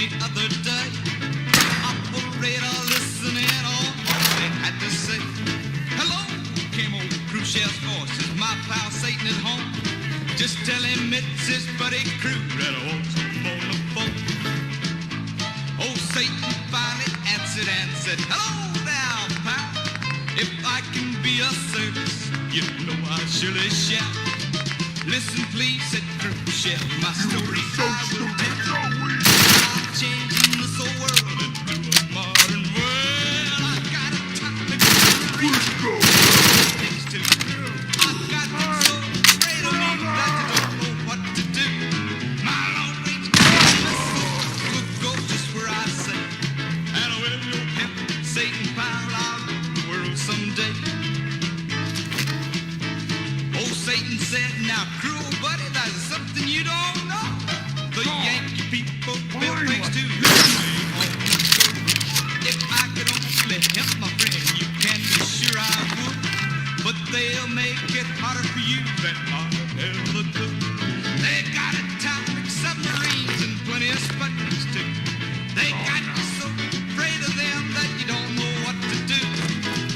the other day. Operator listening on what they had to say. Hello, came old Khrushchev's voice. Is my pal Satan at home? Just tell him it's his buddy Crew that wants him on the phone. Old Satan finally answered and said, hello there, pal. If I can be of service, you know I surely shall. Listen, please, said Khrushchev, my story I will tell. I'm changing this whole world into a modern world. I got a topic to read. Things to do. I got it so afraid of me that I don't know what to do. My long-range missiles could go just where I say. And with your help, Satan, pal, I'll rule the world someday. Old Satan said, now, cruel buddy, that's something you don't know. The Yankee people built things to if I could only help my friend, you can be sure I would. But they'll make it harder for you than I ever could. They got atomic submarines and plenty of Sputniks too. They got you so afraid of them that you don't know what to do.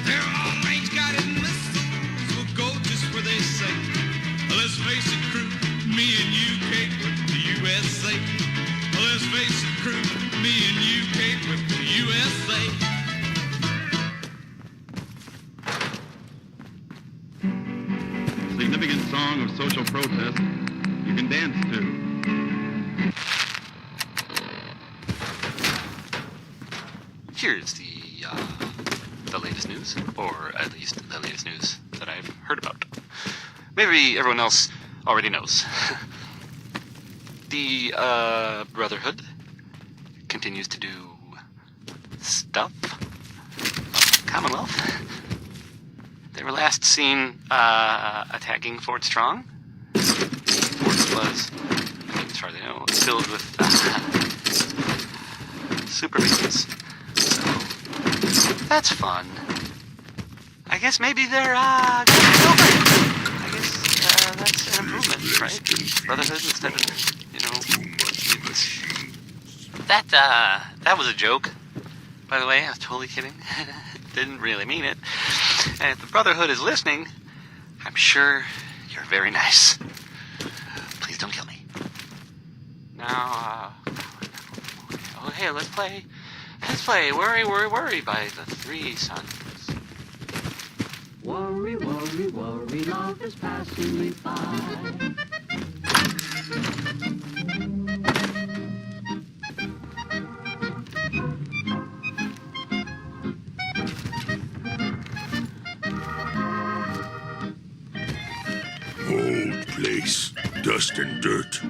Their long-range guided missiles will go just where they say. Let's face it, Crew, me and you can't with the USA. Let's face it, Crew, me and you can't with the USA. Significant song of social protest you can dance to. Here's the latest news, or at least the latest news that I've heard about. Maybe everyone else already knows. The Brotherhood continues to do stuff. Commonwealth. They were last seen attacking Fort Strong. Fort was, as far as I know, filled with super mutants. So that's fun. I guess maybe they're gonna be over. I guess that's an improvement, right? Brotherhood instead of, mutants. That was a joke. By the way, I was totally kidding. Didn't really mean it. And if the Brotherhood is listening, I'm sure you're very nice. Please don't kill me. Now, okay, let's play Worry, Worry, Worry by the Three Sons. Worry, worry, worry, love is passing me by. Old place, dust and dirt.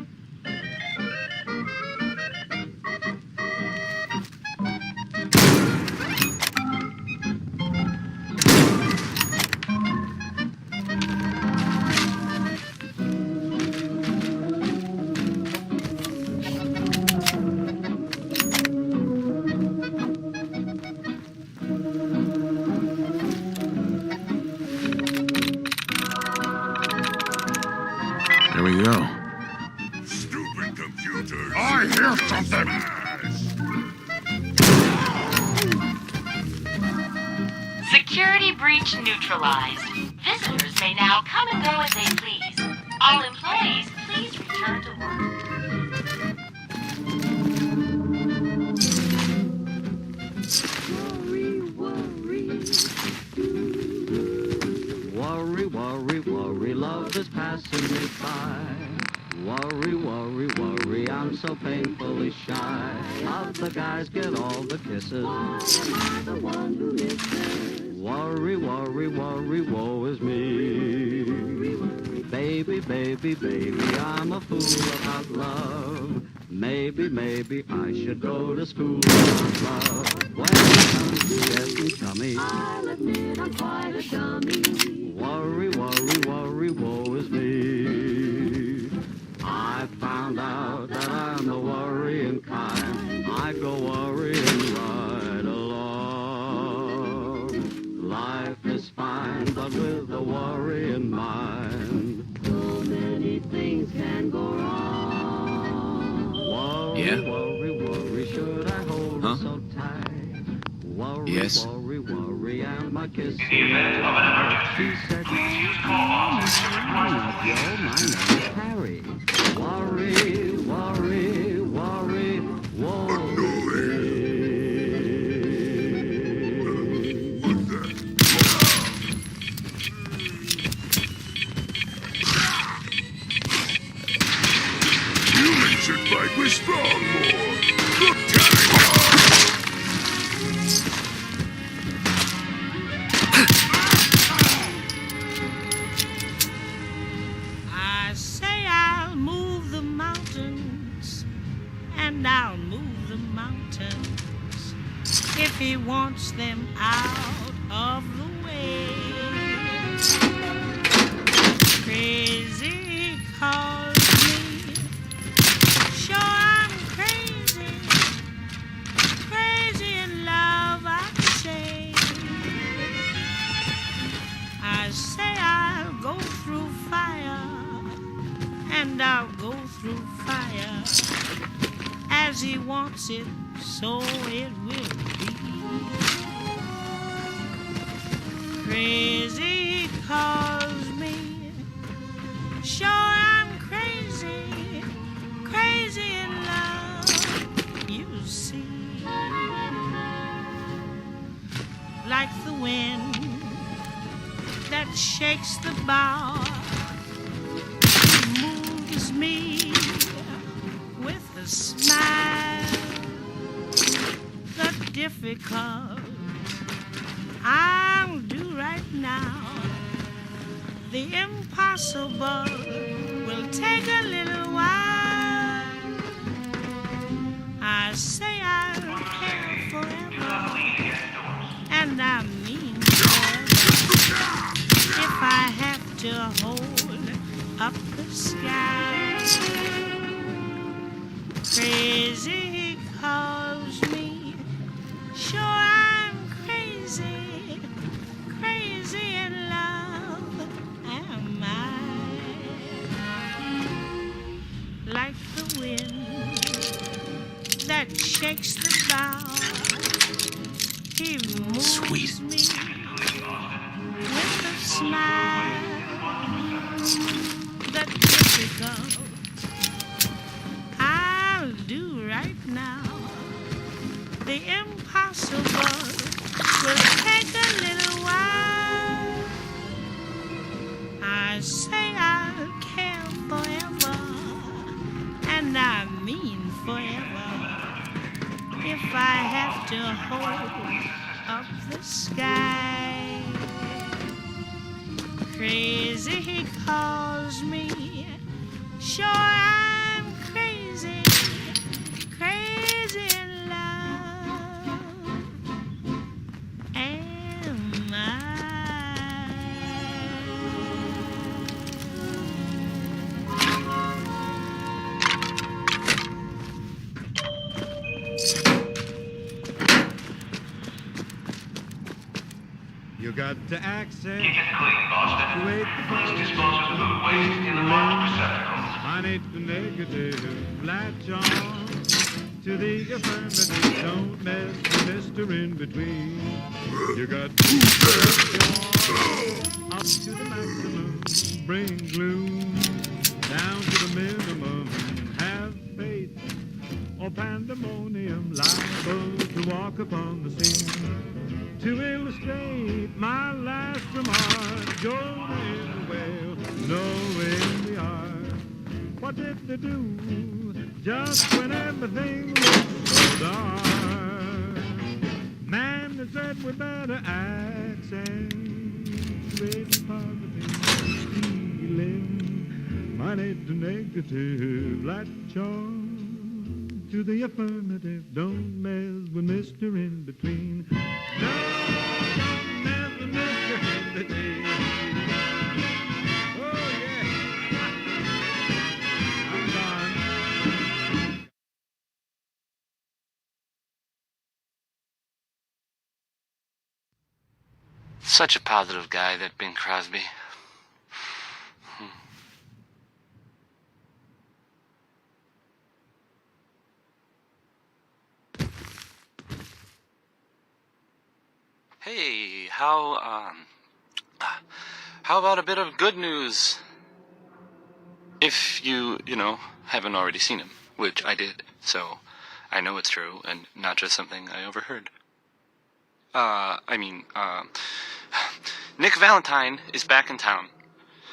There we go. Stupid computers. I hear something. Security breach neutralized. Visitors may now come and go as they please. All employees, please return to work. Worry, worry, worry, love is passing me by. Worry, worry, worry, I'm so painfully shy. Of the guys get all the kisses. Why am I the one who misses? Worry, worry, worry, woe is me. Baby, baby, baby, I'm a fool about love. Maybe, maybe I should go to school about love. When it comes to getting chummy, I'll admit I'm quite a dummy. Worry, worry, worry, woe is me. I found out that I'm the worrying kind. I go worrying right along. Life is fine, but with a worry in mind, so many things can go wrong. Worry, Yeah? worry, worry, should I hold Huh? her so tight? Worry, Yes? worry, worry, and my kiss. In the event of an emergency, She said, please call off hang up, Joe, my name's Harry. Worry, worry, worry, worry. Humans should fight with strong more. Look, time. I say I'll move the mountains, and I'll move the mountains if he wants them out of the way. Crazy calls me, sure I'm crazy, crazy in love, I say. I say I'll go through fire, and I'll go through fire. As he wants it, so it will be. Crazy calls me, sure I'm crazy, crazy in love, you see. Like the wind that shakes the bough, moves me with a smile. The difficult I'll do right now, the impossible will take a little while. I say I'll care forever, and I mean forever, if I have to hold up the sky. Crazy calls me, sure I'm crazy, crazy in love am I. Like the wind that shakes the bough, he moves Sweet. me with a smile. The difficult I'll do right now, the impossible will take a little while. I say I'll care forever, and I mean forever, if I have to hold up the sky. Crazy he calls me, sure I'm crazy, crazy in love am I. You got to access Keep it clean, Boston. to wait Please dispose of the waste in the marked receptacle. I need the negative, latch on to the affirmative. Don't mess with Mr. In Between. You got to up to the maximum, bring gloom down to the minimum. Have faith or pandemonium, liable to walk upon the scene. To illustrate my last remark, Joe in the whale, no in the ark. What did they do just when everything was so dark? Man, they said we better accentuate positive feeling. Money to negative, latch on to the affirmative. Don't mess with Mr. In Between. No, don't mess with Mr. In Between. Oh, yeah. I'm gone. Such a positive guy, that Bing Crosby. Hey, how about a bit of good news? If you haven't already seen him, which I did, so I know it's true and not just something I overheard. Nick Valentine is back in town.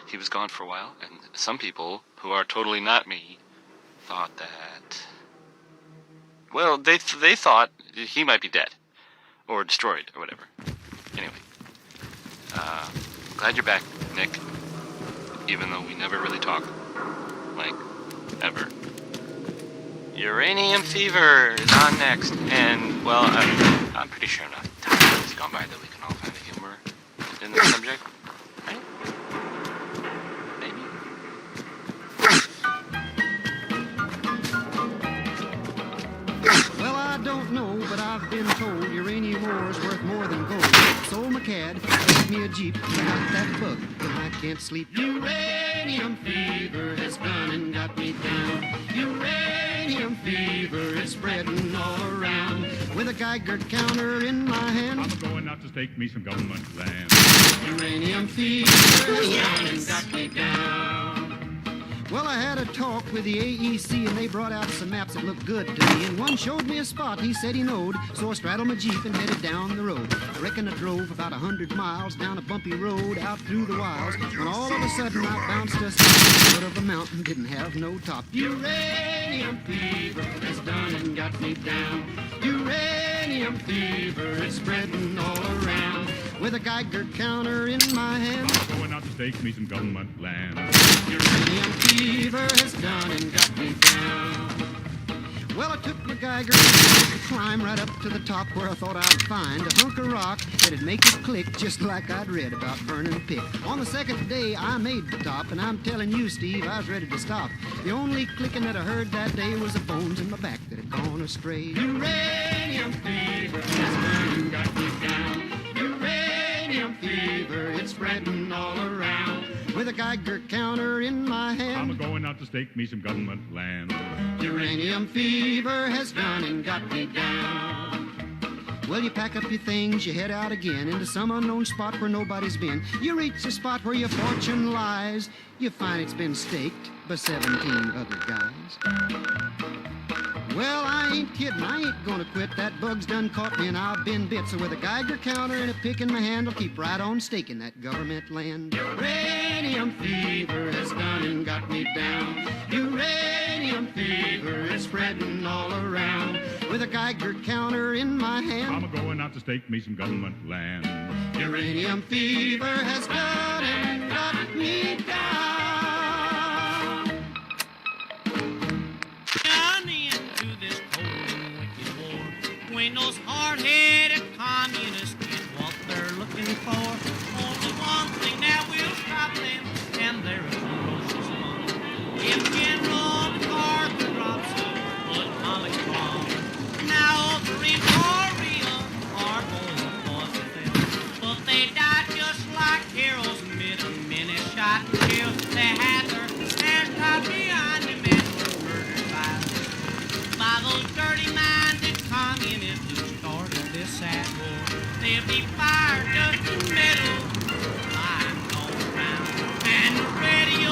He was gone for a while, and some people, who are totally not me, thought that... Well, they thought he might be dead. Or destroyed, or whatever. Anyway. Glad you're back, Nick. Even though we never really talk. Like, ever. Uranium Fever is on next, and, well, I'm pretty sure enough time has gone by that we can all find the humor in the subject, right? Maybe? Well, I don't know, but I've been told uranium ore is worth more than gold. So my cad gave me a Jeep to knock that bug, and I can't sleep. Uranium fever has gone and got me down. Uranium fever is spreading all around. With a Geiger counter in my hand, I'm going out to stake me some government land. uranium fever has gone and got me down. Well, I had a talk with the AEC, and they brought out some maps that looked good to me. And one showed me a spot he said he knowed, so I straddled my Jeep and headed down the road. I reckon I drove about 100 miles down a bumpy road out through the wilds, when all of a sudden I bounced us to the foot of a mountain, didn't have no top. Uranium fever has done and got me down. Uranium fever is spreading all around. With a Geiger counter in my hand, I'm going out to stake me some government land. uranium fever has done and got me down. Well, I took my Geiger to climb right up to the top where I thought I'd find a hunk of rock that'd make it click just like I'd read about burning pick. On the second day, I made the top, and I'm telling you, Steve, I was ready to stop. The only clicking that I heard that day was the bones in my back that had gone astray. Uranium fever has done and got me down. Uranium fever, it's spreading all around. With a Geiger counter in my hand, I'm going out to stake me some government land. uranium fever has gone and got me down. Well, you pack up your things, you head out again into some unknown spot where nobody's been. You reach the spot where your fortune lies. You find it's been staked by 17 other guys. Well, I ain't kidding, I ain't gonna quit. That bug's done caught me and I've been bit. So with a Geiger counter and a pick in my hand, I'll keep right on staking that government land. Uranium fever has done and got me down. Uranium fever is spreading all around. With a Geiger counter in my hand, I'm going out to stake me some government land. uranium fever has done and got me down. Into this cold and wicked war, when those hard-headed communists get what they're looking for, only one thing that will stop them, and they're a ferocious money. If General MacArthur drops a atomic bomb, now over in Korea, our boys are poisoned them. But they died just like heroes, many shot and killed. They had their hands tied behind them and were murdered by those dirty-minded communists who started this sad war. They'll be fired just in the middle, flying all around, and the radio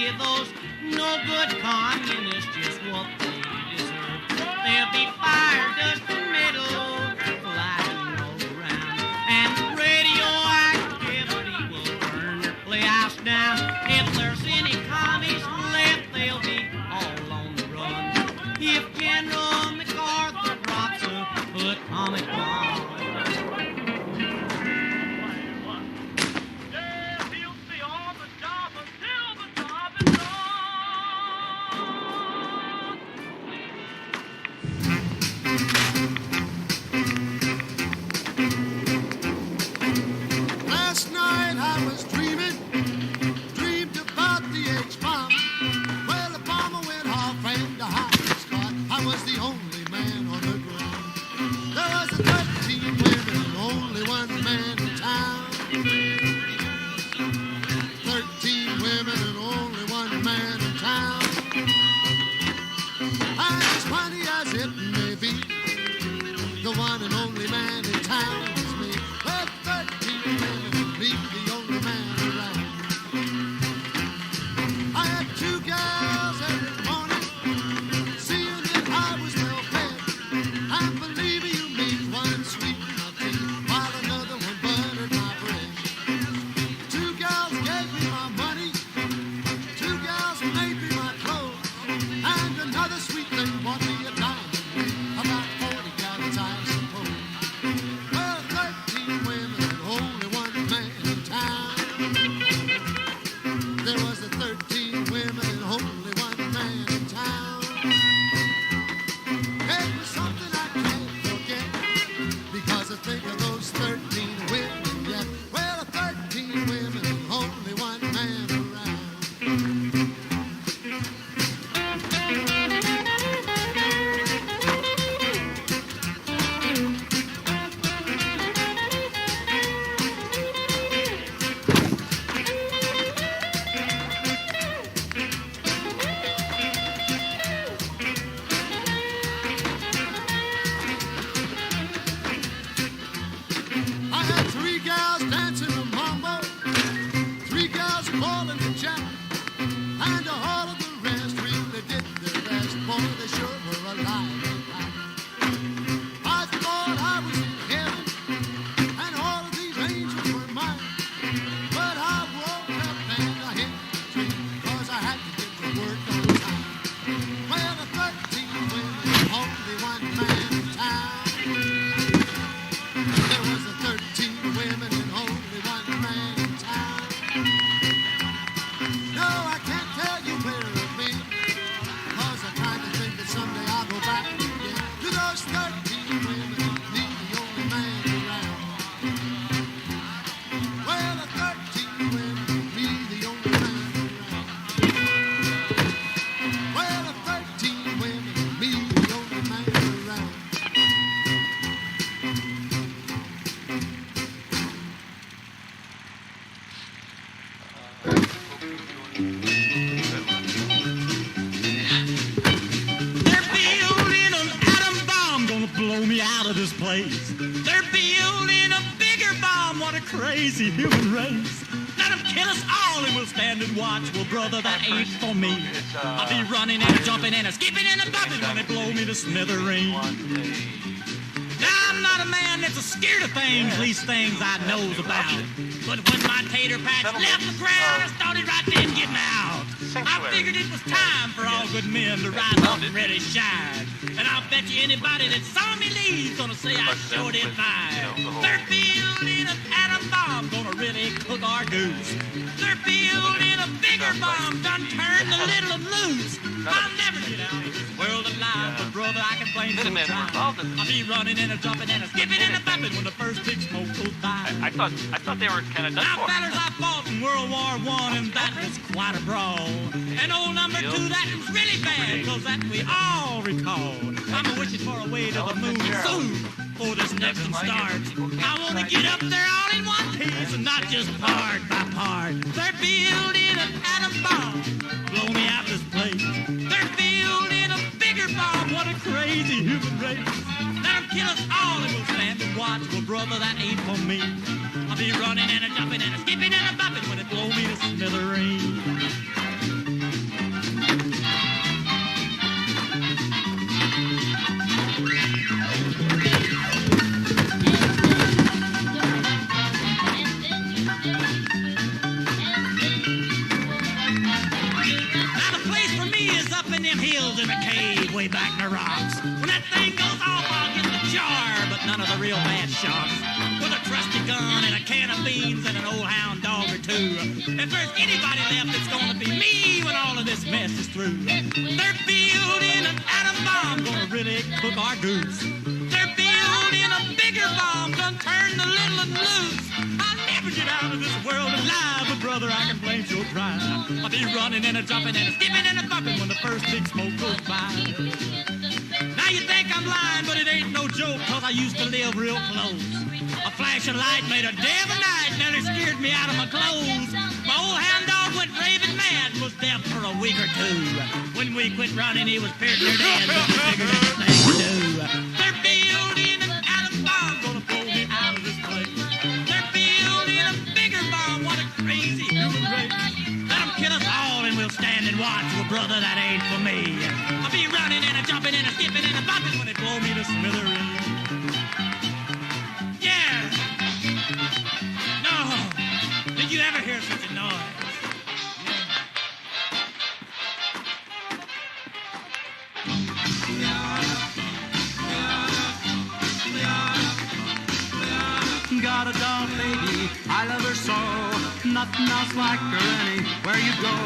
give those no good communists just what they deserve. There'll be fire, dust, and metal flying all around, and radioactivity will burn their playhouse down. If there's any commies left, they'll be all on the run. If General MacArthur drops a atomic bomb. Last night I was dreamed about the H-bomb. Well, the bomber went off and the hot spot. I was the only man on the ground. There was 13 women and only one man in town. 13 women and only one man in town. And as funny as it may be, the one and only man in town is me. Well, 13 women and me, the only man around. I had 2 gals every morning, seeing that I was well fed. And believe you me, one sweetened my tea, while another one buttered my bread. 2 gals gave me my money, 2 gals made me my clothes, and another sweet thing bought me a diamond ring, about 40 gallons I suppose. Well, 13 women and only one man in town. There was 13 women and only one man in town. It was something I can't forget, because I think of those 13 women yet. Well, 13 women and only one man around. I had 3 gals dancing the mambo, 3 gals calling the jack, and all of the rest really did their best. Boy, they sure were alive and packed. I thought I was in heaven, and all of these angels were mine. But I woke up and I hit the tree, 'cause I had to get to work on time. Well, 13 women, only one man in town. There was 13 women and only one man in town. No, I can't tell you where I've been, 'cause I kind of think that someday I'll go back again to those 13 women and me, the only man around. Well, 13 women and me, the only man around. Well, 13 women and me, the only man around. They're building an atom bomb, gonna blow me out of this place. They're building a bigger bomb, what a crazy human race. Let them kill us all and we'll stand and watch. Well, brother, that ain't for me. I'll be running and jumping and skipping and bumping when they blow me to smithereens. Now, I'm not a man that's scared of things, these things I knows about. But when my tater patch left the ground, I started right then getting out. I figured it was time for all good men to rise up and really shine. And I'll bet you anybody that saw me leave gonna say I sure did fine. They're building an atom bomb, gonna really cook our goose. They're building a bigger bomb, done turn the little and loose. I'll never get out of this world alive, but brother, I can blame some time. I'll be running and jumping and skipping and bumping when the first big smoke goes by. I thought they were kind of done Now, for. fellas, I fought in World War I, and that was quite a brawl. And old number 2, that was really bad, 'cause that we all recall. I'm a-wishing for a way to the moon soon, before this next one starts. I want to get up there all in one piece, and not just part by part. They're building an atom bomb, blow me out this place. They're building a bigger bomb, what a crazy human race. Let them kill us all, and we'll stand and watch. Well, brother, that ain't for me. I'll be running and jumping and skipping and bumping when it blow me to smithereens. hills in the cave way back in the rocks. When that thing goes off, I'll get the jar, but none of the real bad shots. With a trusty gun and a can of beans and an old hound dog or two. If there's anybody left, it's gonna be me when all of this mess is through. They're building an atom bomb, gonna really cook our goose. They're building a bigger bomb, gonna turn the little one loose. I'll never get out of this world alive, but brother, I can blame your pride. I'll be running and a jumping and a skipping and a bumping when the first big smoke goes by. Now you think I'm lying, but it ain't no joke, cause I used to live real close. A flash of light made a day of a night, nearly scared me out of my clothes. My old hound dog went raving mad, was deaf for a week or two. When we quit running, he was piercing her dead, but we figured out thing to do. They're building an atom bomb, gonna pull me out of this place. They're building a bigger bomb, what a crazy human race. Let them kill us all and we'll stand and watch. Well, brother, that ain't for me. I'll be running and a jumping and a skipping and a bumping when they blow me to smithereens. Yeah! No! Did you ever hear such a noise? Got a doll lady, I love her so. Nothing else like her anywhere you go.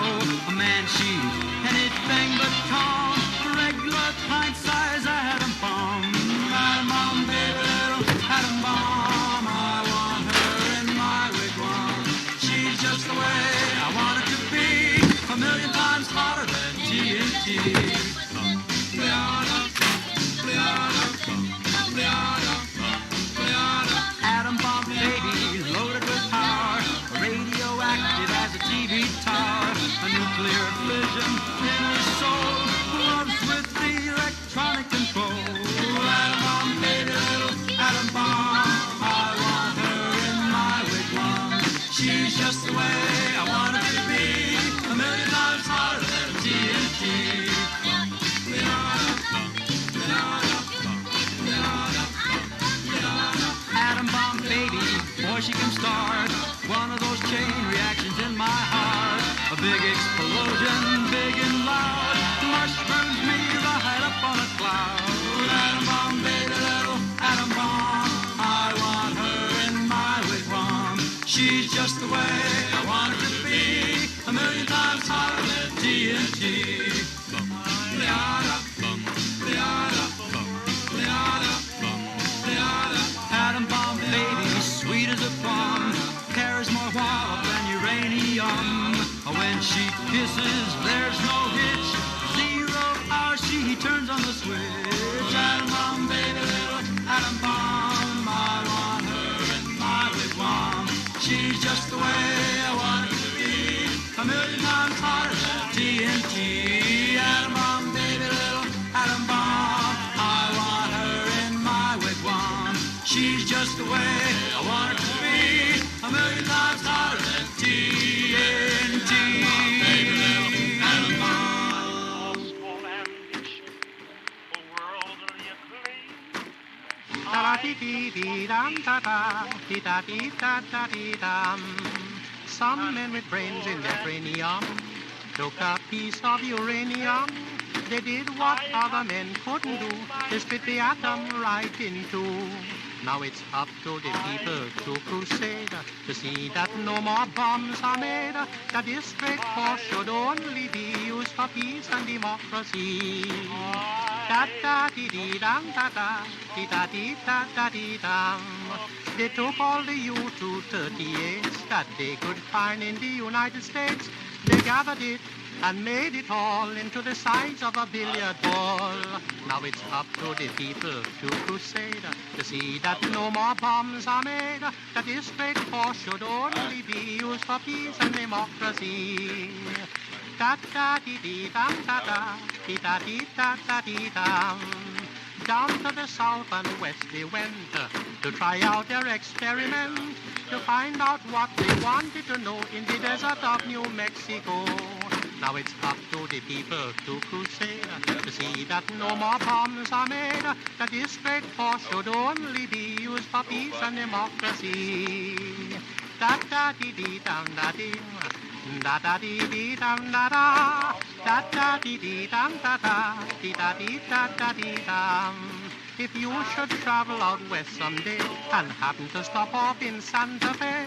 A man, she's anything but calm. Regular pint size atom bomb. Atom bomb, baby, little atom bomb. I want her in my wigwam. She's just the way I want it to be. A million times hotter than TNT. Atom bomb baby, loaded with power, radioactive as a TV tower, a nuclear fission in his soul, loves with the electronic control. Atom bomb baby, little atom bomb, I want her in my wigwam. She's just the way I want her to be, a million times hotter than TNT. Atom bomb baby, boy she can start one of those chain reactions in my heart. A big explosion, big and loud, mushrooms me right up on a cloud. Atom bomb baby, little atom bomb, I want her in my wigwam. She's just the way I want her to be, a million times hotter than TNT. Atom bomb baby, sweet as a plum, carries more wallop than uranium. When she kisses, there's no hitch. 0 hour, she turns on the switch. Atom bomb baby, little atom bomb, I want her in my wigwam. She's just the way I want her to be, a million times hotter than TNT. Atom bomb baby, little atom bomb, I want her in my wigwam. She's just the way I want her to be, a million times hotter than TNT. Atom bomb. Some men with brains in their cranium took a piece of uranium. They did what other men couldn't do. They split the atom right in two. Now it's up to the people to crusade to see that no more bombs are made. That this great force should only be used for peace and democracy. Da-da-dee-dee-dum-da-da, they took all the U-238s that they could find in the United States. They gathered it and made it all into the size of a billiard ball. Now it's up to the people to crusade to see that no more bombs are made. That this great force should only be used for peace and democracy. Da-da-dee-dee-dum-da-da, dee-da-dee-da-da-dee-dum. Down to the south and west they went to try out their experiment, to find out what they wanted to know in the desert of New Mexico. Now it's up to the people to crusade to see that no more bombs are made. That this great force should only be used for peace and democracy. Da-da-dee-dee-dum-da-dee. Da da dee dee dum da da. Da da dee dee dum da da. Dee da dee da da dee dum. If you should travel out west someday and happen to stop off in Santa Fe,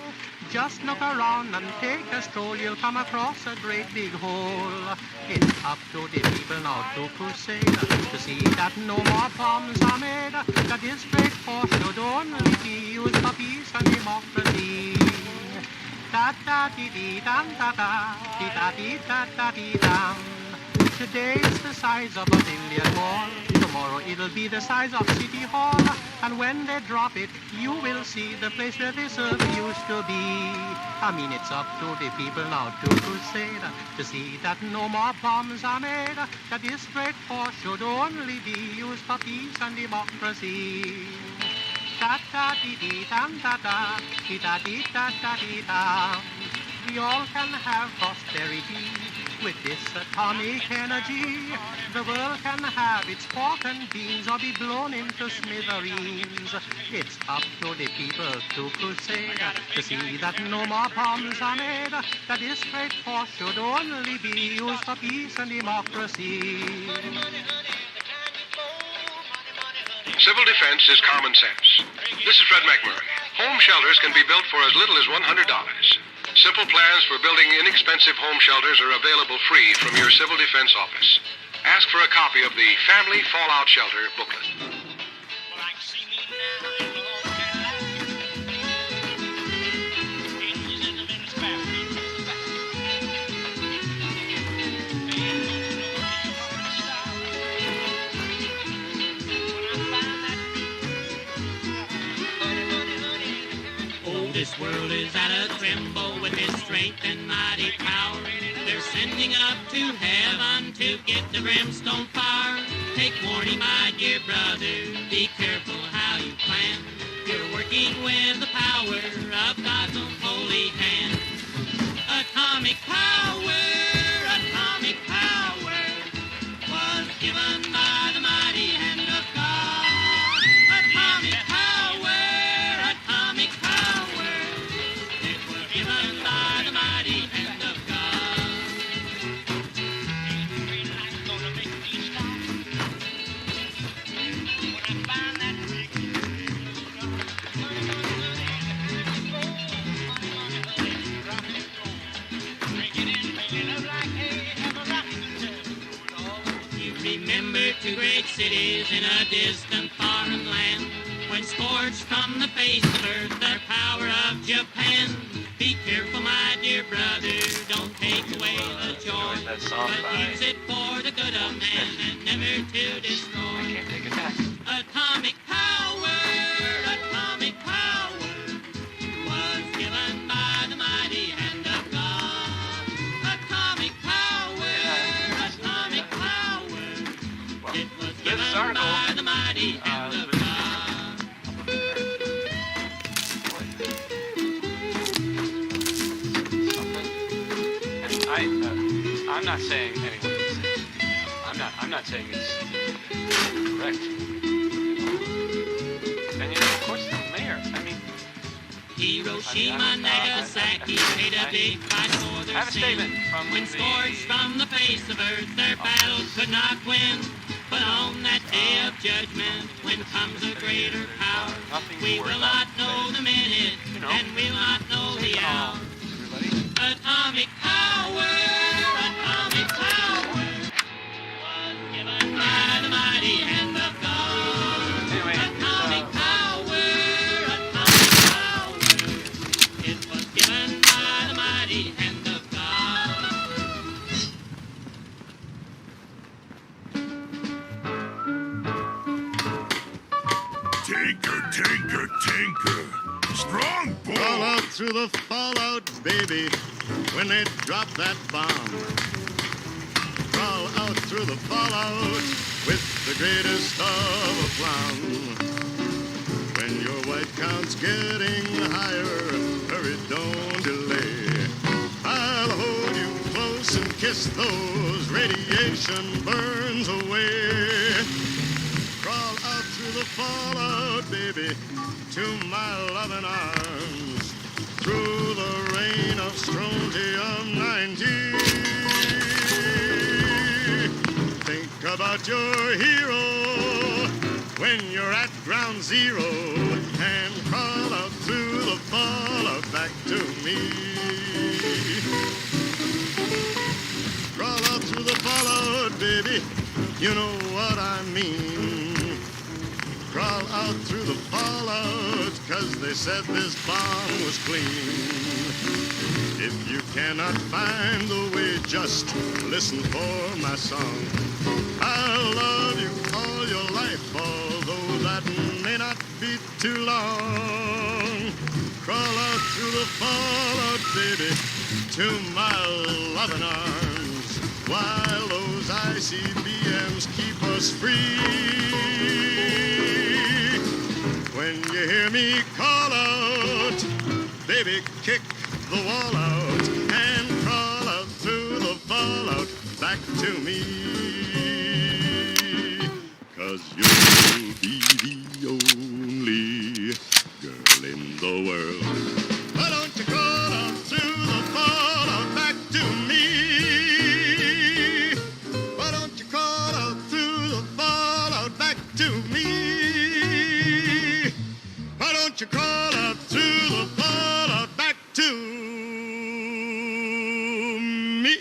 just look around and take a stroll. You'll come across a great big hole. It's up to the people now to crusade to see that no more bombs are made. That this great force should only be used for peace and democracy. Da da dee dee dum da da, dee da dee da da dee dum. Today's the size of a billiard ball. Tomorrow it'll be the size of City Hall. And when they drop it, you will see the place where this earth used to be. I mean, it's up to the people now to crusade to see that no more bombs are made. That this great force should only be used for peace and democracy. Da da dee dee dum da da, dee da dee da da dee dum. We all can have prosperity with this atomic energy. The world can have its pork and beans or be blown into smithereens. It's up to the people to crusade to see that no more bombs are made. That this great force should only be used for peace and democracy. Civil defense is common sense. This is Fred McMurray. Home shelters can be built for as little as $100. Simple plans for building inexpensive home shelters are available free from your Civil Defense office. Ask for a copy of the Family Fallout Shelter booklet. This world is at a tremble with its strength and mighty power. They're sending up to heaven to get the brimstone fire. Take warning, my dear brother, be careful how you plan. You're working with the power of God's own holy hand. Atomic power was given by the mighty hand of God. Atomic power. Given by the mighty hand of God. Gonna make me stop. When I find that big you remember two great cities in a distant foreign land, when scorched from the face of earth their power of Japan. Be careful, my dear brother, don't take away the joy, but use it for the good of man and never to destroy. Atomic power was given by the mighty hand of God. Atomic power, it was given by the mighty hand of God. I'm not saying anyone is saying. I'm not saying it's correct. And of course the mayor. I mean, Hiroshima, Nagasaki paid a big price for their sin. When scorched from the face of earth, their battle could not win. But on that day of judgment, when comes a greater power, we will not know the minute, and we'll not know the hour. Atomic power was given by the mighty hand of God. Atomic power, it was given by the mighty hand of God. Tinker. Strong boy. Fall out through the fallout, baby, when they drop that bomb. Crawl out through the fallout with the greatest of aplomb. When your white count's getting higher, hurry, don't delay. I'll hold you close and kiss those radiation burns away. Crawl out through the fallout, baby, to my loving arms. through the rain of strontium 90. Think about your hero when you're at ground zero and crawl out through the fallout back to me. Crawl out through the fallout, baby, you know what I mean. Crawl out through the fallout, 'cause they said this bomb was clean. If you cannot find the way, just listen for my song. I'll love you all your life, although that may not be too long. Crawl out through the fallout, baby, to my loving arms, while those ICBMs keep us free. When you hear me call out, baby, kick the wall out and crawl out through the fallout back to me. 'Cause you'll be the only girl in the world. Why don't you crawl out through the fallout back to me? Why don't you crawl out through the fallout back to me? Why don't you crawl out through the fallout back to me?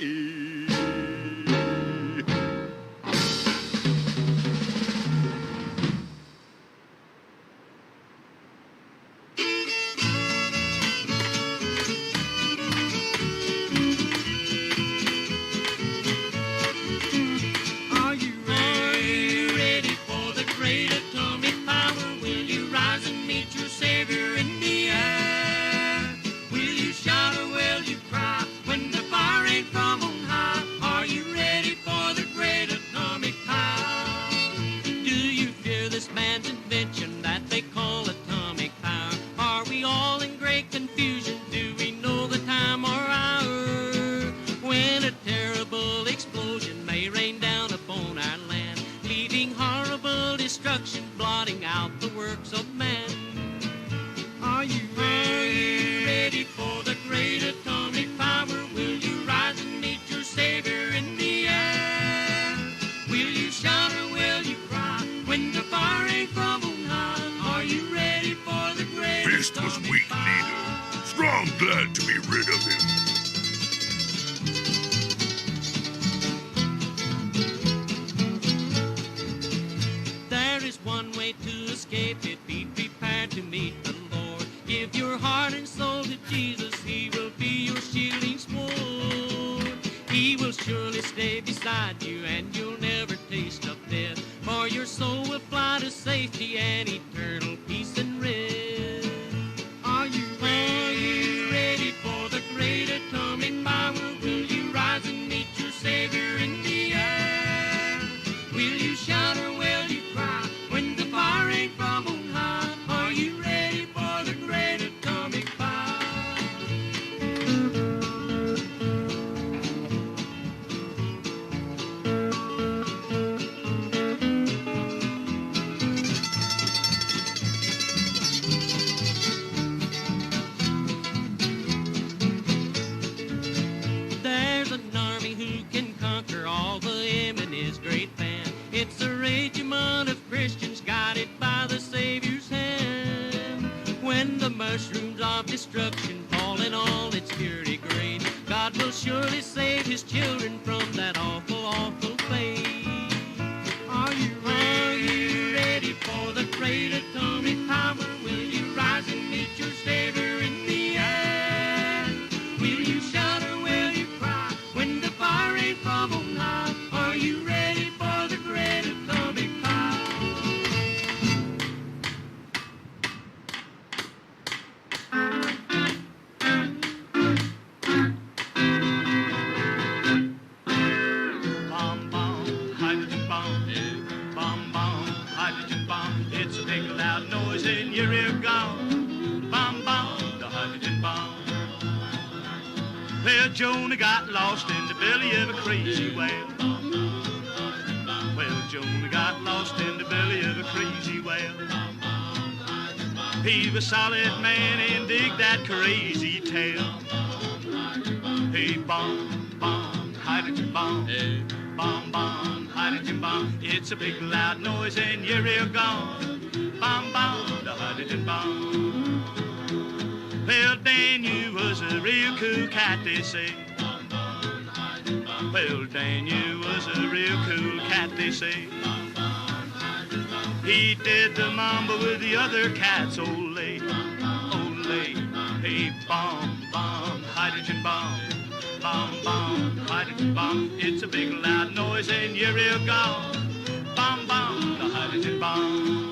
Are you ready for the great atomic power? Will you rise and meet your Savior in the air? Will you shout or will you cry when the fire ain't from on high? Are you ready for the great atomic power? Do you fear this man's invention that they call atomic power? Are we all in great confusion? Do we know the time or hour when a terrible explosion may rain down upon our land, leaving horrible destruction, blotting out the works of man? Are you ready for the great atomic power? Will you rise and meet your Savior in the air? Will you shout or will you cry when the fire ain't from on high? Are you ready for the great Fist was atomic weak, power? leader. Strong glad to be rid of him. There is one way to escape it. Be prepared to meet the Lord. Give your heart and soul to Jesus. He will be your shielding sword. He will surely stay beside you, and you'll never taste of death. For your soul will fly to safety and eternal peace and rest. Are you ready for the great atomic power? Will you rise and meet your Savior in the air? Will you shout or will you cry when the fire ain't from on high? Are you ready for the great atomic power? There's an army who can conquer all the enemy's great band. It's a regiment of Christians guided by the Savior's hand. When the mushrooms of destruction fall in all its fury great, God will surely save his children from that awful, awful fate. Are you ready for the great atomic power? Will you rise and meet your Savior in the air? Will you shout or will you cry when the fire ain't from on high? Are you ready for the great atomic power? Bomb, bomb, hydrogen bomb. Bomb, bomb, hydrogen bomb. It's a big loud noise in your ear gone. Bomb, bomb, the hydrogen bomb. Well, Jonah got lost in the belly of a crazy whale. Well, Jonah got lost in the belly of a crazy whale. He's a solid man and dig that crazy tale. Hey, bomb, bomb, hydrogen bomb. Hey, bomb, bomb, hydrogen bomb. It's a big loud noise and you're real gone. Bomb, bomb, the hydrogen bomb. Well, Dan, you was a real cool cat, they say. Well, Dan, you was a real cool cat, they say. He did the mambo with the other cats, ole, ole. Hey, bomb, bomb, hydrogen bomb. Bomb, bomb, hydrogen bomb. It's a big loud noise and you're real gone. Bomb, bomb, the hydrogen bomb.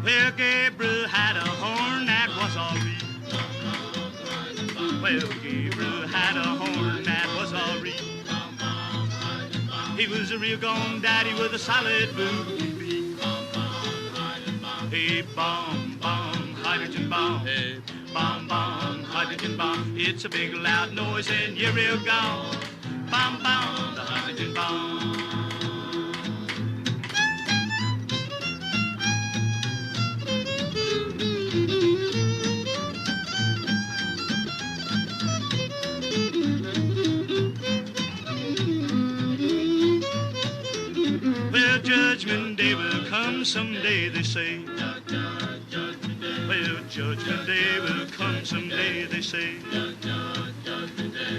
Well, Gabriel had a horn that was all real. Well, Gabriel had a horn that was all real. He was a real gone daddy with a solid booty. Hey, bomb, bomb, hydrogen bomb. Hey, bomb, bomb, hydrogen bomb. It's a big loud noise and you're real gone. Bomb, bomb, the hydrogen bomb. Judgment day will come someday, they say. Well, judgment day will come someday, they say.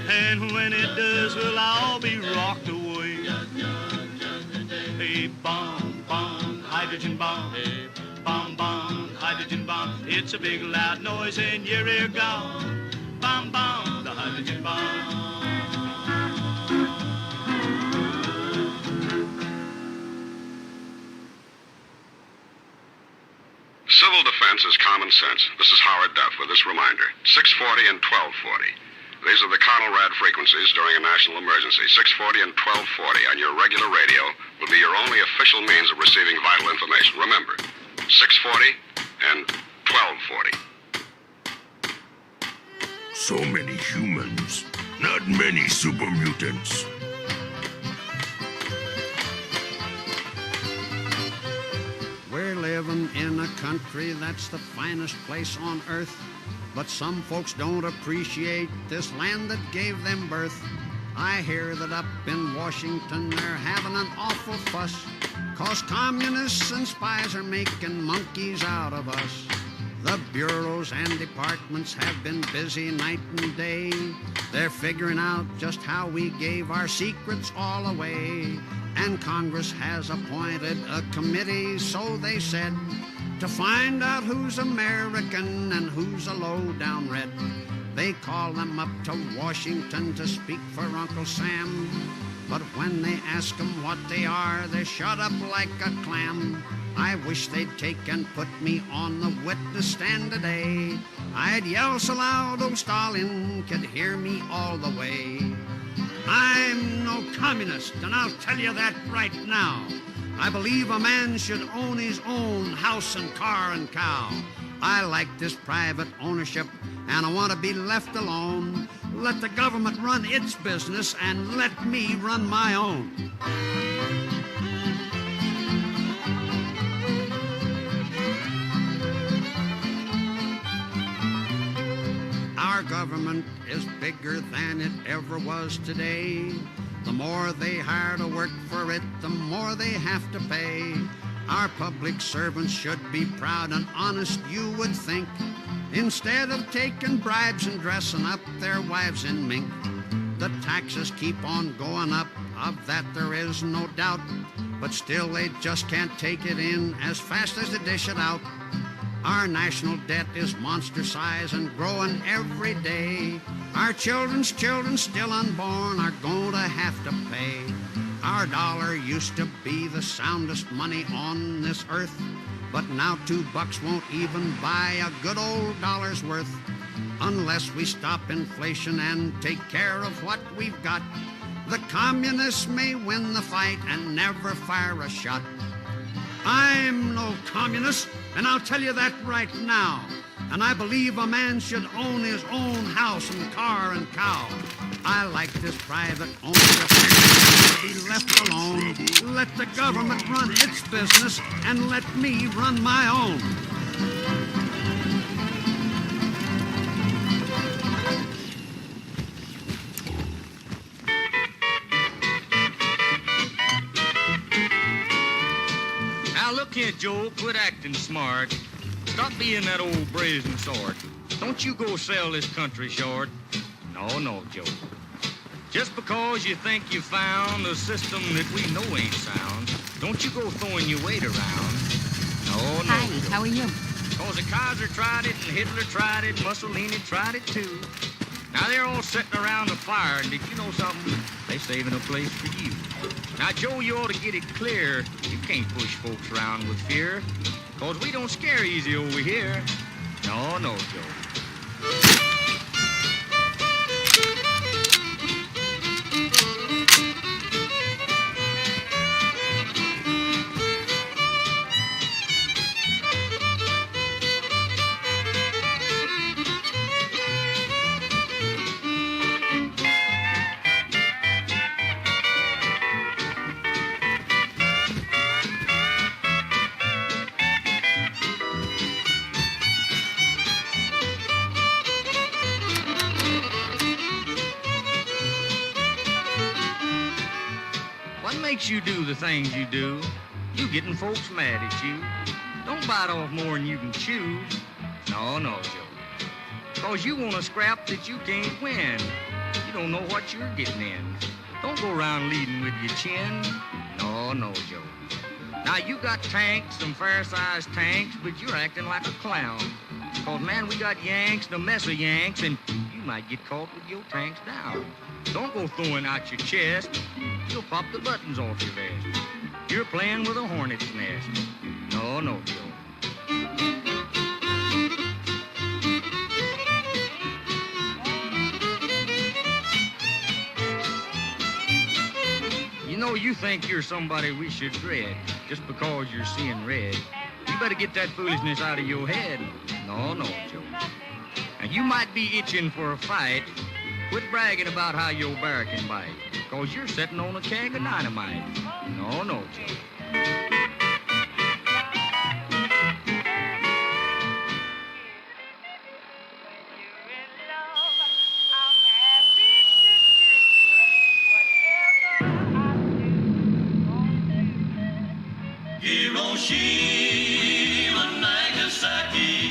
And when it does, we'll all be rocked away. Hey, bomb, bomb, hydrogen bomb. Hey, bomb, bomb, hydrogen bomb. It's a big loud noise and you're here gone. Bomb, bomb, the hydrogen bomb. Civil defense is common sense. This is Howard Duff with this reminder. 640 and 1240. These are the Conelrad frequencies during a national emergency. 640 and 1240 on your regular radio will be your only official means of receiving vital information. Remember, 640 and 1240. So many humans, not many super mutants. We're living in a country that's the finest place on earth, but some folks don't appreciate this land that gave them birth. I hear that up in Washington they're having an awful fuss, 'cause communists and spies are making monkeys out of us. The bureaus and departments have been busy night and day. They're figuring out just how we gave our secrets all away. And Congress has appointed a committee, so they said, to find out who's American and who's a low-down red. They call them up to Washington to speak for Uncle Sam. But when they ask them what they are, they shut up like a clam. I wish they'd take and put me on the witness stand today. I'd yell so loud old Stalin could hear me all the way. I'm no communist, and I'll tell you that right now. I believe a man should own his own house and car and cow. I like this private ownership, and I want to be left alone. Let the government run its business, and let me run my own. Our government is bigger than it ever was today. The more they hire to work for it, the more they have to pay. Our public servants should be proud and honest, you would think, instead of taking bribes and dressing up their wives in mink. The taxes keep on going up, of that there is no doubt, but still they just can't take it in as fast as they dish it out. Our national debt is monster size and growing every day. Our children's children still unborn are going to have to pay. Our dollar used to be the soundest money on this earth, but now $2 won't even buy a good old dollar's worth. Unless we stop inflation and take care of what we've got, The communists may win the fight and never fire a shot. I'm no communist, and I'll tell you that right now. And I believe a man should own his own house and car and cow. I like this private ownership to be left alone. Let the government run its business and let me run my own. Now look here, Joe, quit acting smart. Stop being that old brazen sort. Don't you go sell this country short. No, Joe. Just because you think you found a system that we know ain't sound, don't you go throwing your weight around. No, Hi, Joe. how are you? Cause the Kaiser tried it, and Hitler tried it, Mussolini tried it too. Now they're all sitting around the fire, and did you know something? They saving a place for you. Now, Joe, you ought to get it clear. You can't push folks around with fear. Cause we don't scare easy over here. No, Joe. You do the things you do, you getting folks mad at you. Don't bite off more than you can chew. No, Joe. Cause you want a scrap that you can't win. You don't know what you're getting in. Don't go around leading with your chin. No, Joe. Now you got tanks, some fair-sized tanks, but you're acting like a clown. Cause man, we got Yanks and a mess of Yanks, and you might get caught with your tanks down. Don't go throwing out your chest. You'll pop the buttons off your vest. You're playing with a hornet's nest. No, Joe. You know, you think you're somebody we should dread just because you're seeing red. You better get that foolishness out of your head. No, Joe. And you might be itching for a fight. Quit bragging about how your bear can bite, cause you're sitting on a keg of dynamite. No, Joe. Hiroshima, Nagasaki,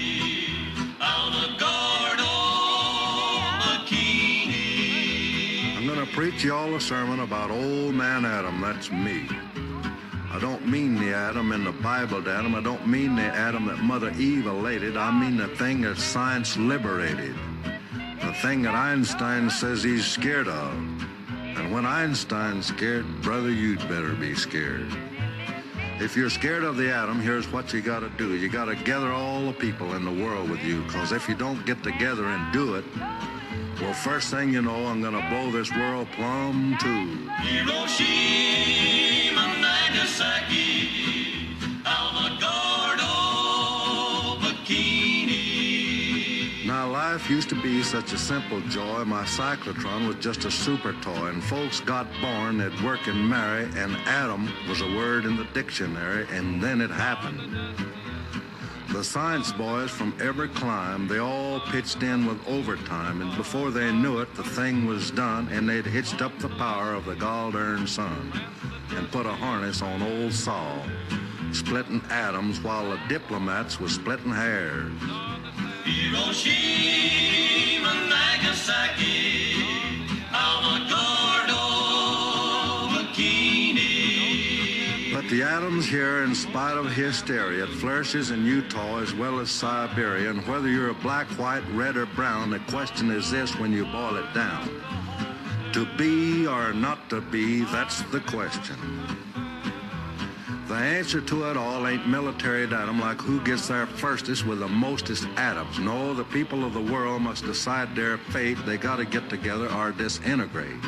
I'm going to preach y'all a sermon about old man Adam. That's me. I don't mean the Adam in the Bible, Adam. I don't mean the Adam that Mother Eve elated. I mean the thing that science liberated. The thing that Einstein says he's scared of. And when Einstein's scared, brother, you'd better be scared. If you're scared of the atom, here's what you got to do. You got to gather all the people in the world with you, because if you don't get together and do it, well, first thing you know, I'm going to blow this world plumb too. Hiroshima, Nagasaki, Almaguardo, Bikini. Now, life used to be such a simple joy. My cyclotron was just a super toy, and folks got born, they'd work and marry, and atom was a word in the dictionary, and then it happened. The science boys from every clime, they all pitched in with overtime, and before they knew it, the thing was done, and they'd hitched up the power of the gall-darn sun and put a harness on old Saul, splitting atoms while the diplomats was splitting hairs. Hiroshima, Nagasaki, Almaguardo, Bikini. But the atom's here in spite of hysteria. It flourishes in Utah as well as Siberia. And whether you're a black, white, red, or brown, the question is this when you boil it down. To be or not to be, that's the question. The answer to it all ain't military datum like who gets there firstest with the mostest atoms. No, the people of the world must decide their fate. They got to get together or disintegrate.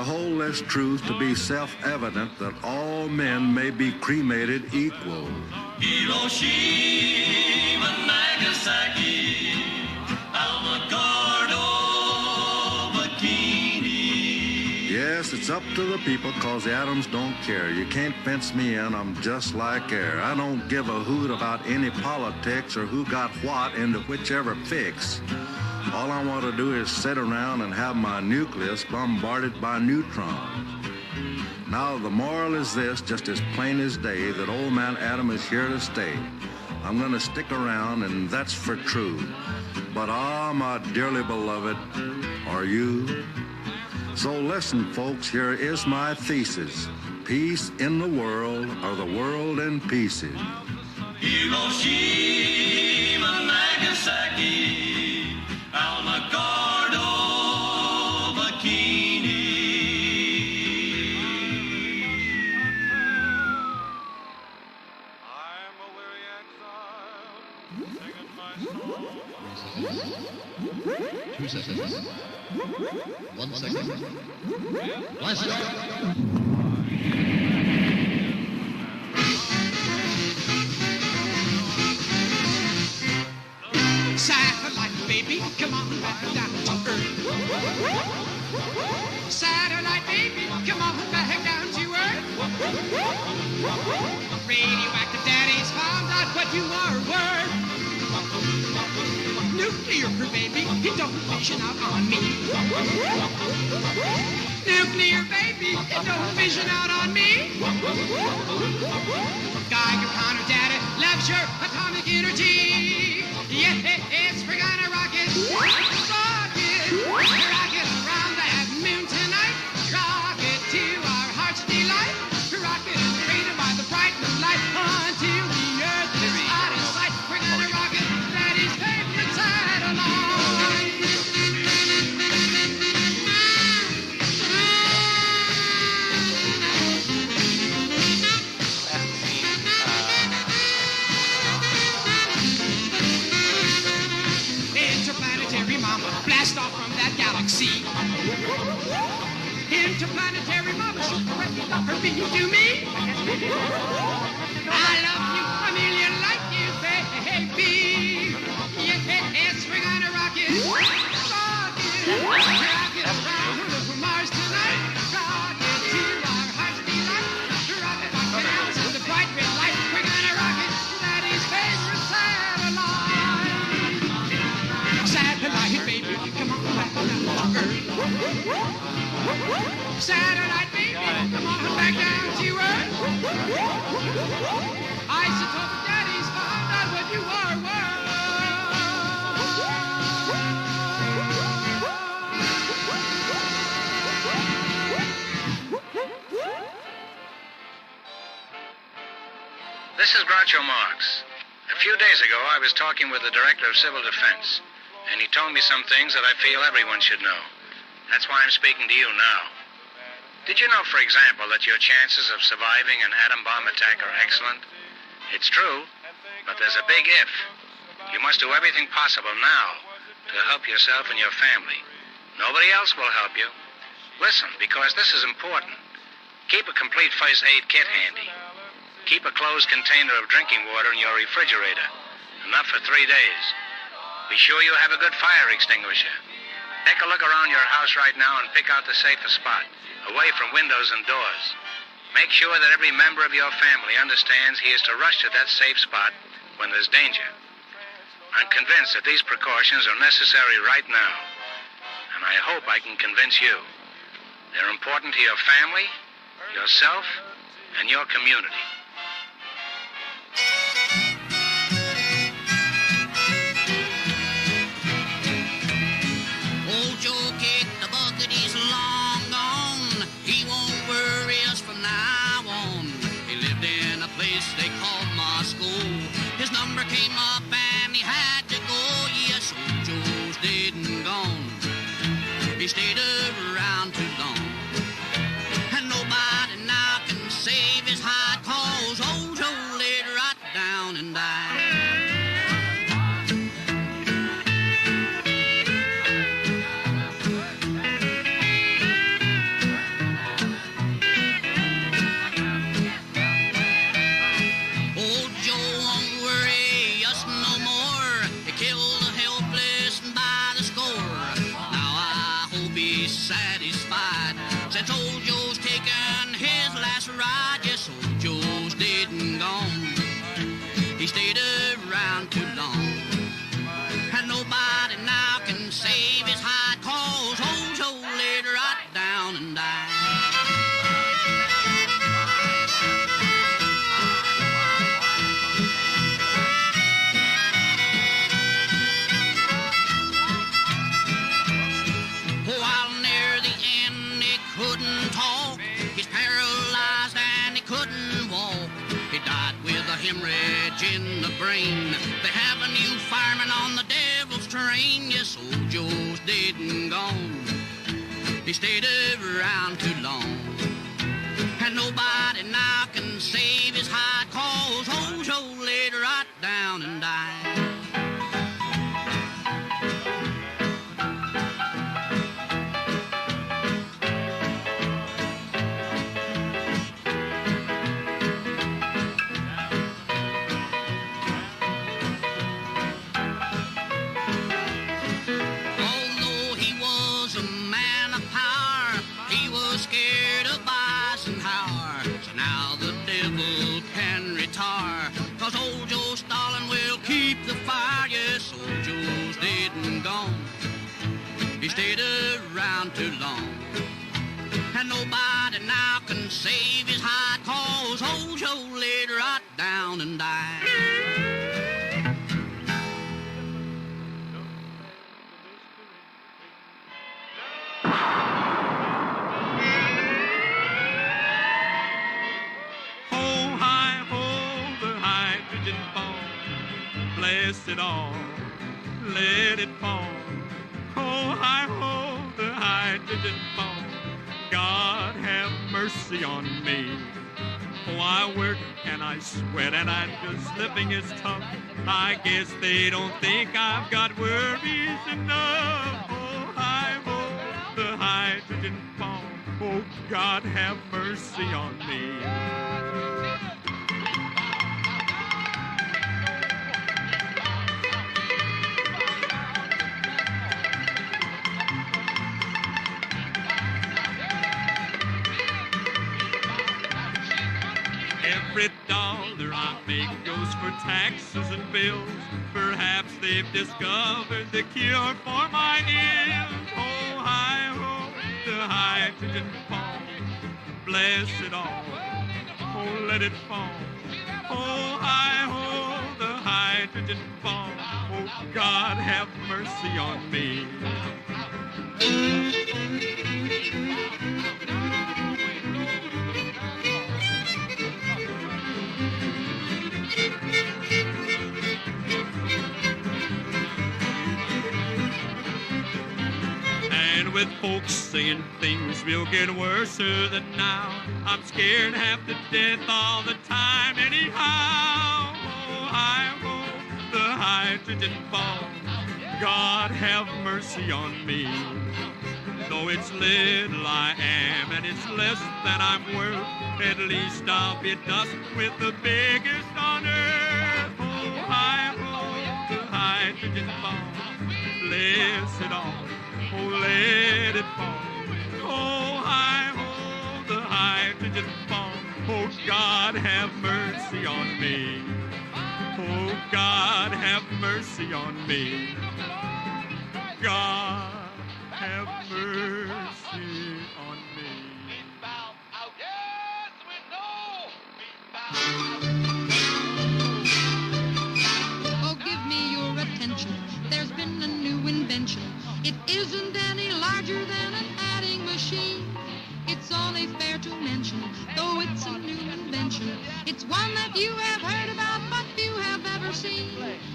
I hold this truth to be self-evident that all men may be cremated equal. Hiroshima, Nagasaki, Almaguerdo, Bikini. Yes, it's up to the people, cause the atoms don't care. You can't fence me in, I'm just like air. I don't give a hoot about any politics or who got what into whichever fix. All I want to do is sit around and have my nucleus bombarded by neutrons. Now, the moral is this, just as plain as day, that old man Adam is here to stay. I'm going to stick around, and that's for true. But my dearly beloved, are you? So listen, folks, here is my thesis. Peace in the world, or the world in pieces. Hiroshima, Nagasaki, Almaguerdo, Bikini. I'm a weary exile, singing my song. 2 seconds. 1 second. Last shot. Satellite, baby, come on back down to Earth. Satellite, baby, come on back down to Earth. Radioactive daddies found out what you are worth. Nuclear crew, baby, you don't vision out on me. Nuclear, baby, you don't vision out on me. Geiger counter data loves your atomic energy. Yes, we're gonna rock it. Rock it around that moon tonight. Rock it to our heart's delight. Rock it created by the bright moonlight until the earth is out of sight. We're gonna rock it, Daddy's favorite satellite. Interplanetary mama, blast off from that galaxy. Interplanetary mama, she's correcting her being to me. I love you a million like you, baby. Yes, we're gonna rock it. Rock it around over Mars tonight. Rock it to our heart's delight. Rock it like canals in the bright red light. We're gonna rock it, Daddy's favorite satellite. Satellite, baby, come on back down to Earth. Satellite, baby, come on back down to Earth. Isotope daddies found out what you are worth. This is Groucho Marx. A few days ago, I was talking with the Director of Civil Defense, and he told me some things that I feel everyone should know. That's why I'm speaking to you now. Did you know, for example, that your chances of surviving an atom bomb attack are excellent? It's true, but there's a big if. You must do everything possible now to help yourself and your family. Nobody else will help you. Listen, because this is important. Keep a complete first aid kit handy. Keep a closed container of drinking water in your refrigerator. Enough for 3 days. Be sure you have a good fire extinguisher. Take a look around your house right now and pick out the safest spot, away from windows and doors. Make sure that every member of your family understands he is to rush to that safe spot when there's danger. I'm convinced that these precautions are necessary right now, and I hope I can convince you. They're important to your family, yourself, and your community. Old Joe kicked the bucket, he's long gone. He won't worry us from now on. He lived in a place they called Moscow. His number came up and he had to go. Yes, old Joe's dead and gone. He stayed around too long. And nobody now can save his hide, 'cause old Joe laid right down and died. hemorrhage in the brain. They have a new fireman on the devil's train. Yes, old Joe's dead and gone. He stayed around too long. And nobody now can save his hide, 'cause old Joe laid right down and died. Although he was a man of power, he was scared of Eisenhower. So now the devil can retire, 'cause old Joe Stalin will keep the fire. Yes, old Joe's dead and gone. He stayed around too long. And nobody now can save his hide, 'cause old Joe laid right down and died. Ho, hi, ho, the hydrogen bomb. Bless it all, let it fall. Ho, hi, ho, the hydrogen bomb. God have mercy on me. Oh, I work and I sweat and I'm just living is tough. I guess they don't think I've got worries enough. Oh, hi, ho, the hydrogen bomb. Oh, God have mercy on me. Every dollar I make goes for taxes and bills. Perhaps they've discovered the cure for my ills. Oh, hi, ho, the hydrogen bomb. Bless it all. Oh, let it fall. Oh, hi, ho, the hydrogen bomb. Oh, God have mercy on me. And with folks saying things will get worse than now, I'm scared half to death all the time anyhow. Oh, hi, ho, the hydrogen bomb. God have mercy on me. Though it's little I am and it's less than I'm worth, at least I'll be dust with the biggest on earth. Oh, hi, ho, the hydrogen bomb. Bless it all. Oh, let it fall. Oh, hi, ho, the hydrogen bomb. Oh, God have mercy on me. Oh, God have mercy on me. God have mercy on me. Oh, give me your attention. There's been a new invention. It isn't any larger than an adding machine. It's only fair to mention, though it's a new invention. It's one that you have heard about, but few have ever seen.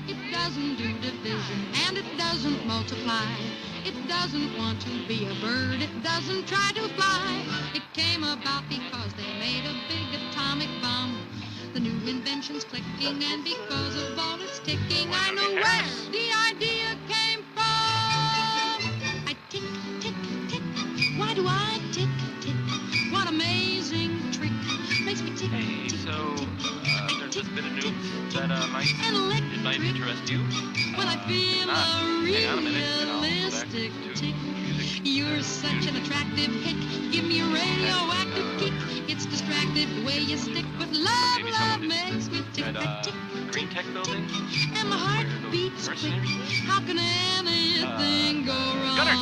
It doesn't do division, and it doesn't multiply. It doesn't want to be a bird. It doesn't try to fly. It came about because they made a big atomic bomb. The new invention's clicking, and because of all its ticking, I know where the idea came from. I tick, tick, tick. Why do I tick, tick? What amazing trick makes me tick, Hey, tick, so there's this bit of news that it might interest you. when I feel Hang on a a minute, and I'll go back realistic to tick. music. You're such an attractive hick. Give me a radioactive kick. It's distracted the way you stick, but love, Maybe love someone makes me tick, At tick, Green Tech Building. and my heart beats quick. How can anything go wrong? Gunner,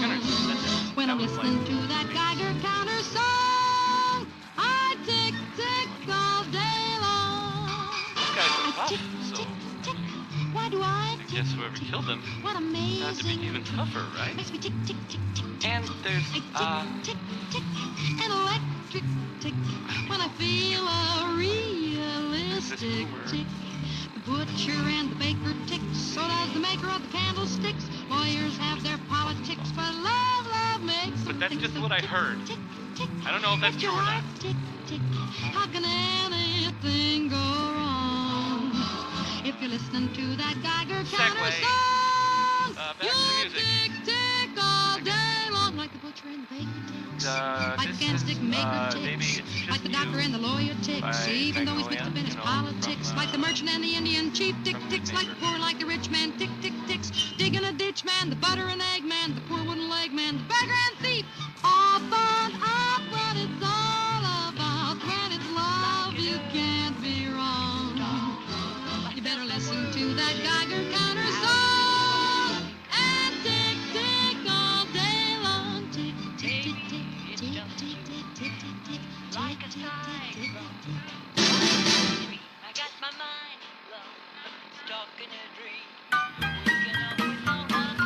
that's it. When I'm That was listening to that Geiger counter song, I tick, tick all day long. Those guys are I tough, tick, so tick, tick. Why do I I guess whoever killed them What had to be amazing. even tougher, right? Makes me tick, tick, tick, tick. And there's Tick, tick, an electric tick. When I feel a realistic tick. butcher and the baker ticks. So does the maker of the candlesticks. Lawyers have their politics, but love makes them But that's think just so. what I heard. I don't know if that's true or not. Tick, tick. How can anything go wrong if you're listening to that Geiger counter Segway. song? Back to You the music. tick, tick all day long, like the butcher and the baker ticks. Like the candlestick maker ticks. Like the doctor and the lawyer ticks. Even though he's mixed up in his politics. Like the merchant and the Indian chief tick ticks. Like the poor, like the rich man tick tick ticks. Digging a ditch man, the butter and egg man, the poor wooden leg man, the beggar and thief. All found out what it's all about. When it's love, you can't be wrong. You better listen to that Geiger counter song and tick tick all day long. Tick tick tick tick tick tick tick tick tick tick. Like a tick tick. I got my mind stuck in a dream. Waking up with no one.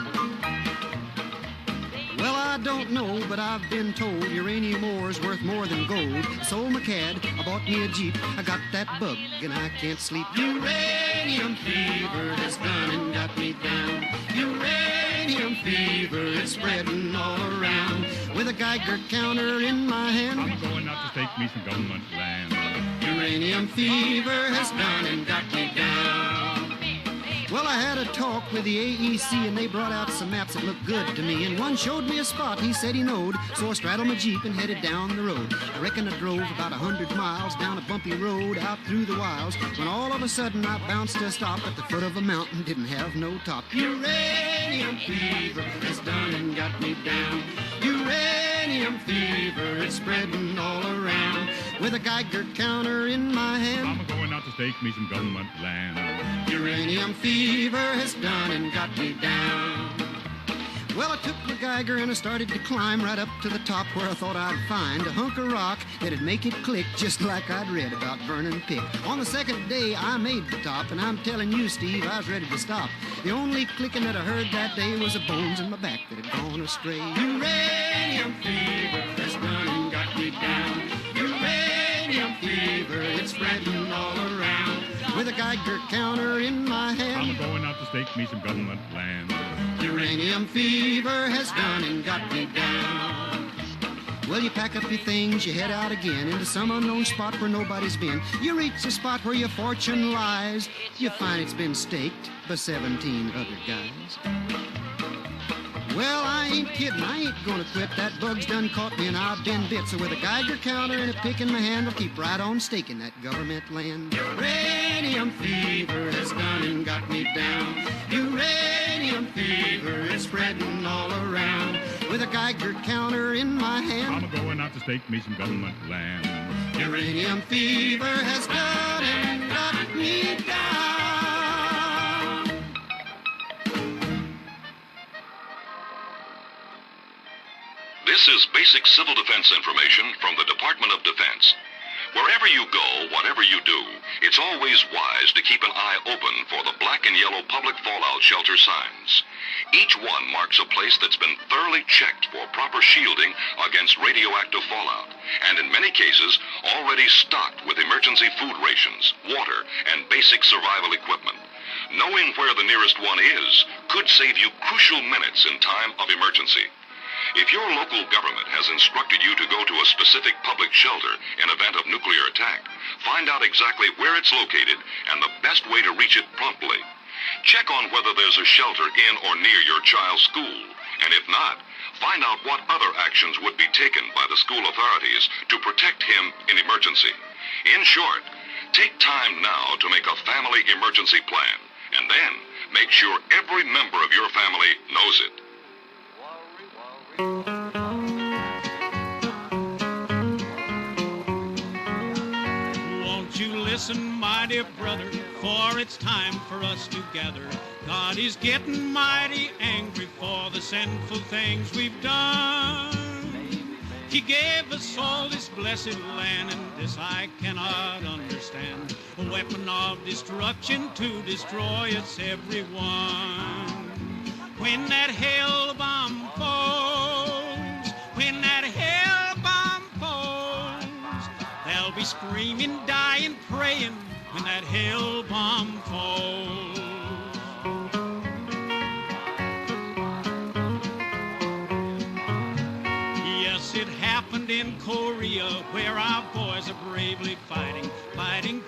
Well, I don't know, but I've been told uranium ore is worth more than gold. Sold my cad, I bought me a Jeep. I got that bug and I can't sleep. Uranium fever has done and got me down. Uranium fever is spreading all around. With a Geiger counter in my hand, I'm going out to stake me some government land. uranium fever has done and got me down. Well, I had a talk with the AEC and they brought out some maps that looked good to me. And one showed me a spot he said he knowed, so I straddled my Jeep and headed down the road. I reckon I drove about 100 miles down a bumpy road out through the wilds, when all of a sudden I bounced to a stop at the foot of a mountain, didn't have no top. Uranium fever has done and got me down. Uranium fever is spreading all around. With a Geiger counter in my hand, I'm going out to stake me some government land. uranium fever has done and got me down. Well, I took my Geiger and I started to climb right up to the top where I thought I'd find a hunk of rock that'd make it click just like I'd read about Vernon Pick. On the second day, I made the top, and I'm telling you, Steve, I was ready to stop. The only clicking that I heard that day was the bones in my back that had gone astray. Uranium fever has done and got me down. Uranium fever, it's spreading all around. With a Geiger counter in my hand, I'm going out to stake me some government land. uranium fever has done and got me down. Well, you pack up your things, you head out again into some unknown spot where nobody's been. You reach the spot where your fortune lies. You find it's been staked by 17 other guys. Well, I ain't kidding, I ain't gonna quit. That bug's done caught me and I've been bit. So with a Geiger counter and a pick in my hand, I'll keep right on staking that government land. Uranium fever has done and got me down. Uranium fever is spreading all around. With a Geiger counter in my hand, I'm going out to stake me some government land. uranium fever has done and got me down. This is basic civil defense information from the Department of Defense. Wherever you go, whatever you do, it's always wise to keep an eye open for the black and yellow public fallout shelter signs. Each one marks a place that's been thoroughly checked for proper shielding against radioactive fallout, and in many cases, already stocked with emergency food rations, water, and basic survival equipment. Knowing where the nearest one is could save you crucial minutes in time of emergency. If your local government has instructed you to go to a specific public shelter in event of nuclear attack, find out exactly where it's located and the best way to reach it promptly. Check on whether there's a shelter in or near your child's school, and if not, find out what other actions would be taken by the school authorities to protect him in emergency. In short, take time now to make a family emergency plan, and then make sure every member of your family knows it. Won't you listen, my dear brother, for it's time for us to gather. God is getting mighty angry for the sinful things we've done. He gave us all this blessed land, and this I cannot understand. A weapon of destruction to destroy us everyone. When that hell bomb falls, when that hell bomb falls, they'll be screaming, dying, praying, when that hell bomb falls. Yes, it happened in Korea, where our boys are bravely fighting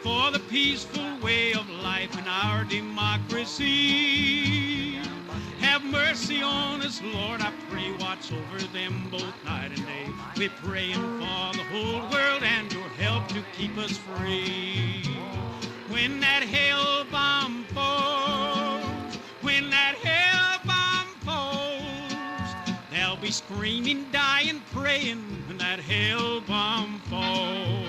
for the peaceful way of life in our democracy. Have mercy on us, Lord, I pray, watch over them both night and day. We're praying for the whole world and your help to keep us free. When that hell bomb falls, when that hell bomb falls, they'll be screaming, dying, praying when that hell bomb falls.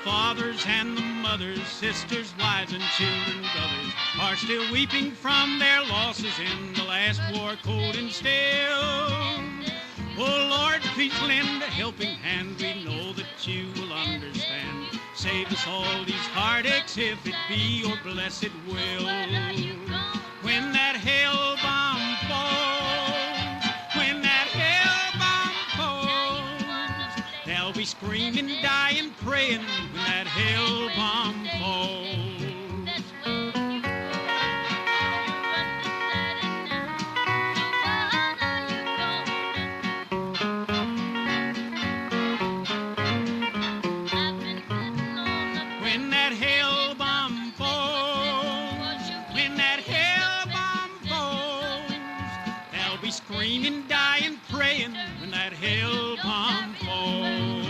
Fathers and the mothers, sisters, wives, and children, brothers, are still weeping from their losses in the last war cold and still. Oh Lord, please lend a helping hand. We know that you will understand. Save us all these heartaches if it be your blessed will. When that hell bomb falls, when that hell bomb falls, they'll be screaming, dying, praying when that hell bomb falls. When that hell bomb falls, when that hell bomb falls, they'll be screaming, dying, praying when that hell bomb falls.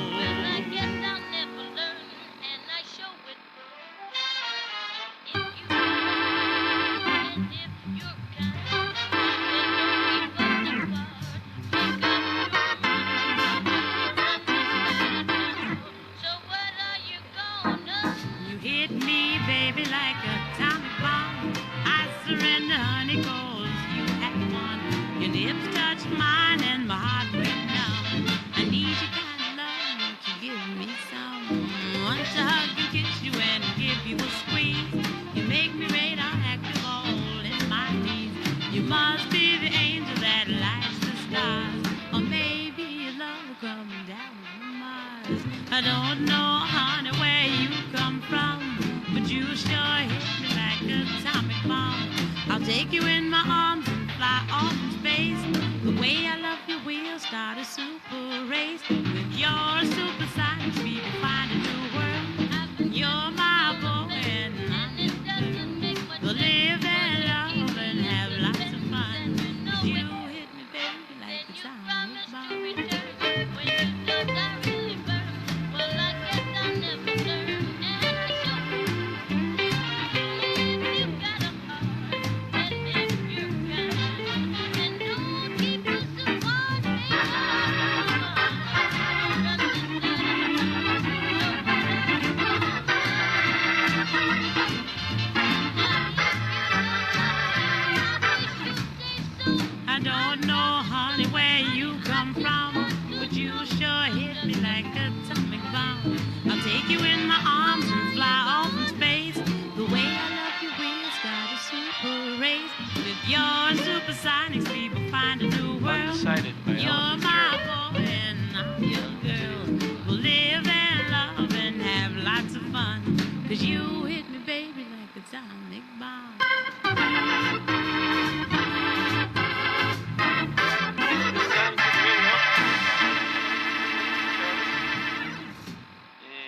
I don't know, honey, where you come from, but you sure hit me like an atomic bomb. I'll take you in my arms and fly off in space. The way I love you, we'll start a super race. With your supersonic speed, we'll find a new world. You're my boy and I'm your girl. We'll live and love and have lots of fun. You hit me, baby, like a atomic bomb. I don't know, honey, where you come from, but you sure hit me like an atomic bomb. I'll take you in my arms and fly off in space. The way I love you, we'll start a super race. With your supersonic speed, we'll find a new world. You're my boy and I'm your girl. We'll live and love and have lots of fun. 'Cause you hit me, baby, like an atomic bomb.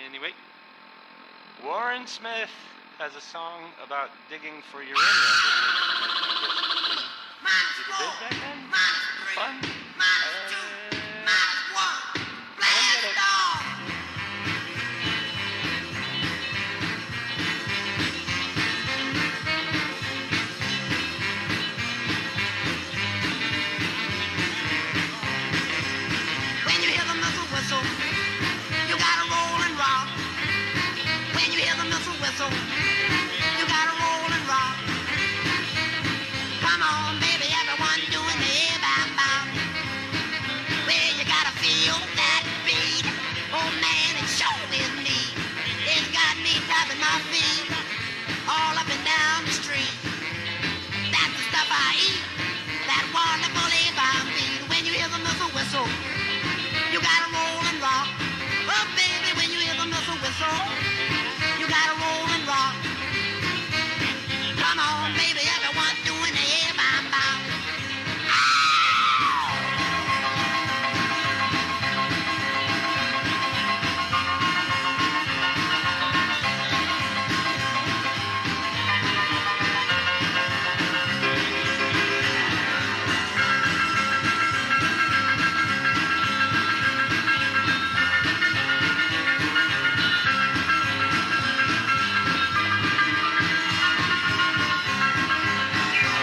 Anyway, Warren Smith has a song about digging for uranium. Did you dig back then? Fun? When you hear the missile whistle, you gotta roll and rock. When you hear the missile whistle, you gotta roll and rock. Come on, baby, everyone doing the bam-bam. Well, you gotta feel that beat. Oh man, it sure is neat. It's got me tapping my feet all up and down whistle, you gotta roll and rock. Oh, baby, when you hear the missile whistle, you gotta roll and rock. Come on, baby, everyone doing the yeah-bam-bam.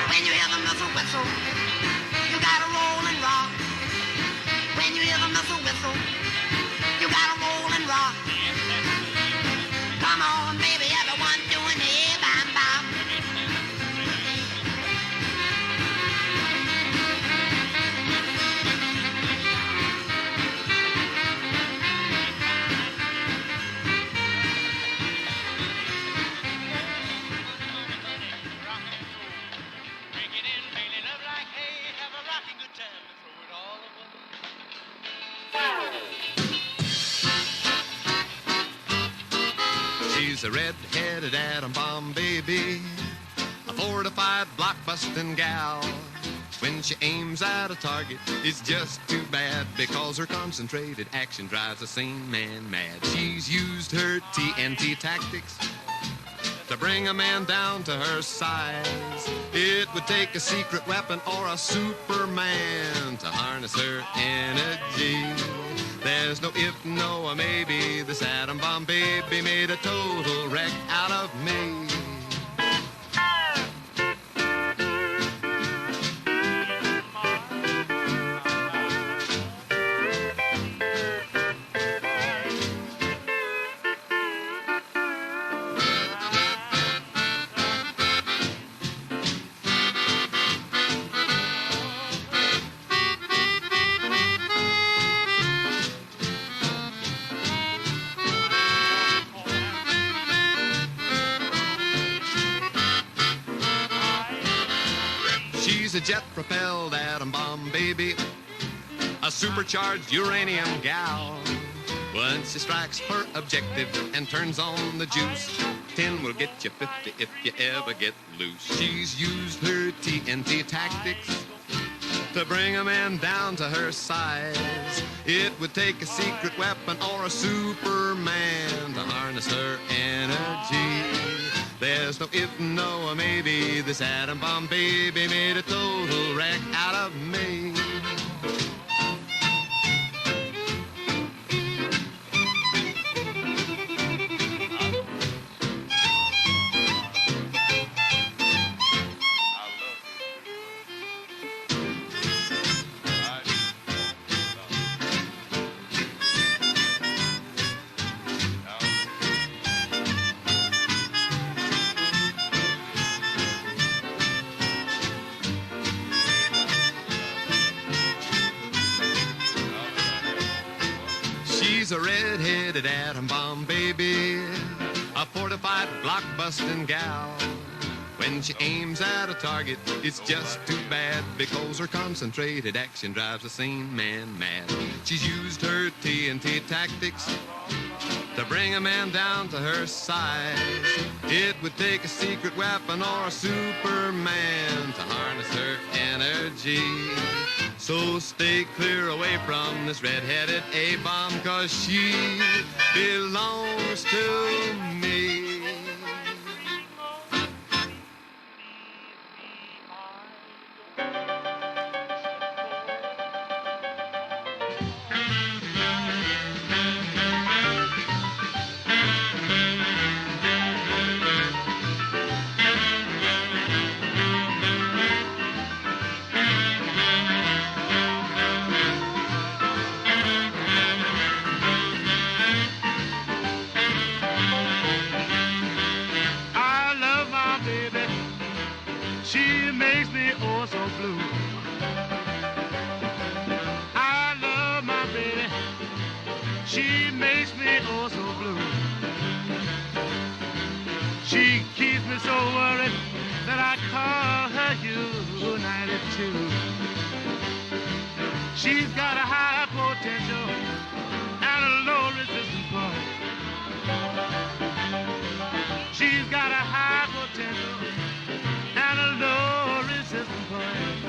When you hear the missile whistle, you gotta roll and rock. When you hear the missile whistle, you gotta roll and rock. Come on, baby, everyone doing the yeah-bam-bam. She's a red-headed atom bomb baby, a fortified block-busting gal. When she aims at a target, it's just too bad because her concentrated action drives a sane man mad. She's used her TNT tactics to bring a man down to her size. It would take a secret weapon or a Superman to harness her energy. There's no if, no, or maybe. This atom bomb baby made a total wreck out of me. She's a jet-propelled atom bomb baby, a supercharged uranium gal. Once she strikes her objective and turns on the juice, 10 will get you 50 if you ever get loose. She's used her TNT tactics to bring a man down to her size. It would take a secret weapon or a Superman to harness her energy. There's no if, no, or maybe. This atom bomb baby made a total wreck out of me. She's a red-headed atom bomb baby, a fortified block-busting gal. When she aims at a target, it's just too bad because her concentrated action drives a sane man mad. She's used her TNT tactics to bring a man down to her size. It would take a secret weapon or a Superman to harness her energy. So stay clear away from this red-headed A-bomb, 'cause she belongs to me. She makes me oh so blue. I love my baby. She makes me oh so blue. She keeps me so worried that I call her United too. She's got a high potential and a low resistance point. She's got a high potential and a low resistance point.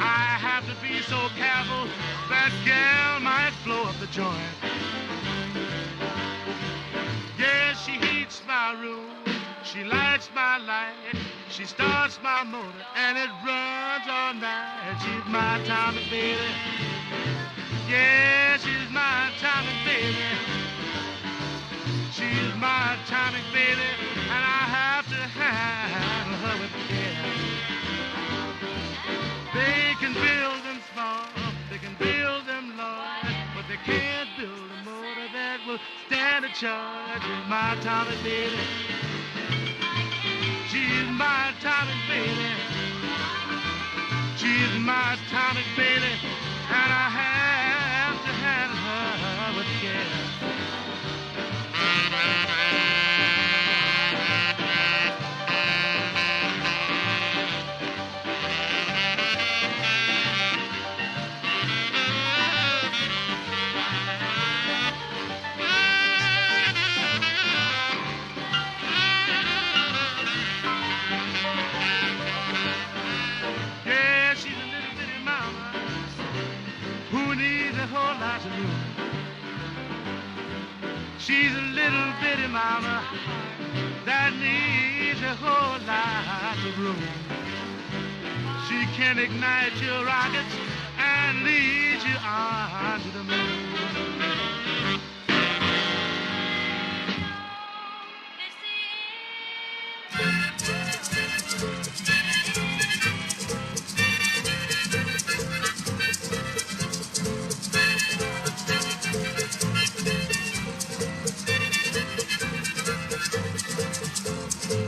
I have to be so careful, that gal might blow up the joint. Yeah, she heats my room, she lights my light, she starts my motor, and it runs all night. She's my atomic baby. Yeah, she's my atomic baby. She's my atomic baby, and I have to handle her with care. They can build them small, they can build them large, but they can't build a motor that will stand a charge. She's my atomic baby. She's my atomic baby. She's my atomic baby, and I have to handle her with care. Yeah, she's a little bitty mama who needs a whole lot of room. She's a little bitty mama that needs a whole lot of room. She can ignite your rockets and lead you on to the moon.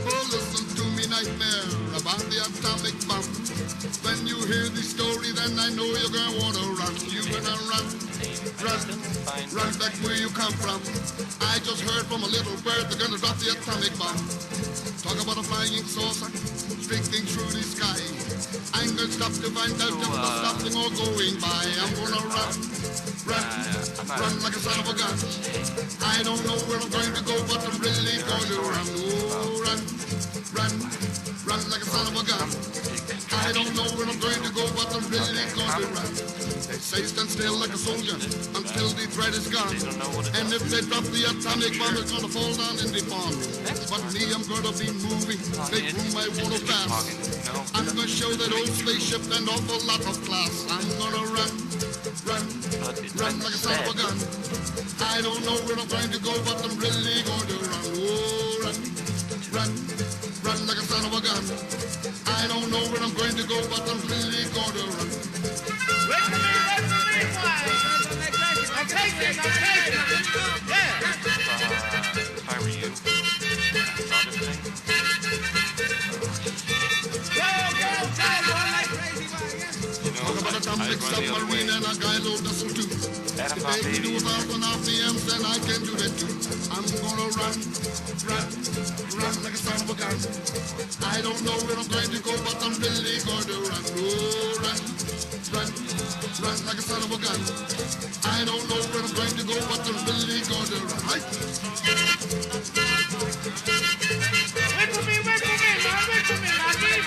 Oh, listen to me, nightmare about the atomic bomb. When you hear the story, then I know you're gonna wanna run. You're gonna run, run back where you come from. I just heard from a little bird they're gonna drop the atomic bomb. Talk about a flying saucer streaking through the sky. I'm gonna stop to find out if there's something or going by. I'm gonna run like a son of a gun. I don't know where I'm going to go, but I'm really going to run. Oh, run like a son of a gun. I don't know where I'm going to go, but I'm really going to run. They say stand still like a soldier until the threat is gone. And if they drop the atomic bomb, it's gonna fall down in the pond. But me, I'm gonna be moving, make room I wanna pass. I'm gonna show that old spaceship an awful lot of class. I'm gonna run like a son of a gun. I don't know where I'm going to go, but I'm really going to run. Oh, run like a son of a gun. I don't know where I'm going to go, but I'm really going to run. Wait for me, I'll take this. Yeah. If I were you, Talk about a atomic submarine and a guy load vessel too. If they can do 1,000 RPMs, then I can do that too. I'm gonna run like a son of a gun. I don't know where I'm going to go, but I'm really going to run. Oh, run like a son of a gun. I don't know where I'm going to go, but I'm really going to run. Wait for me, Maggie. Come here.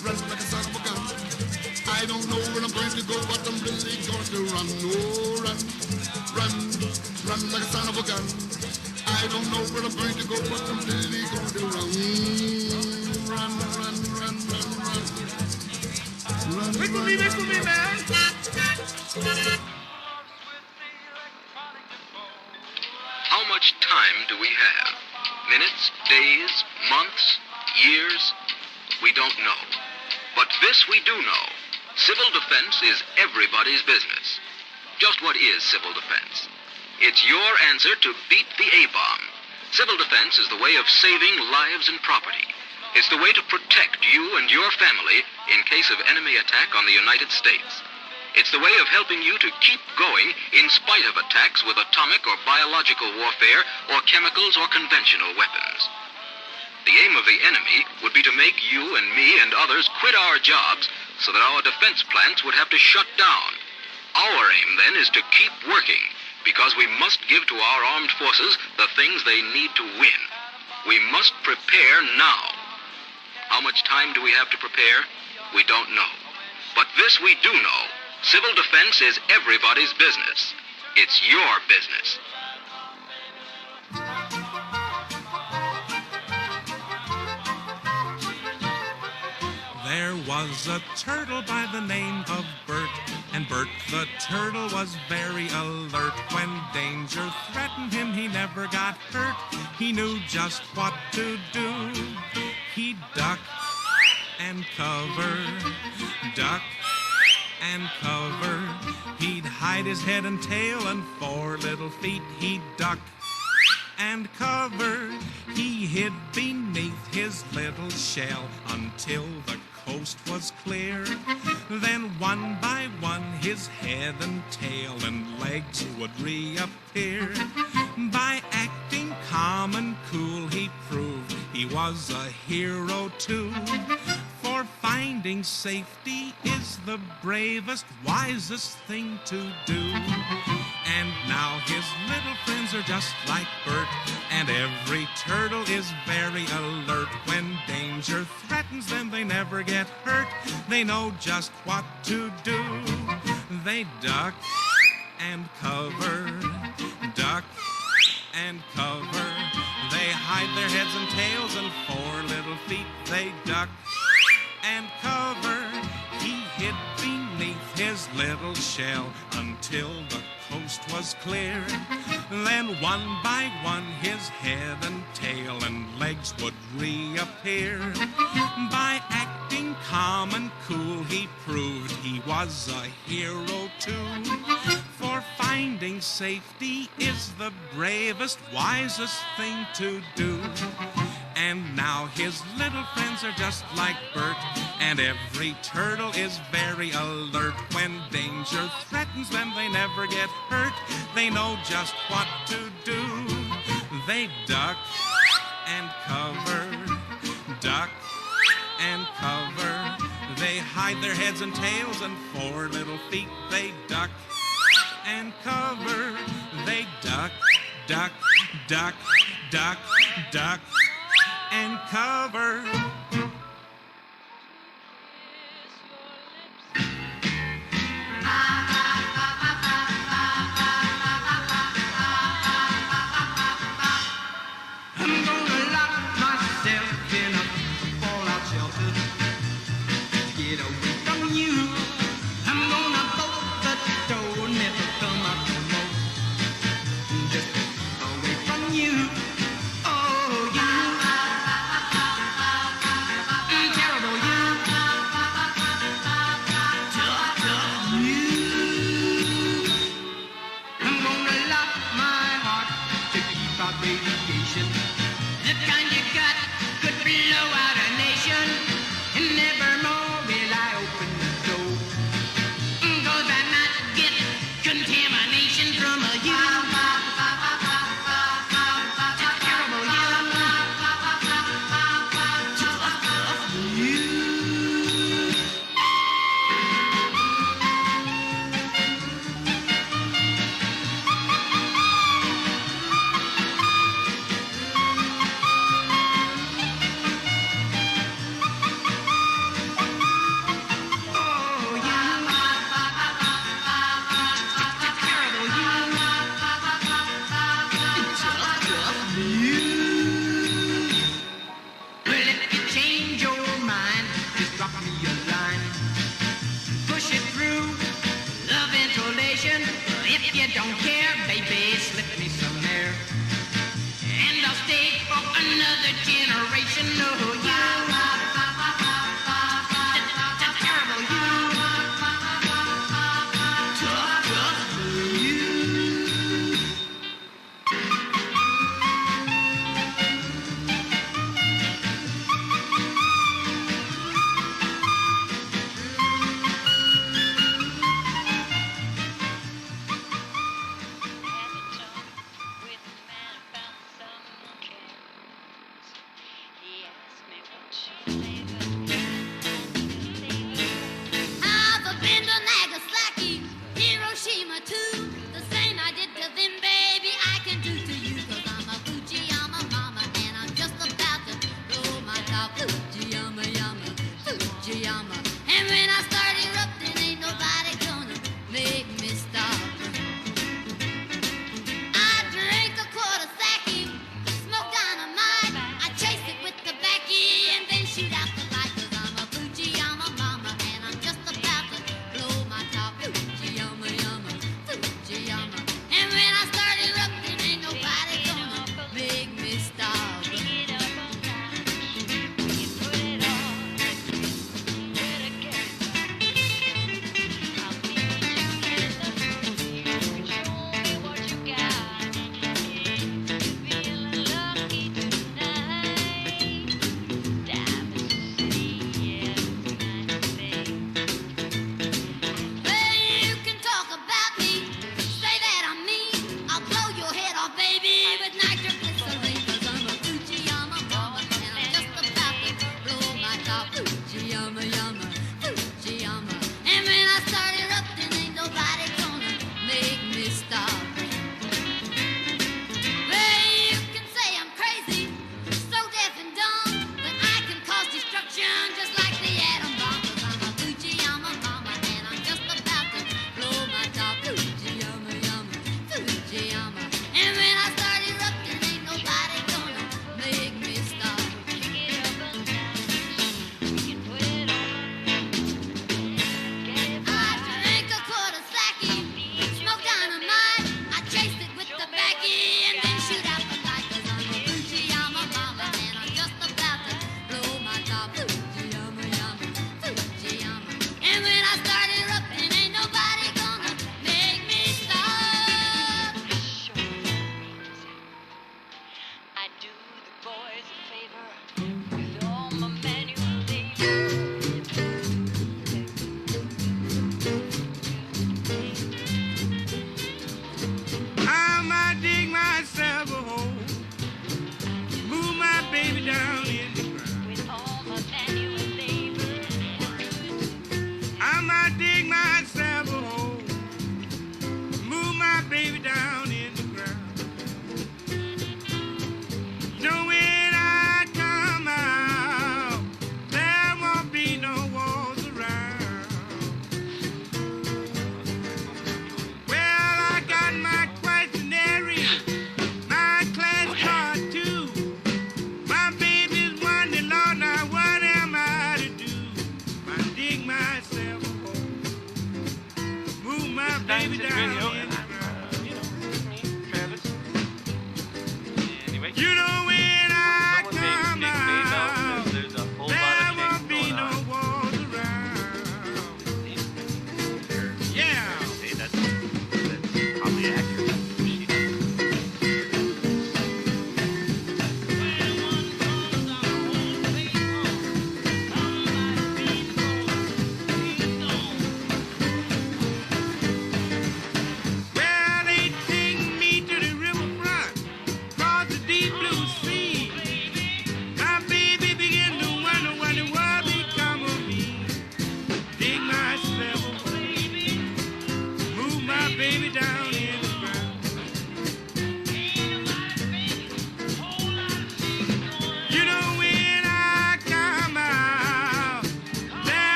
Run like a son of a gun. I don't know where I'm going to go, but I'm really going to run. Oh, run like a son of a gun. I don't know where I'm going to go, but I'm really going to run. Run. Wait for me, man. How much time do we have? Minutes, days, months, years? We don't know. But this we do know. Civil defense is everybody's business. Just what is civil defense? It's your answer to beat the A-bomb. Civil defense is the way of saving lives and property. It's the way to protect you and your family in case of enemy attack on the United States. It's the way of helping you to keep going in spite of attacks with atomic or biological warfare or chemicals or conventional weapons. The aim of the enemy would be to make you and me and others quit our jobs so that our defense plants would have to shut down. Our aim, then, is to keep working because we must give to our armed forces the things they need to win. We must prepare now. How much time do we have to prepare? We don't know. But this we do know. Civil defense is everybody's business. It's your business. There was a turtle by the name of Bert, and Bert the turtle was very alert. When danger threatened him, he never got hurt. He knew just what to do. He'd duck and cover, duck and cover. He'd hide his head and tail and 4 little feet. He'd duck and cover. He hid beneath his little shell until the coast was clear. Then one by one his head and tail and legs would reappear. By acting calm and cool he proved he was a hero too. For finding safety is the bravest, wisest thing to do. And now his little friends are just like Bert, and every turtle is very alert. When danger threatens them, they never get hurt. They know just what to do. They duck and cover, duck and cover. They hide their heads and tails and 4 little feet. They duck and cover. He hid beneath his little shell until the coast was clear. Then one by one his head and tail and legs would reappear. By acting calm and cool he proved he was a hero too. For finding safety is the bravest, wisest thing to do. And now his little friends are just like Bert, and every turtle is very alert. When danger threatens them, they never get hurt. They know just what to do. They duck and cover, duck and cover. They hide their heads and tails and 4 little feet. They duck and cover. They duck, duck, duck, duck, duck and cover. I'm gonna lock myself in a fallout shelter to get away from you. I'm gonna bolt the door, never come out no more, just away from you. Oh, you. Terrible you. Tough, tough you. I'm gonna lock my heart to keep out radiation. The kind you got could blow out a nation. And nevermore will I open the door, 'cause I might get contamination from a you. Terrible you. Tough, tough you. Well, if you change your mind, just drop me a line. Push it through the ventilation. If you don't care, baby, slip me some air. And I'll stay for another generation. Oh, you. Terrible you. Tough, tough you.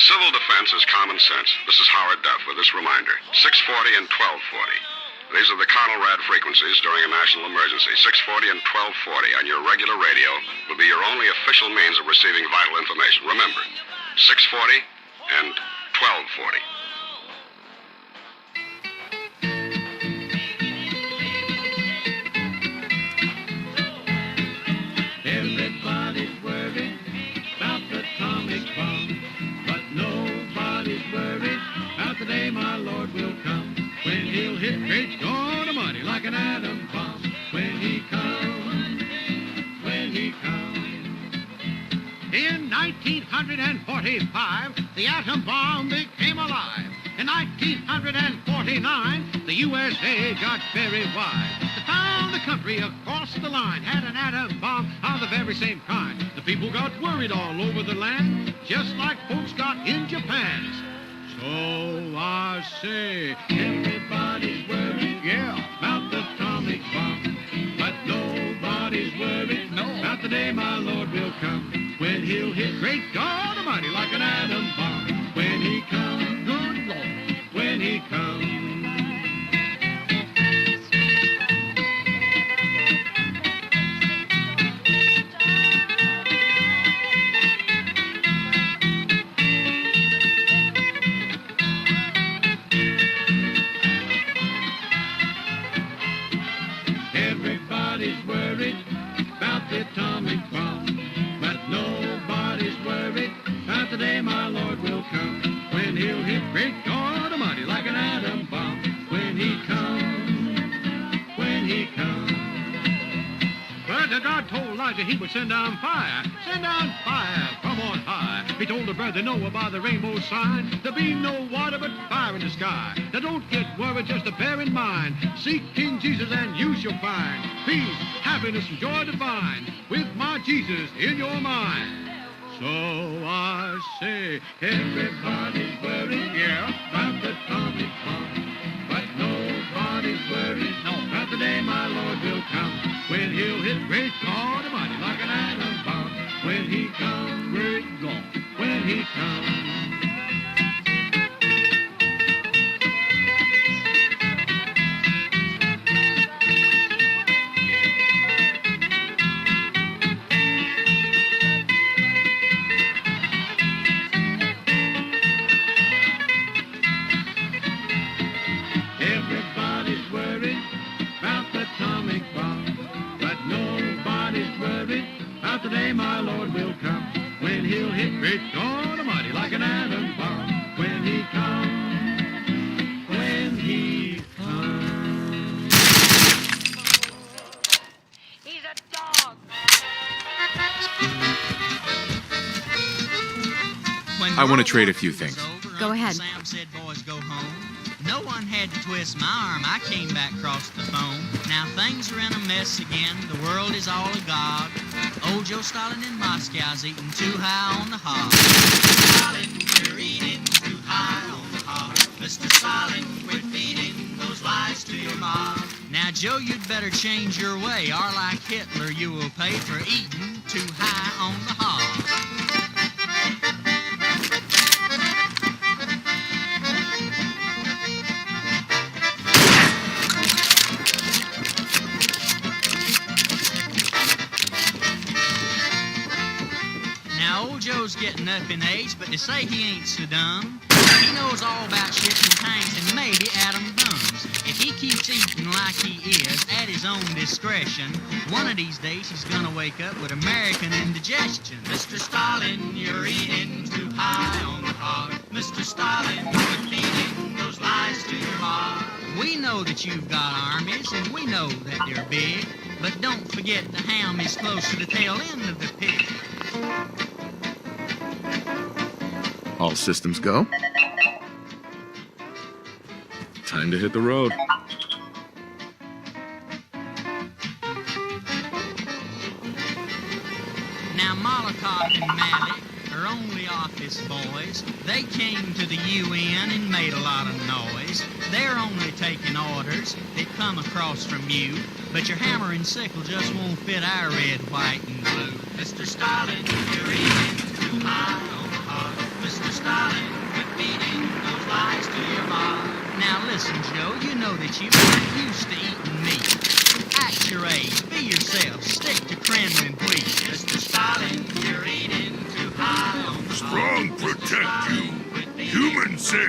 Civil defense is common sense. This is Howard Duff with this reminder. 640 and 1240. These are the Conelrad frequencies during a national emergency. 640 and 1240 on your regular radio will be your only official means of receiving vital information. Remember, 640 and 1240. Everybody's worried about the atomic bomb, but nobody's worried about the day my Lord will come, when he'll hit great God Almighty like an atom bomb. When he comes, when he comes. In 1945, the atom bomb became alive. In 1949, the USA got very wise. They found a country across the line had an atom bomb of the very same kind. The people got worried all over the land, just like folks got in Japan. So I say, everybody's worried, yeah, about the atomic bomb, but nobody's worried about the day my Lord will come, when he'll hit great God Almighty like an atom bomb. When he comes, good Lord, when he comes. Everybody's worried about the atomic bomb, but nobody's worried about the day my Lord will come, when he'll hit great God Almighty like an atom bomb. When he comes, when he comes. But God told Elijah he would send down fire from on high. He told the brother Noah by the rainbow sign, there'll be no water but fire in the sky. Now don't get worried, just to bear in mind, seek King Jesus and you shall find peace, happiness, and joy divine, with my Jesus in your mind. So I say, everybody's worried, yeah, about the atomic bomb, but nobody's worried, about the day my Lord will come, when he'll hit great God Almighty like an atom bomb. When he comes, great God, when he comes. Everybody's worried about the atomic bomb, but nobody's worried about the day my Lord will come, when he'll hit great God Almighty like an atom bomb. When he comes, when he comes. He's a dog. I want to trade a few things. Go ahead. Sam said, boys, go home. No one had to twist my arm. I came back across the phone. Now things are in a mess again. The world is all agog. Old Joe Stalin in Moscow's eating too high on the hog. Stalin, you're eating too high on the hog. Mr. Stalin, quit feeding those lies to your mob. Now, Joe, you'd better change your way, or like Hitler, you will pay for eating too high on the hog. Now, old Joe's getting up in age, but they say he ain't so dumb. He knows all about ships and tanks and maybe atom bombs. If he keeps eating like he is, at his own discretion, one of these days he's gonna wake up with American indigestion. Mr. Stalin, you're eating too high on the hog. Mr. Stalin, you're feeding those lies to your mob. We know that you've got armies, and we know that they're big, but don't forget the ham is close to the tail end of the pig. All systems go. Time to hit the road. Now, Molotov and Malik are only office boys. They came to the UN and made a lot of noise. They're only taking orders that come across from you, but your hammer and sickle just won't fit our red, white, and blue. Mr. Stalin, you're eating too high on the hog. Mr. Stalin, Now listen, Joe, you know that you aren't used to eating meat. Act your age, be yourself, stick to Kremlin, please. Mr. Stalin, you're eating too high on the Strong protect you. Human say,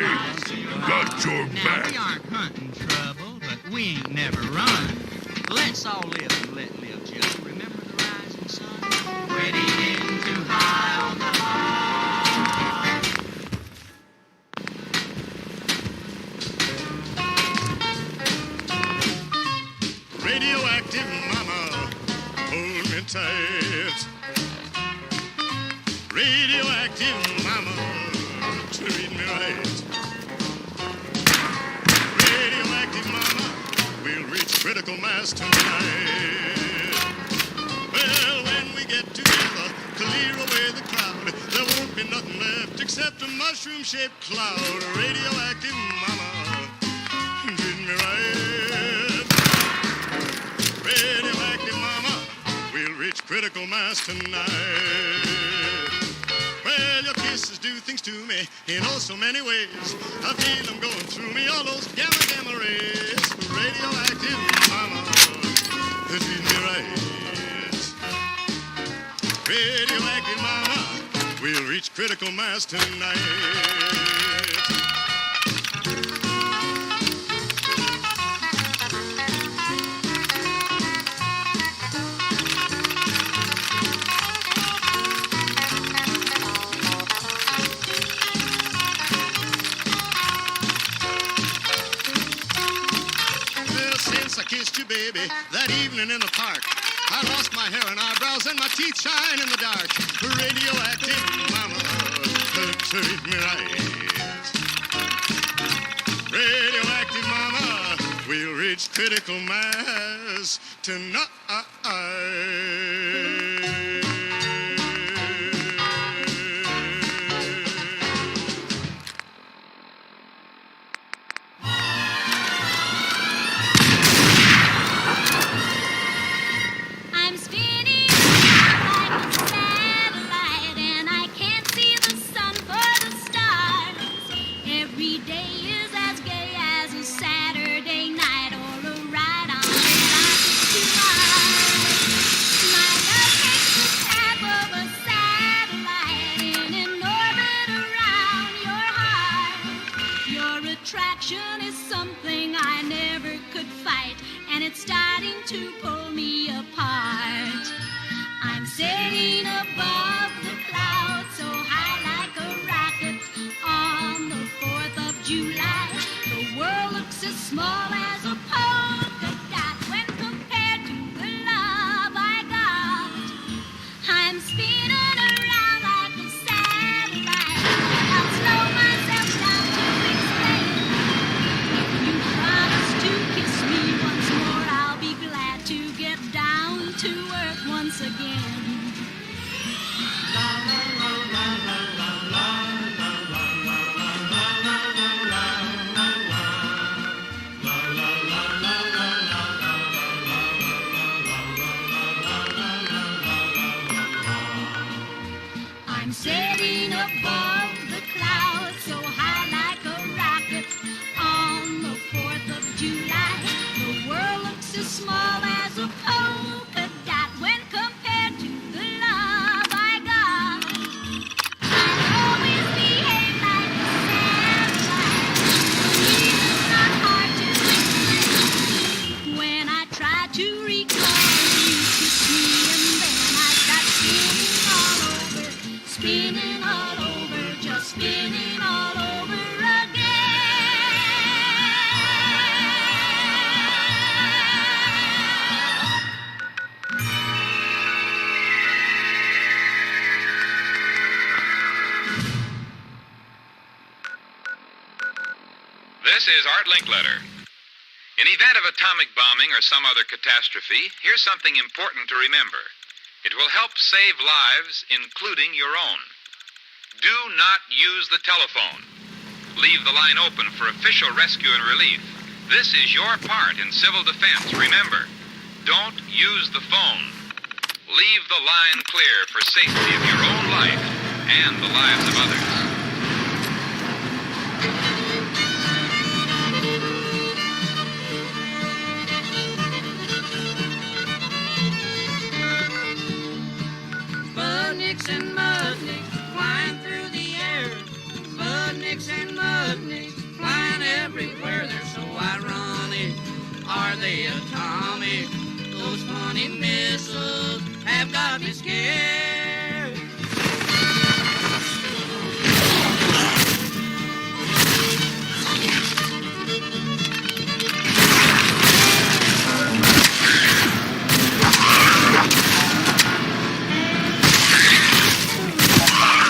got your Now, back. we aren't hunting trouble, but we ain't never run. Let's all live and let live, Joe. Remember the rising sun? We're eating too high on the hog. Radioactive mama, hold me tight. Radioactive mama, treat me right. Radioactive mama, we'll reach critical mass tonight. Well, when we get together, clear away the crowd, there won't be nothing left except a mushroom-shaped cloud. Radioactive mama, treat me right. Radioactive mama, we'll reach critical mass tonight. Well, your kisses do things to me in oh so many ways. I feel them going through me, all those gamma rays. Radioactive mama, treat me right. Radioactive mama, we'll reach critical mass tonight. I kissed you, baby, that evening in the park. I lost my hair and eyebrows and my teeth shine in the dark. Radioactive mama, treat me right. Radioactive mama, we'll reach critical mass tonight. This is Art Linkletter. In event of atomic bombing or some other catastrophe, here's something important to remember. It will help save lives, including your own. Do not use the telephone. Leave the line open for official rescue and relief. This is your part in civil defense, remember. Don't use the phone. Leave the line clear for safety of your own life and the lives of others. they atomic? Those funny missiles have got me scared.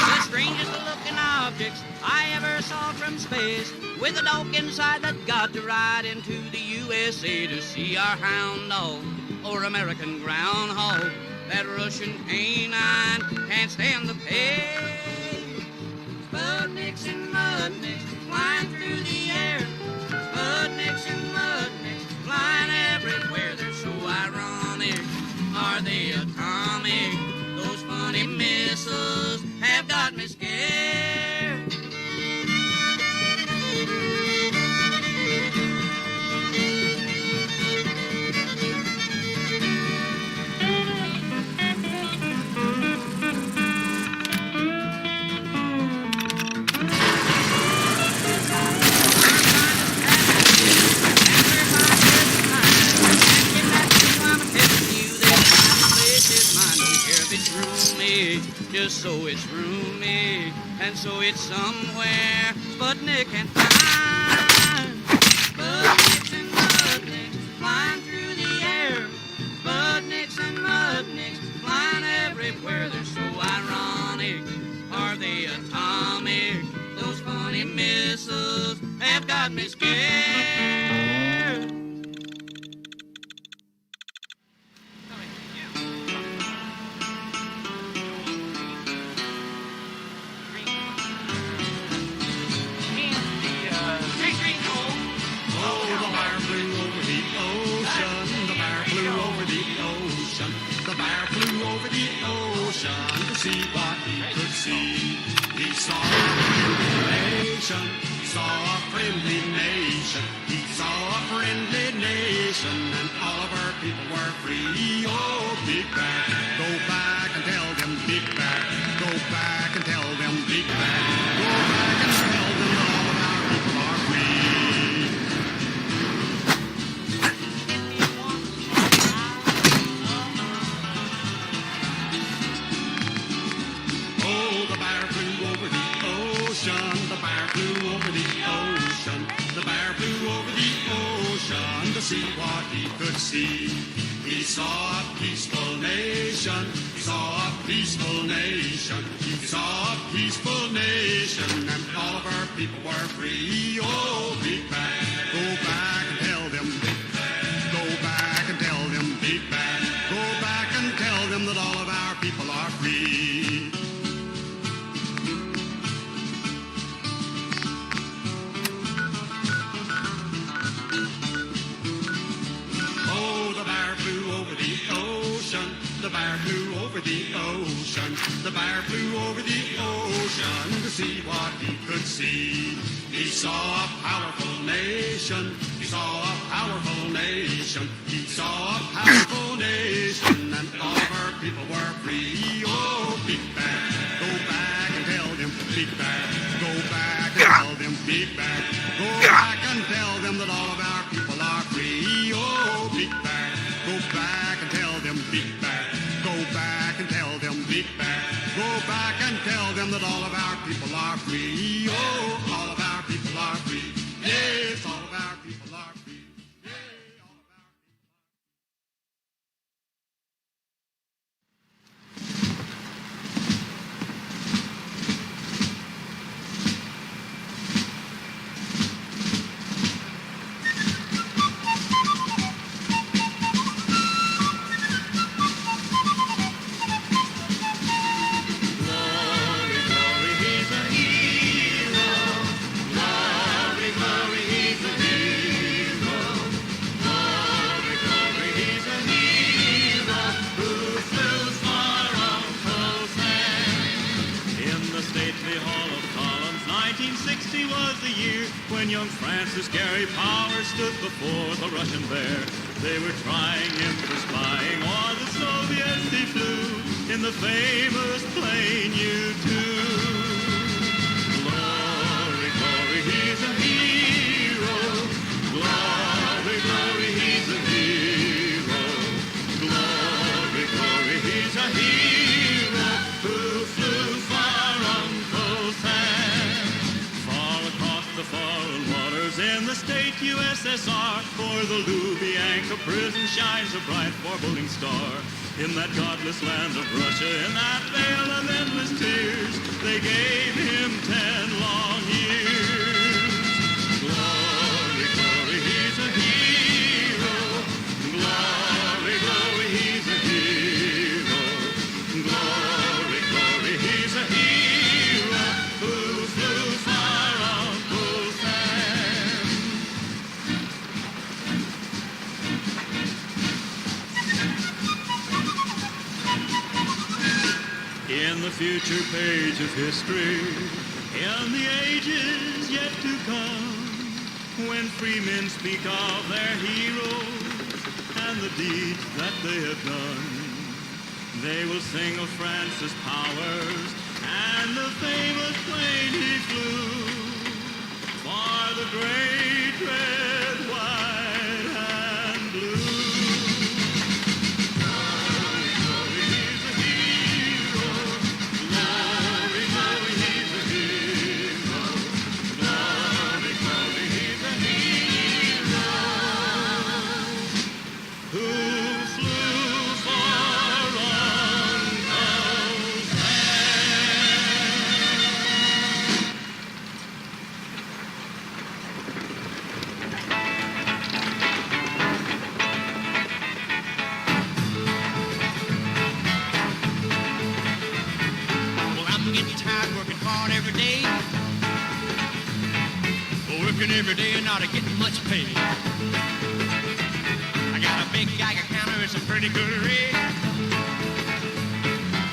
The strangest looking objects I ever saw from space, with a dog inside that got to ride into the USA to see our hound dog or American groundhog. That Russian canine can't stand the pace. Sputniks and mudniks flying through the air. Sputniks and mudniks flying everywhere. They're so ironic. Are they atomic? Those funny missiles have got me scared. Just so it's roomy, and so it's somewhere Sputnik can find. Sputniks and mudniks flying through the air. Sputniks and mudniks flying everywhere. They're so ironic. Are they atomic? Those funny missiles have got me scared. See what he could see. He saw a nation, saw a friendly nation. He saw a friendly nation, and all of our people were free. Oh, Big Bear, go back and tell them, Big Bear, go back and tell them, Big Bear, go back and tell them that all of our people are free. The bear flew over the ocean. The bear flew over the ocean. The bear flew over the ocean to see what he could see. He saw a peaceful nation. He saw a peaceful nation. He saw a peaceful nation, and all of our people were free. Oh, Big Bear, go back and tell them. Go back and tell them, Big Bear. Go back and tell them that all of our people are free. The bear flew over the ocean. The bear flew over the ocean to see what he could see. He saw a powerful nation. He saw a powerful nation. He saw a powerful nation, and all of our people were free. Oh, Big Bear, go back and tell them, Big Bear, go back and tell them, Big Bear, go back and tell them that all of our people are free. Oh, Big Bear, go back and tell them, Big Bear, go back and tell them, Big Bear, go back and tell them that all of our people are free. Oh, all of our people are free. Yes, all of our people are free. When young Francis Gary Powers stood before the Russian bear, they were trying him for spying, while the Soviets he flew in the famous plane U-2. Glory, glory, he's a hero. Glory, glory, he's a hero. the state USSR, for the Lubyanka prison shines a bright foreboding star. In that godless land of Russia, in that vale of endless tears, they gave him 10 long years. Glory, glory, he's a hero. Glory, glory, he's a hero. Glory, glory, he's a hero who slew our Uncle Sam. In the future page of history, in the ages yet to come, when free men speak of their heroes and the deeds that they have done, they will sing of Francis Powers and the famous plane he flew, for the great red, white, and blue. Every day and not getting much pay. I got a big Geiger counter, it's a pretty good rate.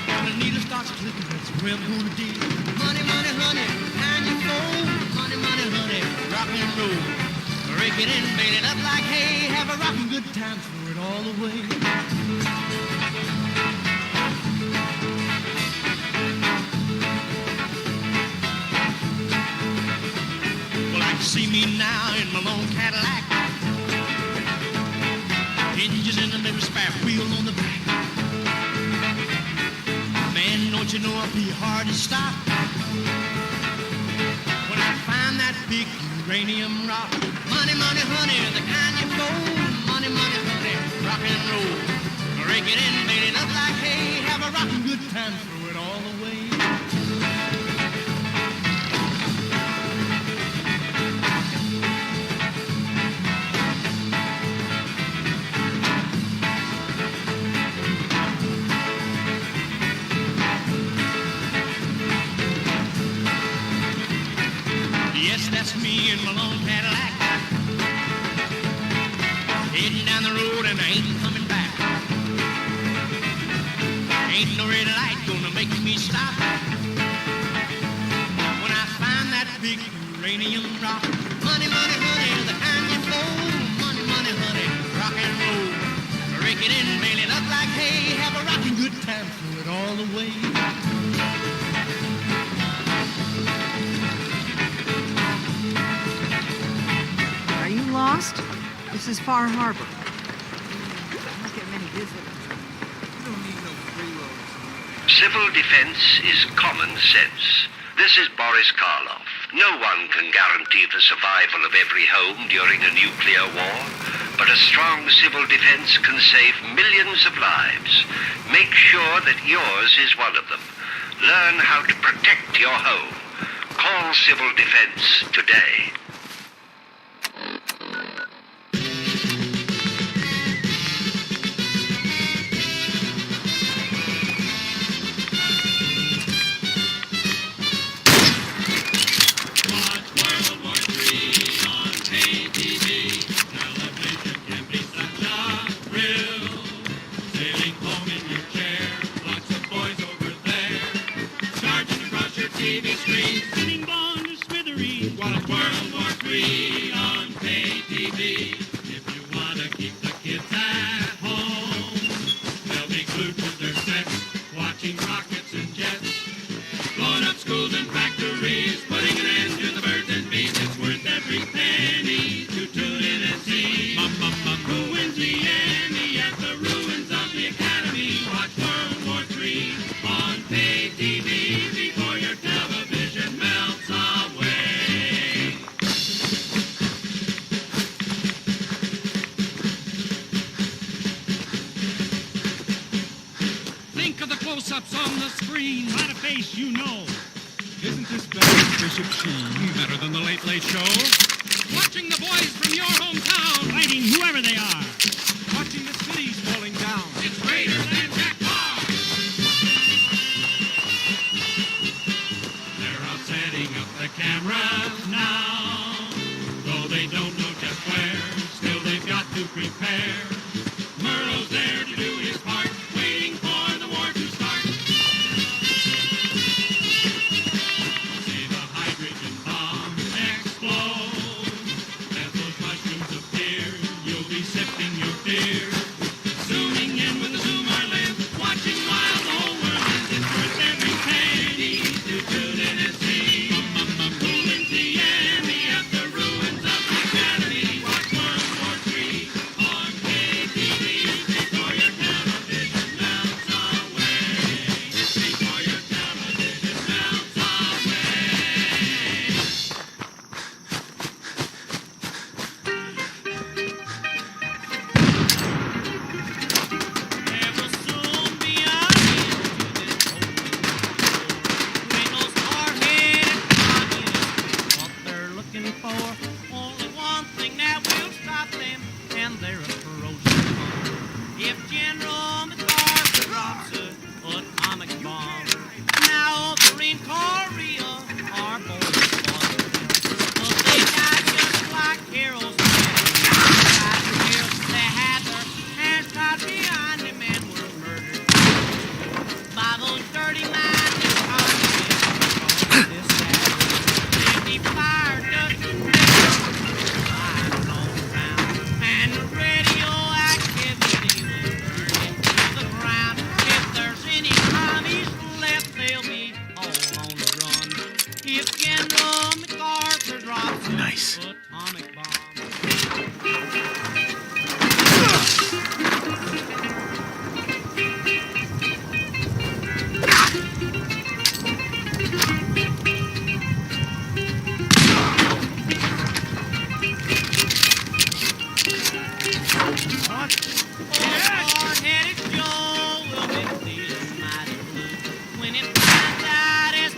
When the needle starts clicking, that's where I'm gonna deal. Money, money, honey, and you fold. Money, money, honey, rock and roll. Break it in, bait it up like hay. Have a rockin' good time, throw it all away. See me now in my long Cadillac, hinges in the middle, spare wheel on the back. Man, don't you know I'll be hard to stop when I find that big uranium rock. Money, money, honey, the kind you fold. Money, money, honey, rock and roll. Break it in, bait it up like hay. Have a rockin' good time, throw it all away. That's me in my long Cadillac, heading down the road and I ain't coming back. Ain't no red light gonna make me stop when I find that big uranium rock. Money, money, honey, the kind you fold. Money, money, honey, rock and roll. Break it in, bail it up like hay. Have a rockin' good time, throw it all away. Lost? This is Far Harbor. I don't get many visitors. You don't need no freeloaders. Civil defense is common sense. This is Boris Karloff. No one can guarantee the survival of every home during a nuclear war, but a strong civil defense can save millions of lives. Make sure that yours is one of them. Learn how to protect your home. Call Civil Defense today. TV screen, spinning Bond to smithereens. Watch World War III on pay TV. If you want to keep the kids at home, they'll be glued to their sets, watching rockets and jets, blowing up schools and factories, putting an end to the birds and bees. It's worth every penny to tune in and see. Who wins the Emmy at the ruins of the Academy? Watch World War III on pay TV before your television melts away. drops on the screen. What a face you know. Isn't this better than Bishop Sheen? Better than the Late Late Show? Watching the boys from your hometown fighting whoever they are. Watching the cities falling down. It's greater than Jack Parr. They're out setting up the cameras now. Though they don't know just where, still they've got to prepare. Merle's there to do his part, waiting for the war to start. See the hydrogen bomb explode. As those mushrooms appear, you'll be sifting your fear. Zooming in with the zoomer lens, watching while the whole world is. It's worth every penny to tune in and see. Cooling Miami at the ruins of the academy. Watch World War III on KTV. Before your television melts away. Before your television melts There will soon be a end to this when those hard-headed communists what they're looking for. Only one thing that will stop them, and they're a corrosion bomb. If General MacArthur drops a atomic bomb, now over in Korea are both but they died just like heroes. They had their hands tied behind them and were murdered by those dirty minded communists. This savage, they fired dust and flying all around, and the radioactivity will burn it to the ground. If there's any commies left, they'll be all on the run. If General MacArthur drops an atomic bomb. Hard-headed Joe will be feeling mighty blue when it finds out it's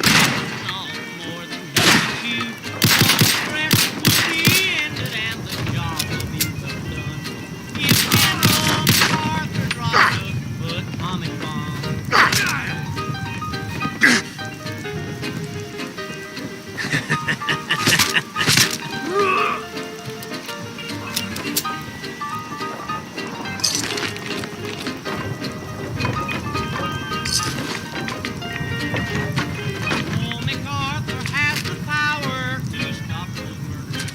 no more than you. The pressure will be ended and the job will be done. If General MacArthur drops a atomic bomb. Oh, MacArthur has the power to stop those murders,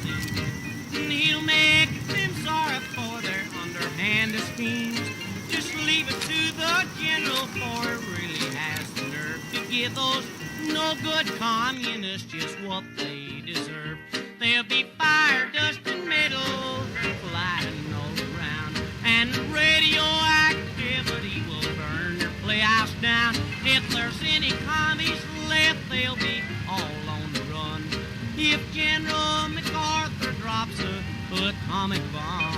and he'll make them sorry for their underhanded schemes. Just leave it to the general, for it really has the nerve to give those no-good communists just what they deserve. There'll be fire, dust, and metal flying all around, and the radioactivity will burn their playhouse down. If there's any commies left, they'll be all on the run. If General MacArthur drops a atomic bomb.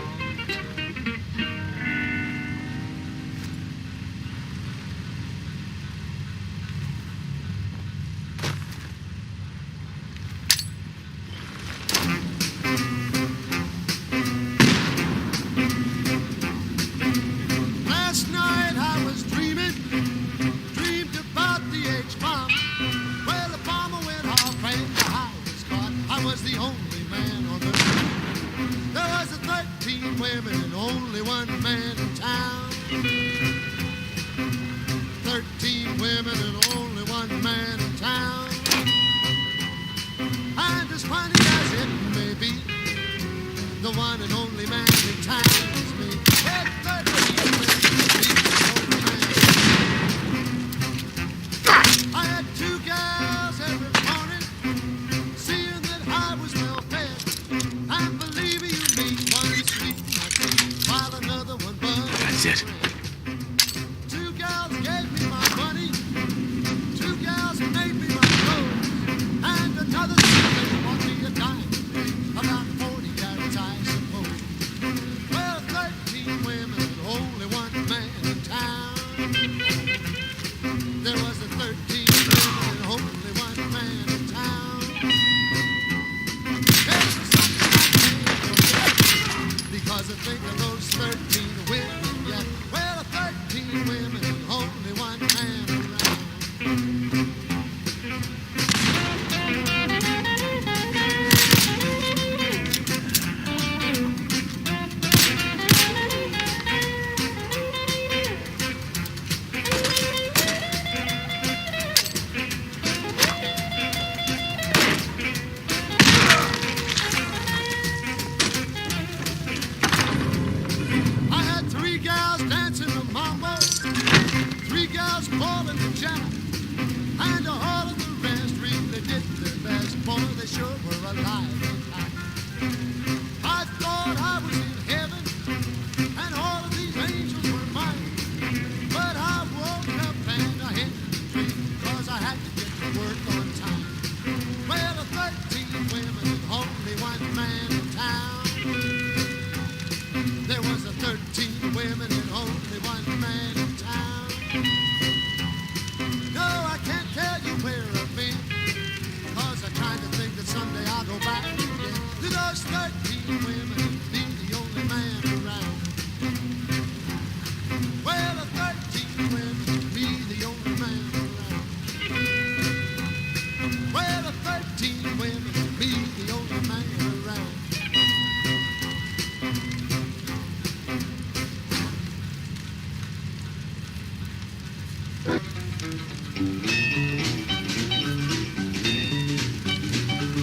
Last night I was dreamed about the H-bomb. Well, the bomber went off and I was caught. I was the only man on the street. There was 13 women and only one man in town. 13 women and only one man in town. And as funny as it may be, the one and only man in town is me. Well, 13 women and only man. I had 2 gals every morning, seeing that I was well fed. And believe you me, one is sweet like tea, while another one buzzed. That's it. 2 gals gave me my money, 2 gals made me my clothes, and another 2 they bought me a diamond ring, about 40 carats I suppose. Well, 13 women and only one man in town. alive in time. I thought I was in heaven, and all of these angels were mine. But I woke up and I hit the tree, 'cause I had to get to work on time. Well, 13 women and only one man in town. There was 13 women and only one man in town. No, I can't tell you where I've been, 'cause I kind of think that someday I'll go back again to those 13 women and be the only man around. Well, 13 women and be the only man around. Well, 13 women and be the only man around.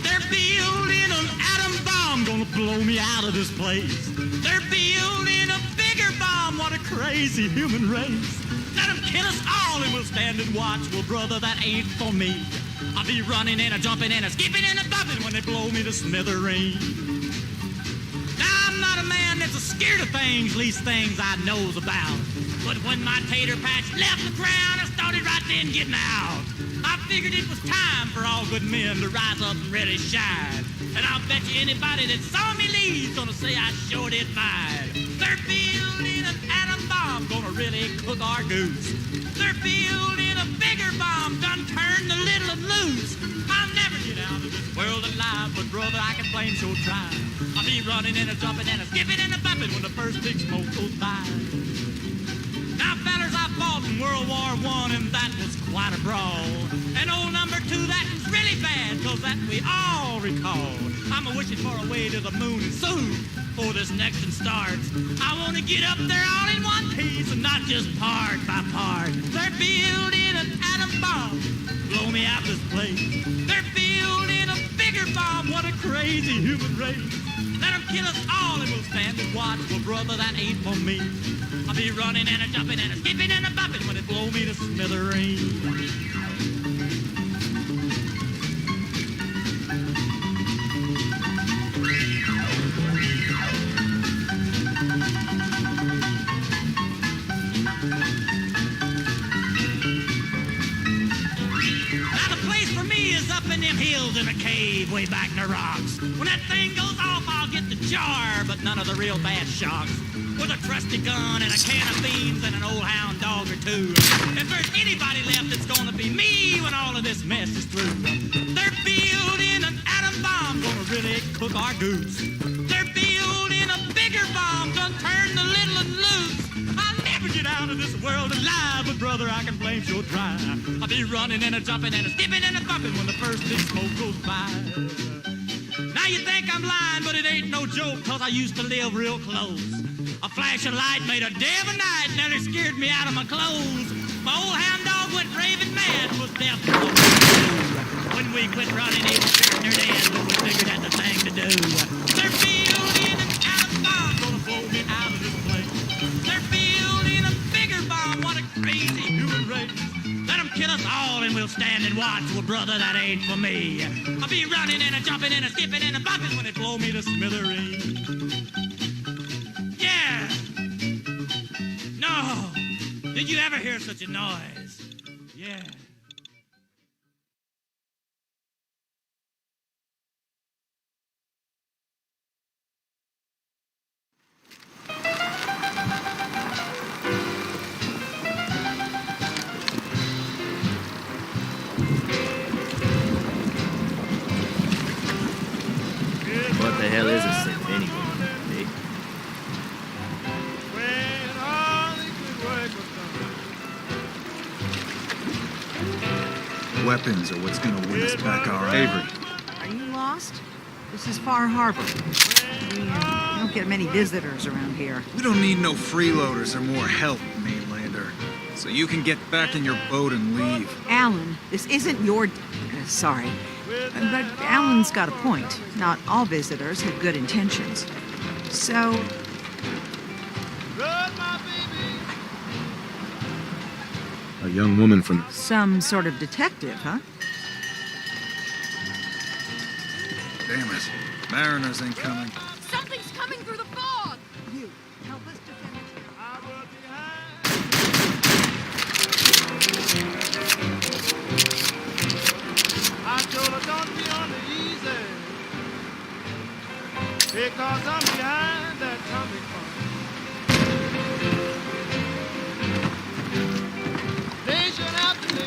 They're building an atom bomb, gonna blow me out of this place. They're building a bigger bomb, what a crazy human race. Let them kill us all and we'll stand and watch. Well, brother, that ain't for me. I'll be running and a jumping and a skipping and a bumping when they blow me to smithereens. Now, I'm not a man that's scared of things, least things I knows about. But when my tater patch left the ground, I started right then getting out. I figured it was time for all good men to rise up and really shine. And I'll bet you anybody that saw me leave gonna say I sure did fine. They're building an atom bomb, gonna really cook our goose. They're building a bigger bomb, done turn the little and loose. I'll never get out of this world alive, but brother, I can blame sure try. I'll be running and a jumping and a skipping and a bumping when the first big smoke goes by. Now, fellers, I fought in World War I, and that was quite a brawl. And old number 2, that was really bad, 'cause that we all recall. I'm a-wishing for a way to the moon and soon, before this next one starts. I want to get up there all in one piece and not just part by part. They're building an atom bomb, blow me out this place. They're building a bigger bomb, what a crazy human race. Let them kill us all and we'll stand and watch. Well, brother, that ain't for me. I'll be running and a jumping and a skipping and a bumping when it blow me to smithereens. Now the place for me is up in them hills in a cave way back in the rocks. When that thing goes off, I'll get the jar, but none of the real bad shocks. With a trusty gun and a can of beans and an old hound dog or two. If there's anybody left, it's gonna be me when all of this mess is through. They're building an atom bomb, gonna really cook our goose. They're building a bigger bomb, gonna turn the little and loose. I'll never get out of this world alive, but brother, I can blame sure try. I'll be running and a jumping and a skipping and a bumping when the first big smoke goes by. Now you think I'm lying, but it ain't no joke, 'cause I used to live real close. A flash of light made a day of a night, nearly scared me out of my clothes. My old hound dog went raving mad, was deaf to what we do. When we quit running, he was scared near dead, but we figured that's the thing to do. They're building an atom bomb, gonna blow me out of this place. They're building a bigger bomb, what a crazy human race. Let them kill us all and we'll stand and watch. Well, brother, that ain't for me. I'll be running and a jumping and a skipping and a bumping when it blow me to smithereens. Yeah! No! Did you ever hear such a noise? Yeah. What the hell is a Civ anyway? Hey? Weapons are what's gonna win us back our Avery. Are you lost? This is Far Harbor. We don't get many visitors around here. We don't need no freeloaders or more help, mainlander. So you can get back in your boat and leave. Alan, this isn't your... sorry. But Alan's got a point. Not all visitors have good intentions. So... A young woman from... some sort of detective, huh? Damn it. Mariners incoming. Something's coming through the fog! You, help us defend I told her don't be on the easy, because I'm behind that Tommy Bomb.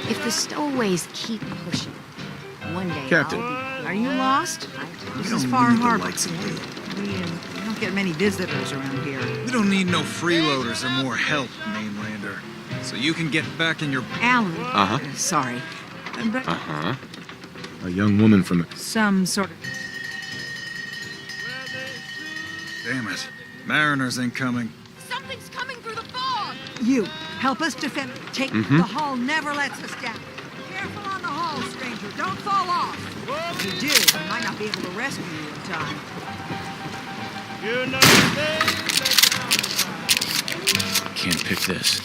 If the stowaways keep pushing, one day Captain. Are you lost? This is Far Harbor. We don't get many visitors around here. We don't need no freeloaders or more help, mainlander. So you can get back in your... Alan. Uh-huh. Sorry. But Uh-huh. A young woman from... some sort of... Damn it. Mariners incoming. Something's coming through the fog! You, help us defend... Take Mhm. the hull never lets us down. Careful on the hull, stranger. Don't fall off. If you do, we might not be able to rescue you in time. You know Can't pick this.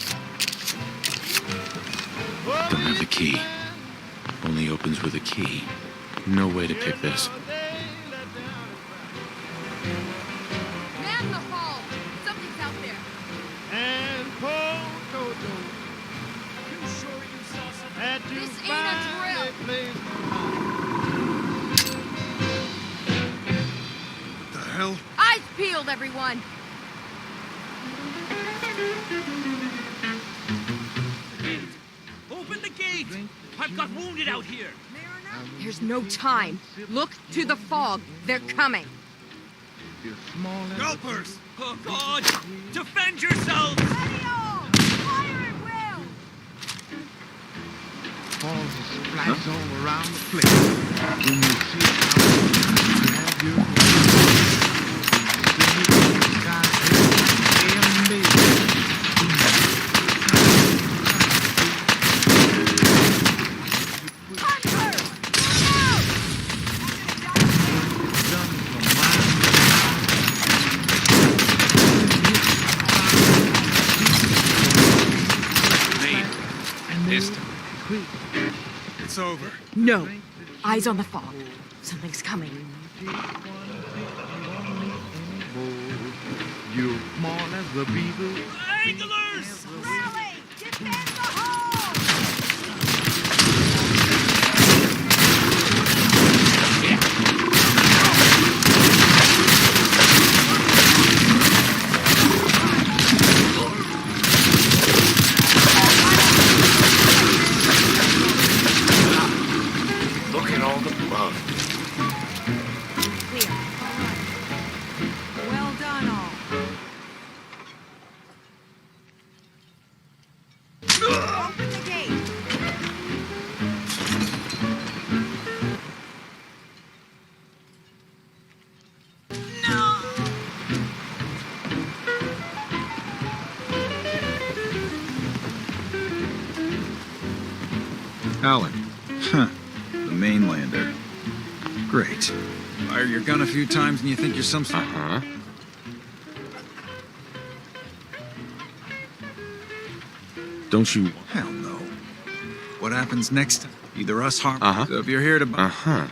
Don't have the key. Only opens with a key. No way to pick this. Man the hull! Something's out there! and Paul Toto. You sure you saw something? Had to This ain't a drill! find a place. What the hell? Eyes peeled, everyone! Open the gate! I've got wounded out here! There's no time. Look to the fog. They're coming. Gulpers! Oh, God! Defend yourselves! Falls and splats all around the place. When you see it out, you have It's over. No. Eyes on the fog. Something's coming. You're small as the beetle. Anglers! Rally! Defend the hull! Look at all the blood. Clear. Well done, all. Open the gate. Alan. Huh. The mainlander. Great. Fire your gun a few times and you think you're some... Uh-huh. Don't you... Hell no. What happens next time? Either us harm... Uh-huh. So if you're here to... Uh-huh.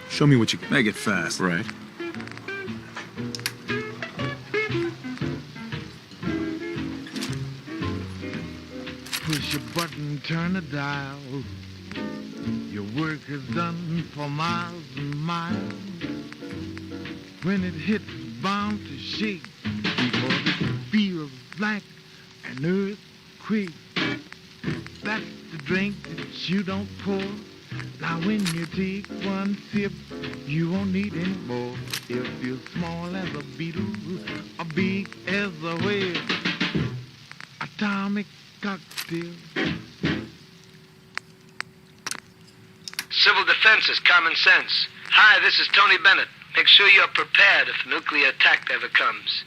Show me what you got. Make it fast. Right. Push a button, turn a dial. Your work is done for miles and miles. When it hits, it's bound to shake, because it feels like an earthquake. That's the drink that you don't pour. Now when you take one sip, you won't need any more. If you're small as a beetle, or big as a whale, atomic cocktail. Civil defense is common sense. Hi, this is Tony Bennett. Make sure you're prepared if a nuclear attack ever comes.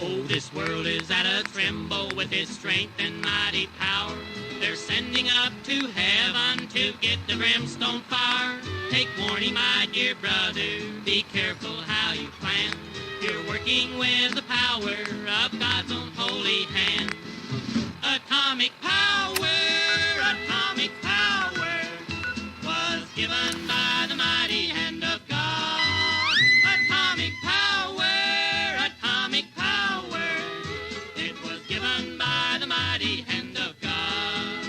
Oh, this world is at a tremble with its strength and mighty power. They're saying ascending up to heaven to get the brimstone fire. Take warning, my dear brother, be careful how you plan. You're working with the power of God's own holy hand. Atomic power was given by the mighty hand of God. Atomic power, it was given by the mighty hand of God.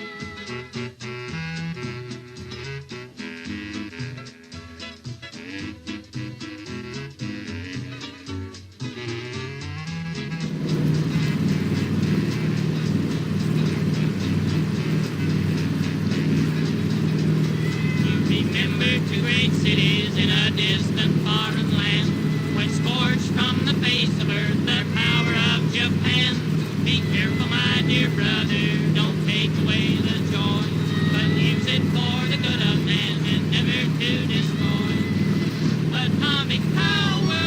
Remember two great cities in a distant foreign land, when scorched from the face of earth the power of Japan. Be careful, my dear brother, don't take away the joy, but use it for the good of man and never to destroy. Atomic power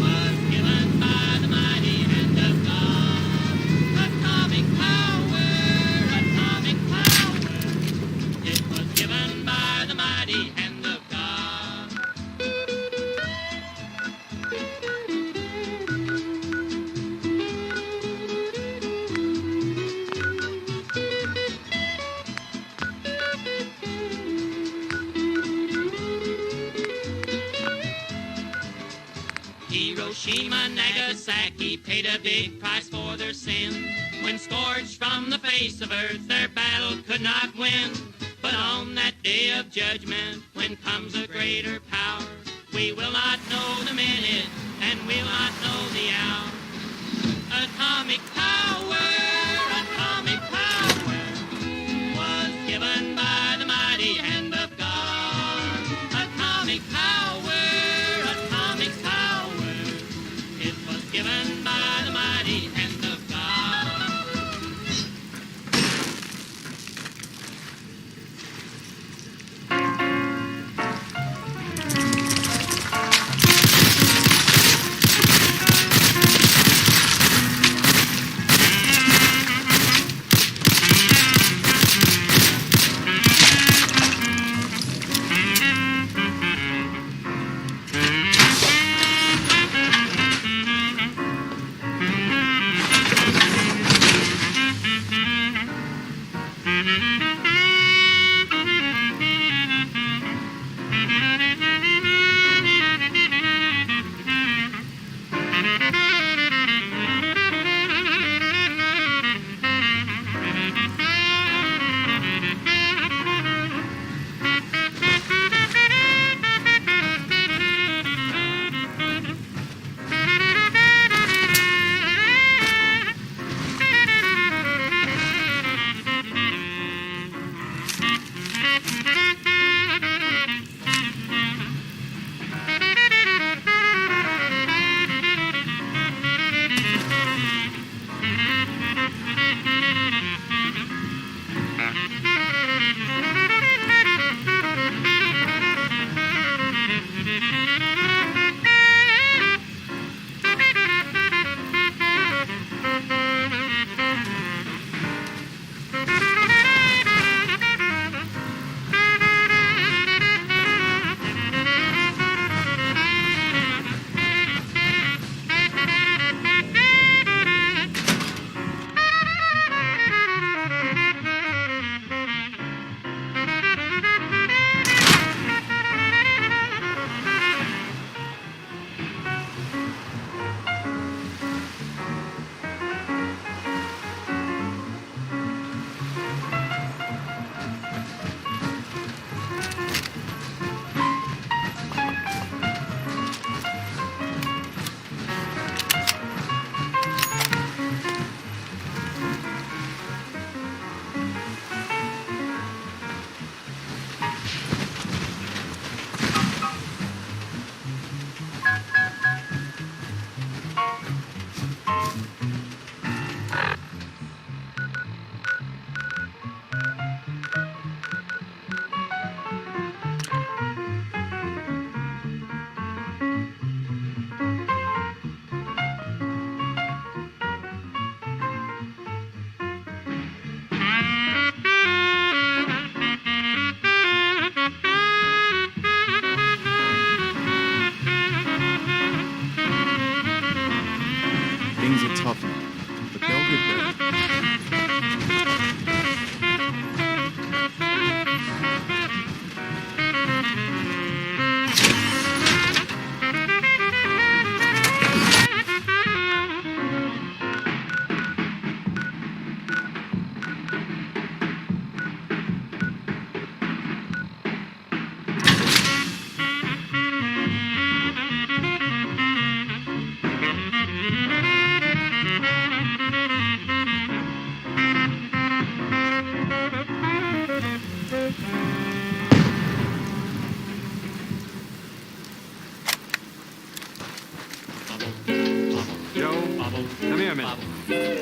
was given by the mighty hand of God. Atomic power, it was given by the mighty hand of God. Hiroshima, Nagasaki paid a big price for their sin. When scorched from the face of earth, their battle could not win. But on that day of judgment, when comes a greater power, we will not know the minute and we'll not know the hour. Atomic power was given by the mighty hand of God. Atomic power, it was given by the mighty hand of God.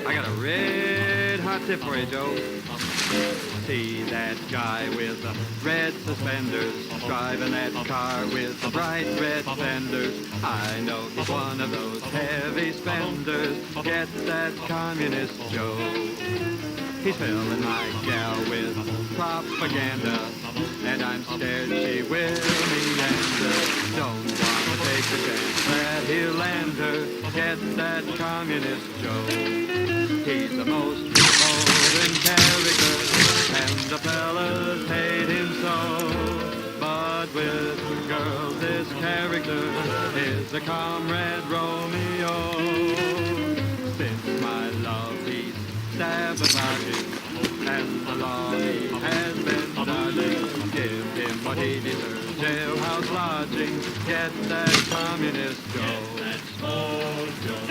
I got a red hot tip for you, Joe. See that guy with the red suspenders driving that car with the bright red fenders. I know he's one of those heavy spenders. Get that communist Joe. He's filling my gal with propaganda, and I'm scared she will meander. Don't want to take the chance that he'll land her. Get that communist Joe. He's the most revolting character, and the fellas hate him so. But with girls, this character is a comrade Romeo. Since my love he's sabotaging, and the law he has been dodging. Give him what he deserves, jailhouse lodging. Get that communist Joe. That small Joe.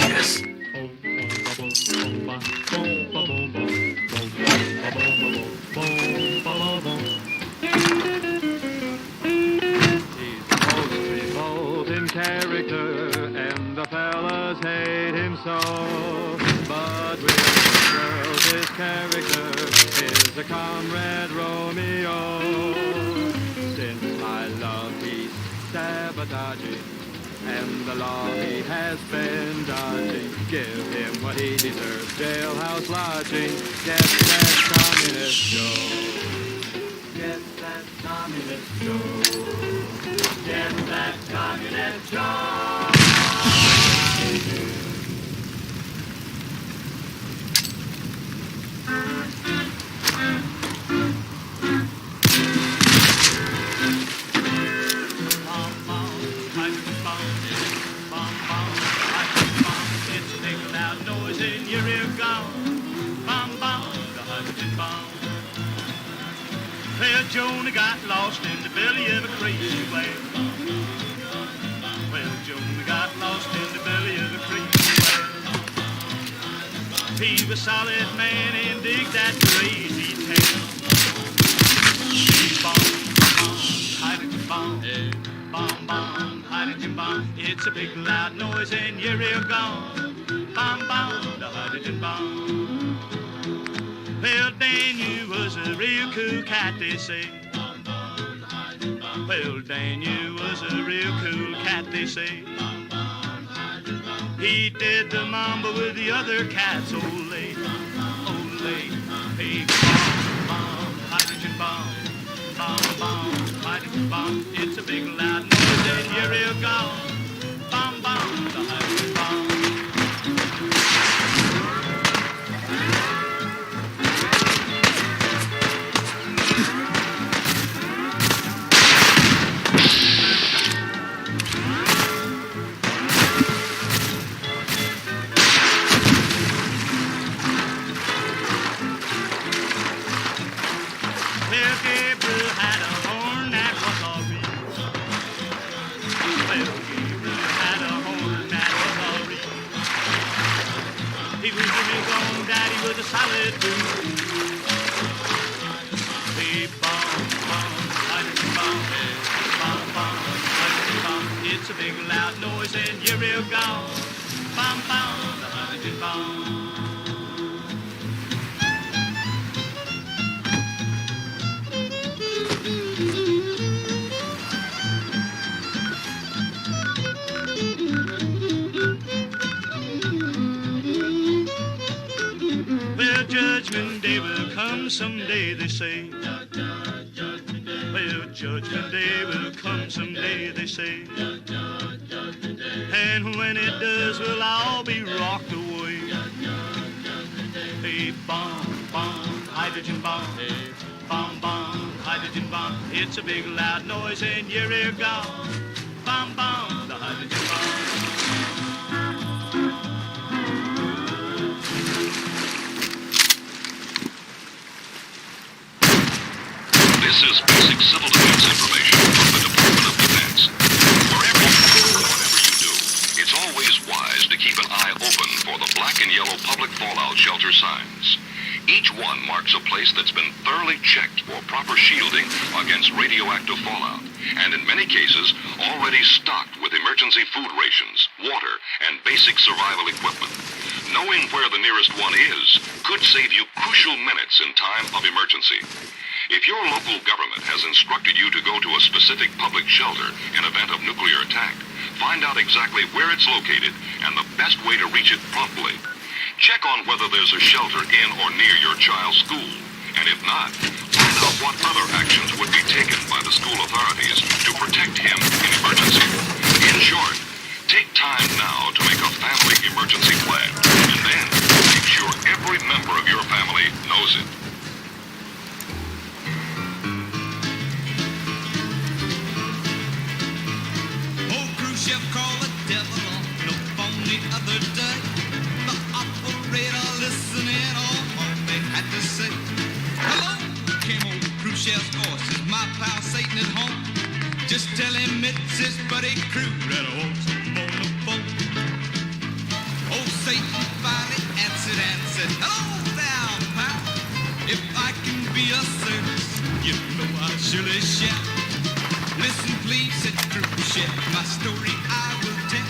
Yes. Character, and the fellas hate him so. But with girls, his character is a comrade Romeo. Since my love he's sabotaging, and the law he has been dodging. Give him what he deserves, jailhouse lodging. Get that communist Joe. Get that communist Joe. Get that communist Joe. It's a big loud noise in your ear gone. Bum, bum, the hydrogen bomb. Well, Jonah got lost in the belly of a crazy whale. Well, Jonah got lost in the belly of a crazy whale. He was a solid man and dig that crazy tale. Bomb, bomb, hydrogen bomb. Bomb, bomb, hydrogen bomb. It's a big loud noise and your ear gone. Bomb, bomb, the hydrogen bomb. Well, Dan, you was a real cool cat, they say. Well, Dan, you was a real cool cat, they say. He did the mambo with the other cats, ole, ole. Hey, bomb, bomb, hydrogen bomb. Bomb, bomb, hydrogen bomb. It's a big loud noise and your ear gone. Bomb, bomb, the hydrogen bomb. Well, Gabriel had a horn that was all real. Well, Gabriel had a horn that was all real. He was a real gone daddy with a solid boot. Hey, bomb, bomb, hydrogen bomb. Bomb, bomb, hydrogen bomb. It's a big loud noise and you're real gone. Bomb, bomb, the hydrogen bomb. Well, Judgment Day will come someday, they say. Well, Judgment Day will come someday, they say. And when it does, we'll all be rocked away. Hey, bomb, bomb, hydrogen bomb. Bomb, bomb, hydrogen bomb. It's a big loud noise and your ear gone. Bomb, bomb, the hydrogen bomb. This is basic civil defense information from the Department of Defense. Wherever you go, whatever you do, it's always wise to keep an eye open fallout shelter signs. Each one marks a place that's been thoroughly checked for proper shielding against radioactive fallout, and in many cases, already stocked with emergency food rations, water, and basic survival equipment. Knowing where the nearest one is could save you crucial minutes in time of emergency. If your local government has instructed you to go to a specific public shelter in event of nuclear attack, find out exactly where it's located and the best way to reach it promptly. Check on whether there's a shelter in or near your child's school, and if not, find out what other actions would be taken by the school authorities to protect him in emergency. In short, take time now to make a family emergency plan, and then make sure every member of your family knows it. Old cruise ship called the devil on the phone the other day. The operator listening on what they had to say. Hello, came old cruise ship's voice. Is my pal Satan at home? Just tell him it's his buddy crew that wants him on the phone. Old Satan finally answered and said, hello there, pal. If I can be of service, you know I surely shall. Listen, please, said cruise ship, my story I will tell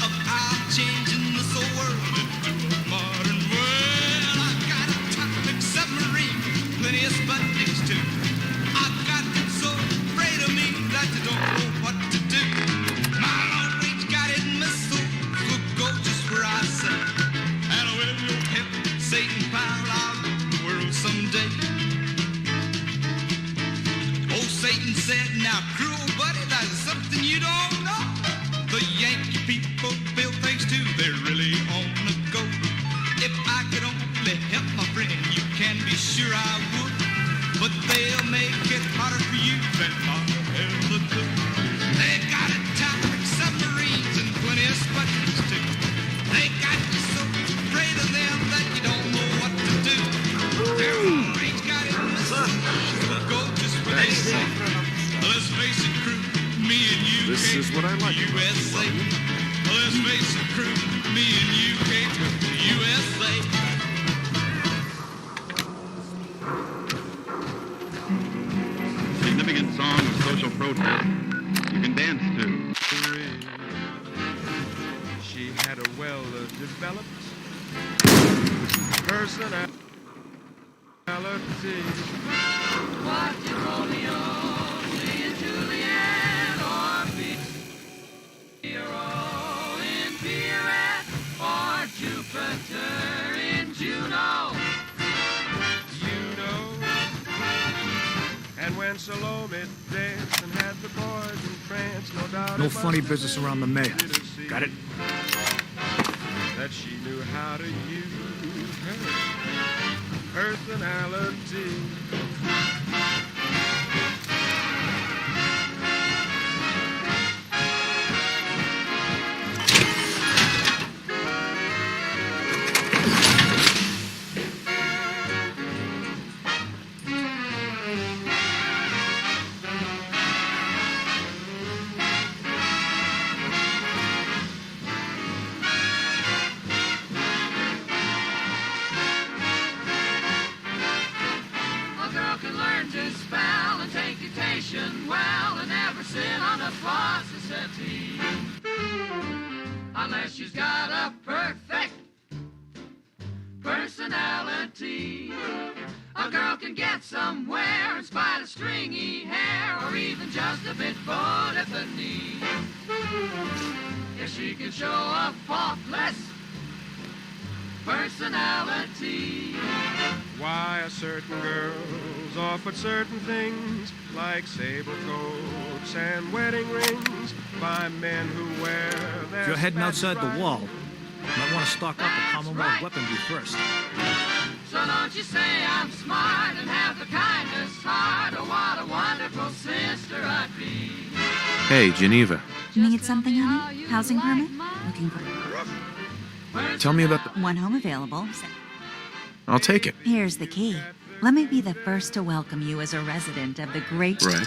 of how I'm changing this old world into a modern world. I got a atomic submarine, plenty of Sputniks too. I got you so afraid of me that you don't know what to do. My long-range guided missiles will go just where I say. And with your help, Satan, pal, I'll rule the world someday. Old Satan said, now, cruel buddy, that's something you don't know. The Yankee people build things too, they're really on the go. If I could only help my friend, you can be sure I would. But they'll make it harder for you than I'll ever do. They got atomic submarines and plenty of Sputniks too. They got you so afraid of them that you don't know what to do. Their long-range guided missiles will go just where they say. Let's face it, crew, me and you This came is what I to like the about USA. you, Let's face it, crew, me and you came to the USA. Significant song of social protest you can dance to. She had a well-developed personality. Watching Romeo, seeing Juliet, or Figaro in Pierrette, or Jupiter in Juno. And when Salome danced and had the boys entranced, no doubt No it funny must business around the mayor. Got it? that she knew how to use her personality. A girl can learn to spell and take dictation well and never sit on a boss's settee. Unless she's got a perfect personality. A girl can get somewhere in spite of stringy hair or even just a bit bowed at the knee. If she can show a faultless personality. Why a certain girl's offered certain things like sable coats and wedding rings by men who wear their If you're heading outside spats the wall, you might want to stock up the Commonwealth weaponry first. So don't you say I'm smart and have the kindest heart. Oh, what a wonderful sister I'd be. Hey, Geneva. Need something, honey? Housing permit? Looking for Tell me about the... one home available. I'll take it. Here's the key. Let me be the first to welcome you as a resident of the great... Right.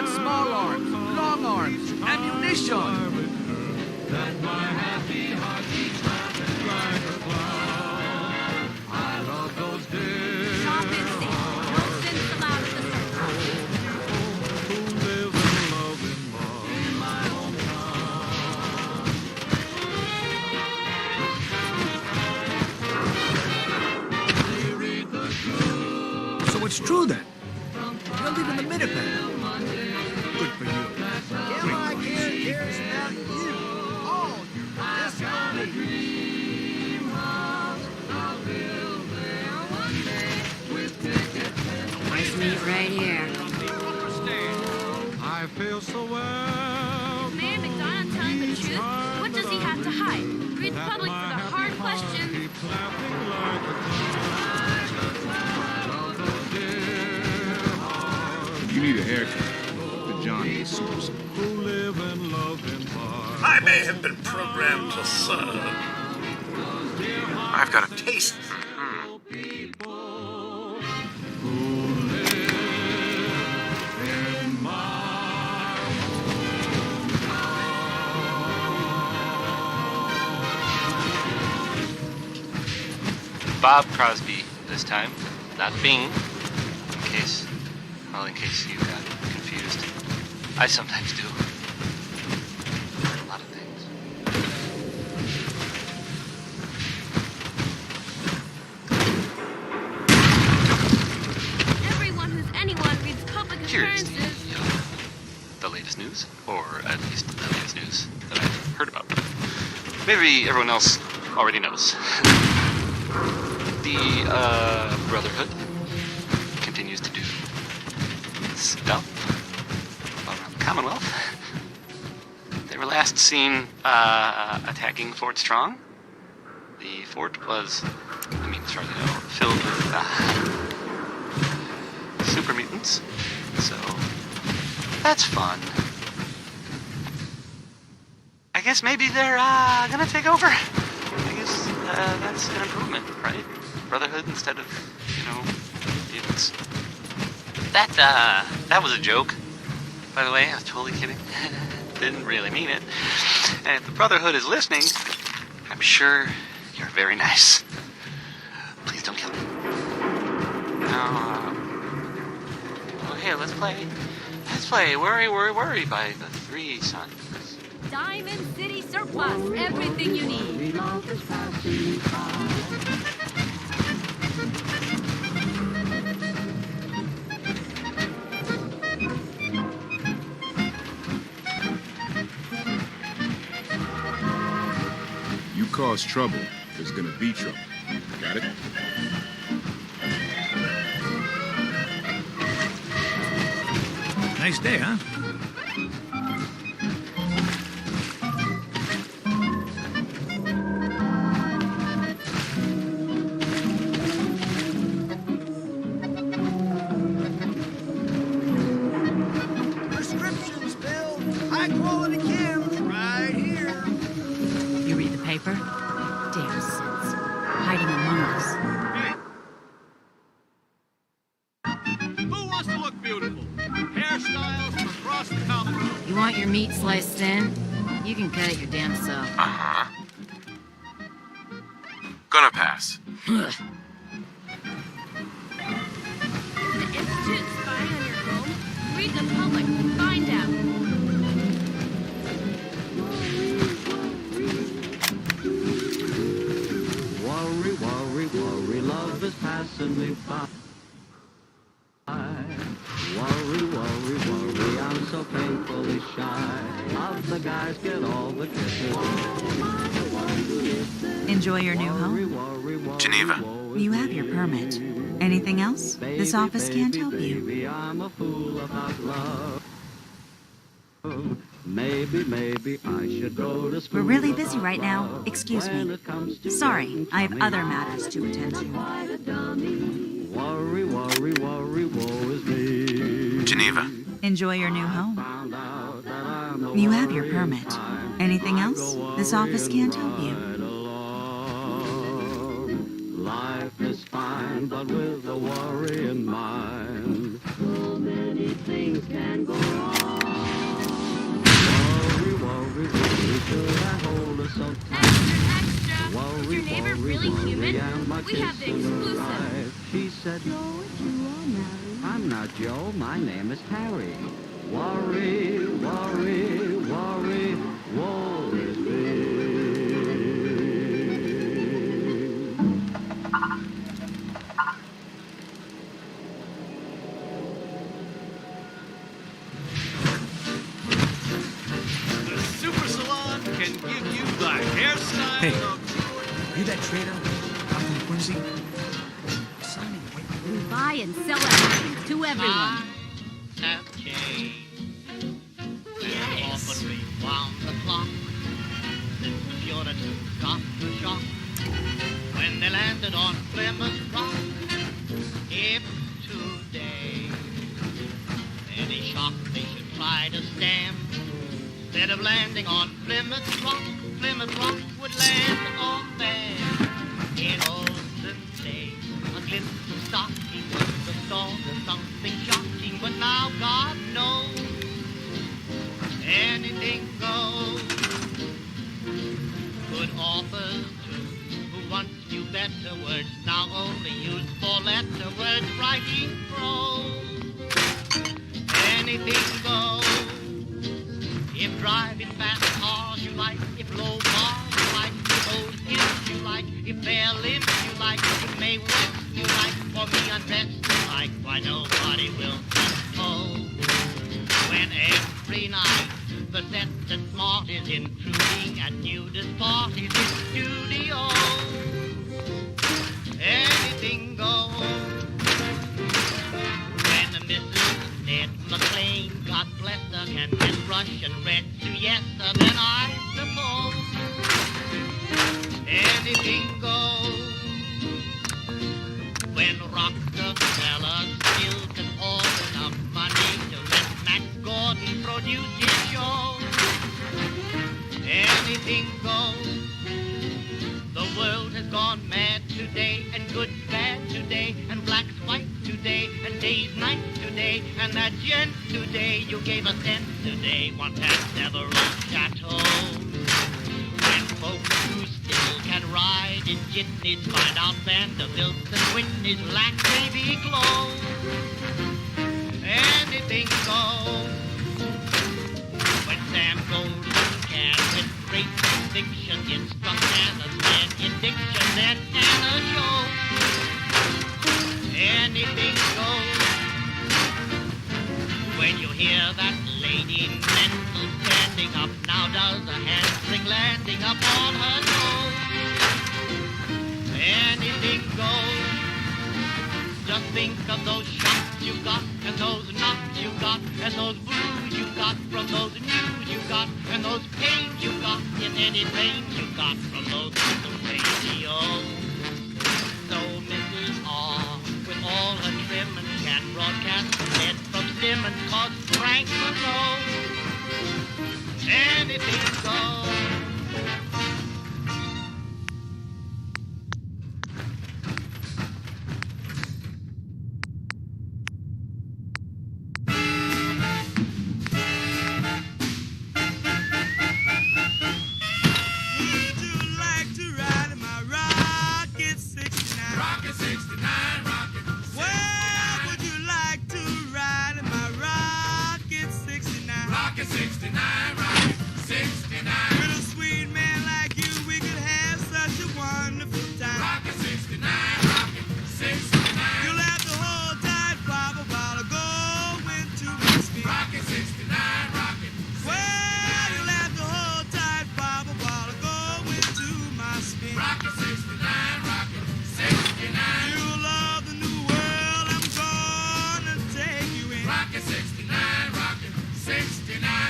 want small arms, long arms, ammunition. That my happy heart beats laughing like a clown. I love those days. Stop and sing. No sins allowed at the circus. Who live and love in my hometown. They read the truth. So it's true then. You're leaving the Minutemen. Good for you. All I care cares about you. All just gonna dream house. I'll build there one day with picket Nice meet right here. I feel so well. Mayor McDonald telling the truth? What does he have to hide? Read the public for the hard questions. You need a haircut. The Johnny suits. I may have been programmed to serve. I've got a taste for Bob Crosby this time, not Bing, in case you got confused. I sometimes do. A lot of things. Everyone who's anyone reads public Here's assurances. the latest news, or at least the latest news that I've heard about. Maybe everyone else already knows. The Brotherhood continues to do stuff around the Commonwealth. They were last seen attacking Fort Strong. The fort was, as far as I know, filled with super mutants. So that's fun. I guess maybe they're gonna take over. I guess that's an improvement, right? Brotherhood instead of, mutants. That was a joke, by the way. I was totally kidding. Didn't really mean it. And if the Brotherhood is listening, I'm sure you're very nice. Please don't kill me. Now, okay, let's play. Let's play Worry, Worry, Worry by the Three Sons. Diamond City Surplus. Everything you need. You cause trouble, there's gonna be trouble. Got it? Nice day, huh? Prescriptions, Bill. High quality chems right here. You read the paper? Damn sense. Hiding among us. Who wants to look beautiful? Hairstyles from across the common room. You want your meat sliced thin? You can cut it your damn self. Uh-huh. Gonna pass. The Institute spying on your home? Read the public. Find out. Worry, worry, worry, love is passing me by. Worry, worry, worry, I'm so painfully shy. Of the guys get all the kisses. Enjoy your new home? Geneva. You have your permit. Anything else? This office can't help you. I'm a fool about love. Maybe I should go to school. We're really busy right now. Excuse me. Sorry, I have other matters to attend to. Worry, worry, worry, woe is me. Geneva. Enjoy your new home. You have your permit. Anything else? This office can't help you. Life is fine, but with a worry in mind. So many things can go wrong. really human? We have the exclusive. She said, Joe, if you are married. I'm not Joe, my name is Harry. Worry, worry, worry, woe is me. The Super Salon can give you the hairstyle Hey. of... You that trader, Arthur Quincy? We buy and sell everything to everyone. Have changed. They've often rewound the clock since the Puritans got the shock when they landed on Plymouth Rock. If today any shock they should try to stand, instead of landing on Plymouth Rock would land on them. In olden days, a glimpse of stocking was the start of something shocking, but now God knows anything goes. Good authors too, who once knew better words, now only use four-letter words, writing prose. Anything goes. If driving fast cars you like, if low bars you like, if old hills you like, if bare limbs you like, if May West you like, or me undressed you like, why nobody will suppose. When every night the set and smart is intruding at nudist parties in studios, anything goes. When Mrs. Ned McLean, God bless her, can get Russian red to yes, then I suppose anything goes. When Rockefeller still can hold enough money to let Max Gordon produce his show, anything goes. The world has gone mad today, and good's bad today, and black's white today, and day's night today, and that gent today you gave a cent today once had several chateaus. When folks who still can ride in jitneys find out Vanderbilts and Whitneys lack baby clothes, anything goes. When Sam Goldwyn can with great conviction instruct Anna's men in diction, then Anna shows anything goes. When you hear that lady mental standing up, now does a handspring landing up on her nose, anything goes. Just think of those shots you got, and those knocks you got, and those blues you got from those news you got, and those pains you got in any pain you got from those little radios. So Mrs. R, with all her trimming, can broadcast dead from Simmons, cause Frank Monroe, anything goes.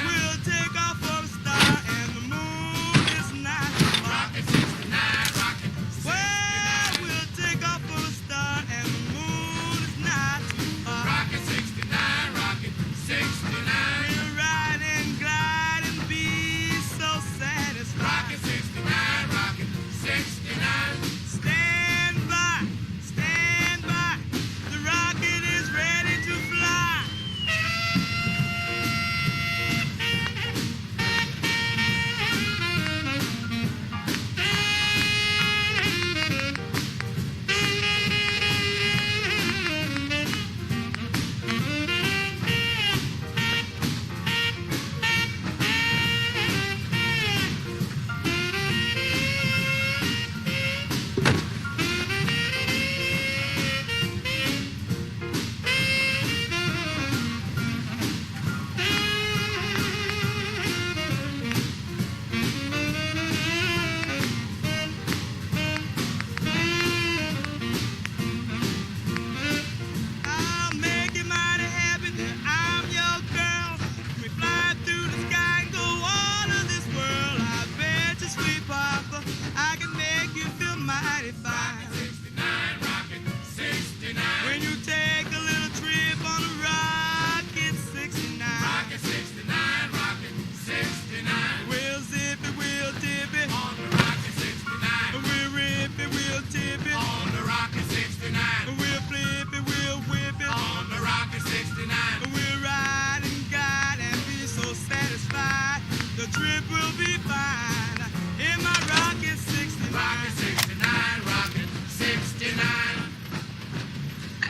We'll take off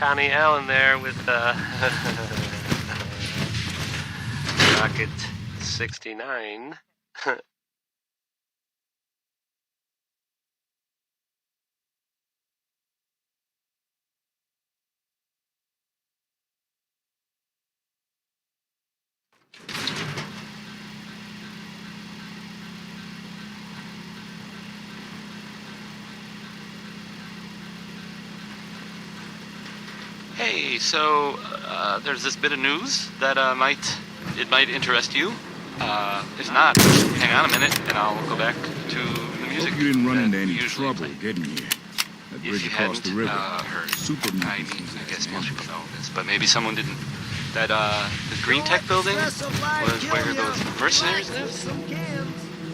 Connie Allen there with Rocket 69. Hey, so there's this bit of news that might interest you. If not, hang on a minute, and I'll go back to the music. Hope you didn't run into any trouble getting here. That bridge across the river. Heard. Super I guess most people know this, but maybe someone didn't. That the Green Tech building was where those mercenaries lived.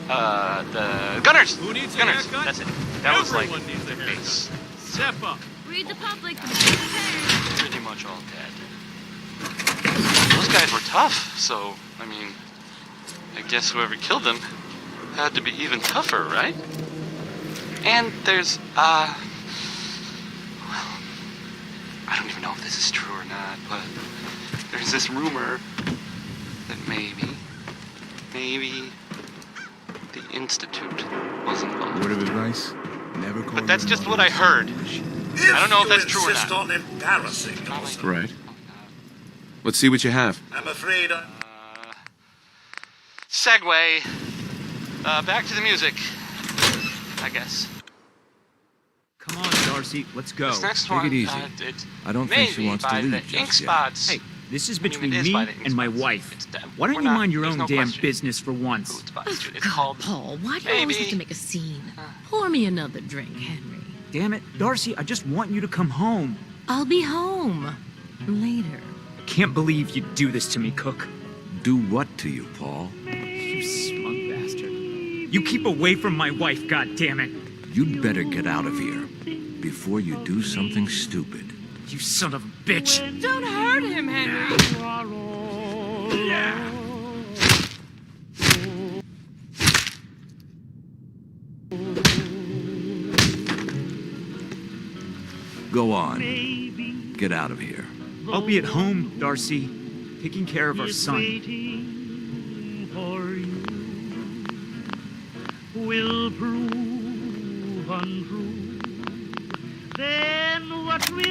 The Gunners. Gunners. That's it. That was like the base. Step up. Read the public to be prepared. Pretty much all dead. Those guys were tough, so I mean, I guess whoever killed them had to be even tougher, right? And there's well, I don't even know if this is true or not, but there's this rumor that maybe the Institute was involved. Word of advice? Never call. But that's just what I heard. I don't know if that's true or not. On embarrassing yourself. Right. Let's see what you have. I'm afraid Segue. Back to the music, I guess. Come on, Darcy, let's go. This next Take one, it easy. I don't think she wants to leave the just ink spots. Hey, this is I mean, between it is me by the ink and my spots. wife. It's- Why don't we're you not- mind your there's own no damn question. business for once? It's called Paul, why do you always have to make a scene? Pour me another drink, Henry. Damn it, Darcy, I just want you to come home. I'll be home later. I can't believe you'd do this to me, Cook. Do what to you, Paul? You smug bastard. You keep away from my wife, goddammit. You'd better get out of here before you do something stupid. You son of a bitch. Don't hurt him, Henry. Go on. Get out of here. I'll be at home, Darcy, taking care of our son. For you will prove untrue. Then what will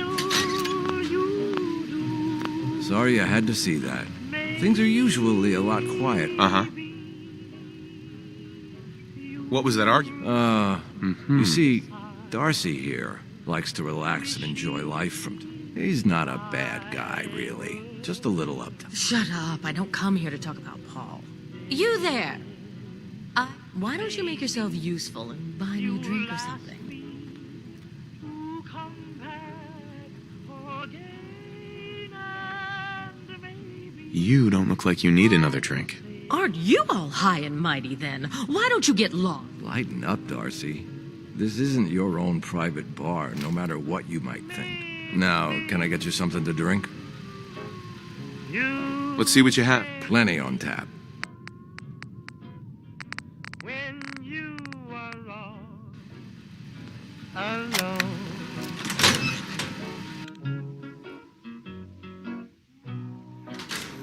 you do? Sorry I had to see that. Things are usually a lot quiet. Uh-huh. What was that argument? You see, Darcy here likes to relax and enjoy life from... He's not a bad guy, really. Just a little uptight. Shut up. I don't come here to talk about Paul. You there. Why don't you make yourself useful and buy me a drink or something? You don't look like you need another drink. Aren't you all high and mighty then? Why don't you get lost? Lighten up, Darcy. This isn't your own private bar, no matter what you might think. Now, can I get you something to drink? Let's see what you have. Plenty on tap. When you are all alone.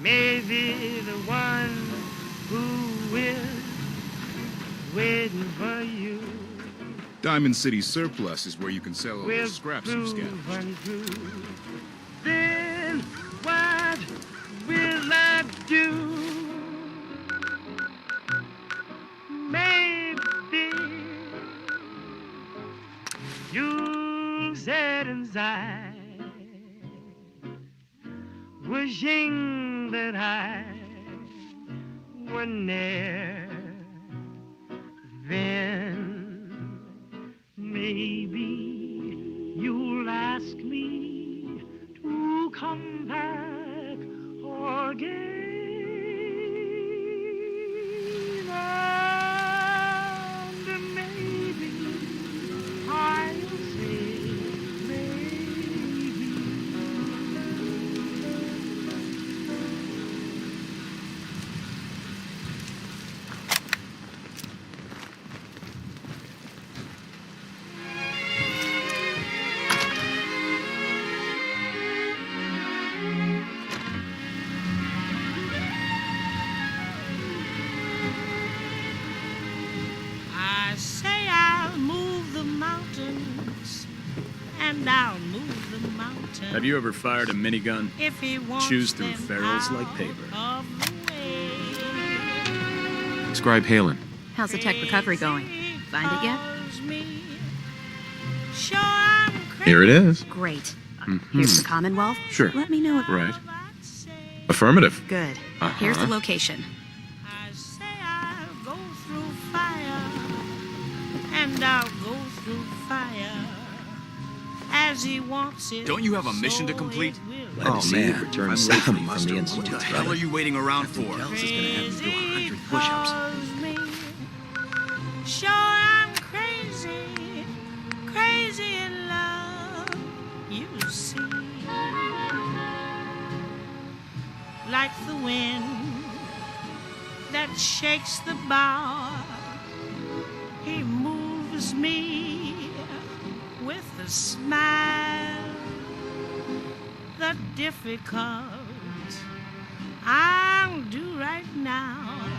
Maybe the one who is waiting for you Diamond City Surplus is where you can sell all will those scraps you prove scavenged. untrue. Then what will I do? Maybe you'll sit inside, wishing that I were near. Then maybe you'll ask me to come back again. And maybe I'll say maybe. Have you ever fired a minigun? If he wants Chews through them ferrules like paper. of the way. Scribe Halen. How's the tech recovery going? Find it yet? Sure, I'm Here it is. Great. Mhm. Here's the Commonwealth. Sure. Let me know if... Right. Affirmative. Good. Uh-huh. Here's the location. go through fire, and I'll go through fire as he wants it. Don't you have a mission to complete? Oh, man. Return safely from the Institute, What the hell are you waiting around for? Else is gonna have to do 100 push-ups. Sure, I'm crazy, crazy in love, you see. Like the wind that shakes the bough, he moves me with a smile. The difficult I'll do right now.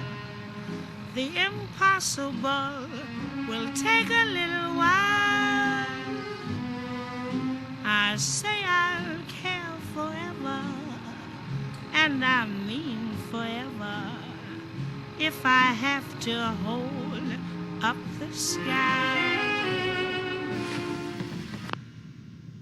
The impossible will take a little while. I say I'll care forever, and I mean forever, if I have to hold up the sky.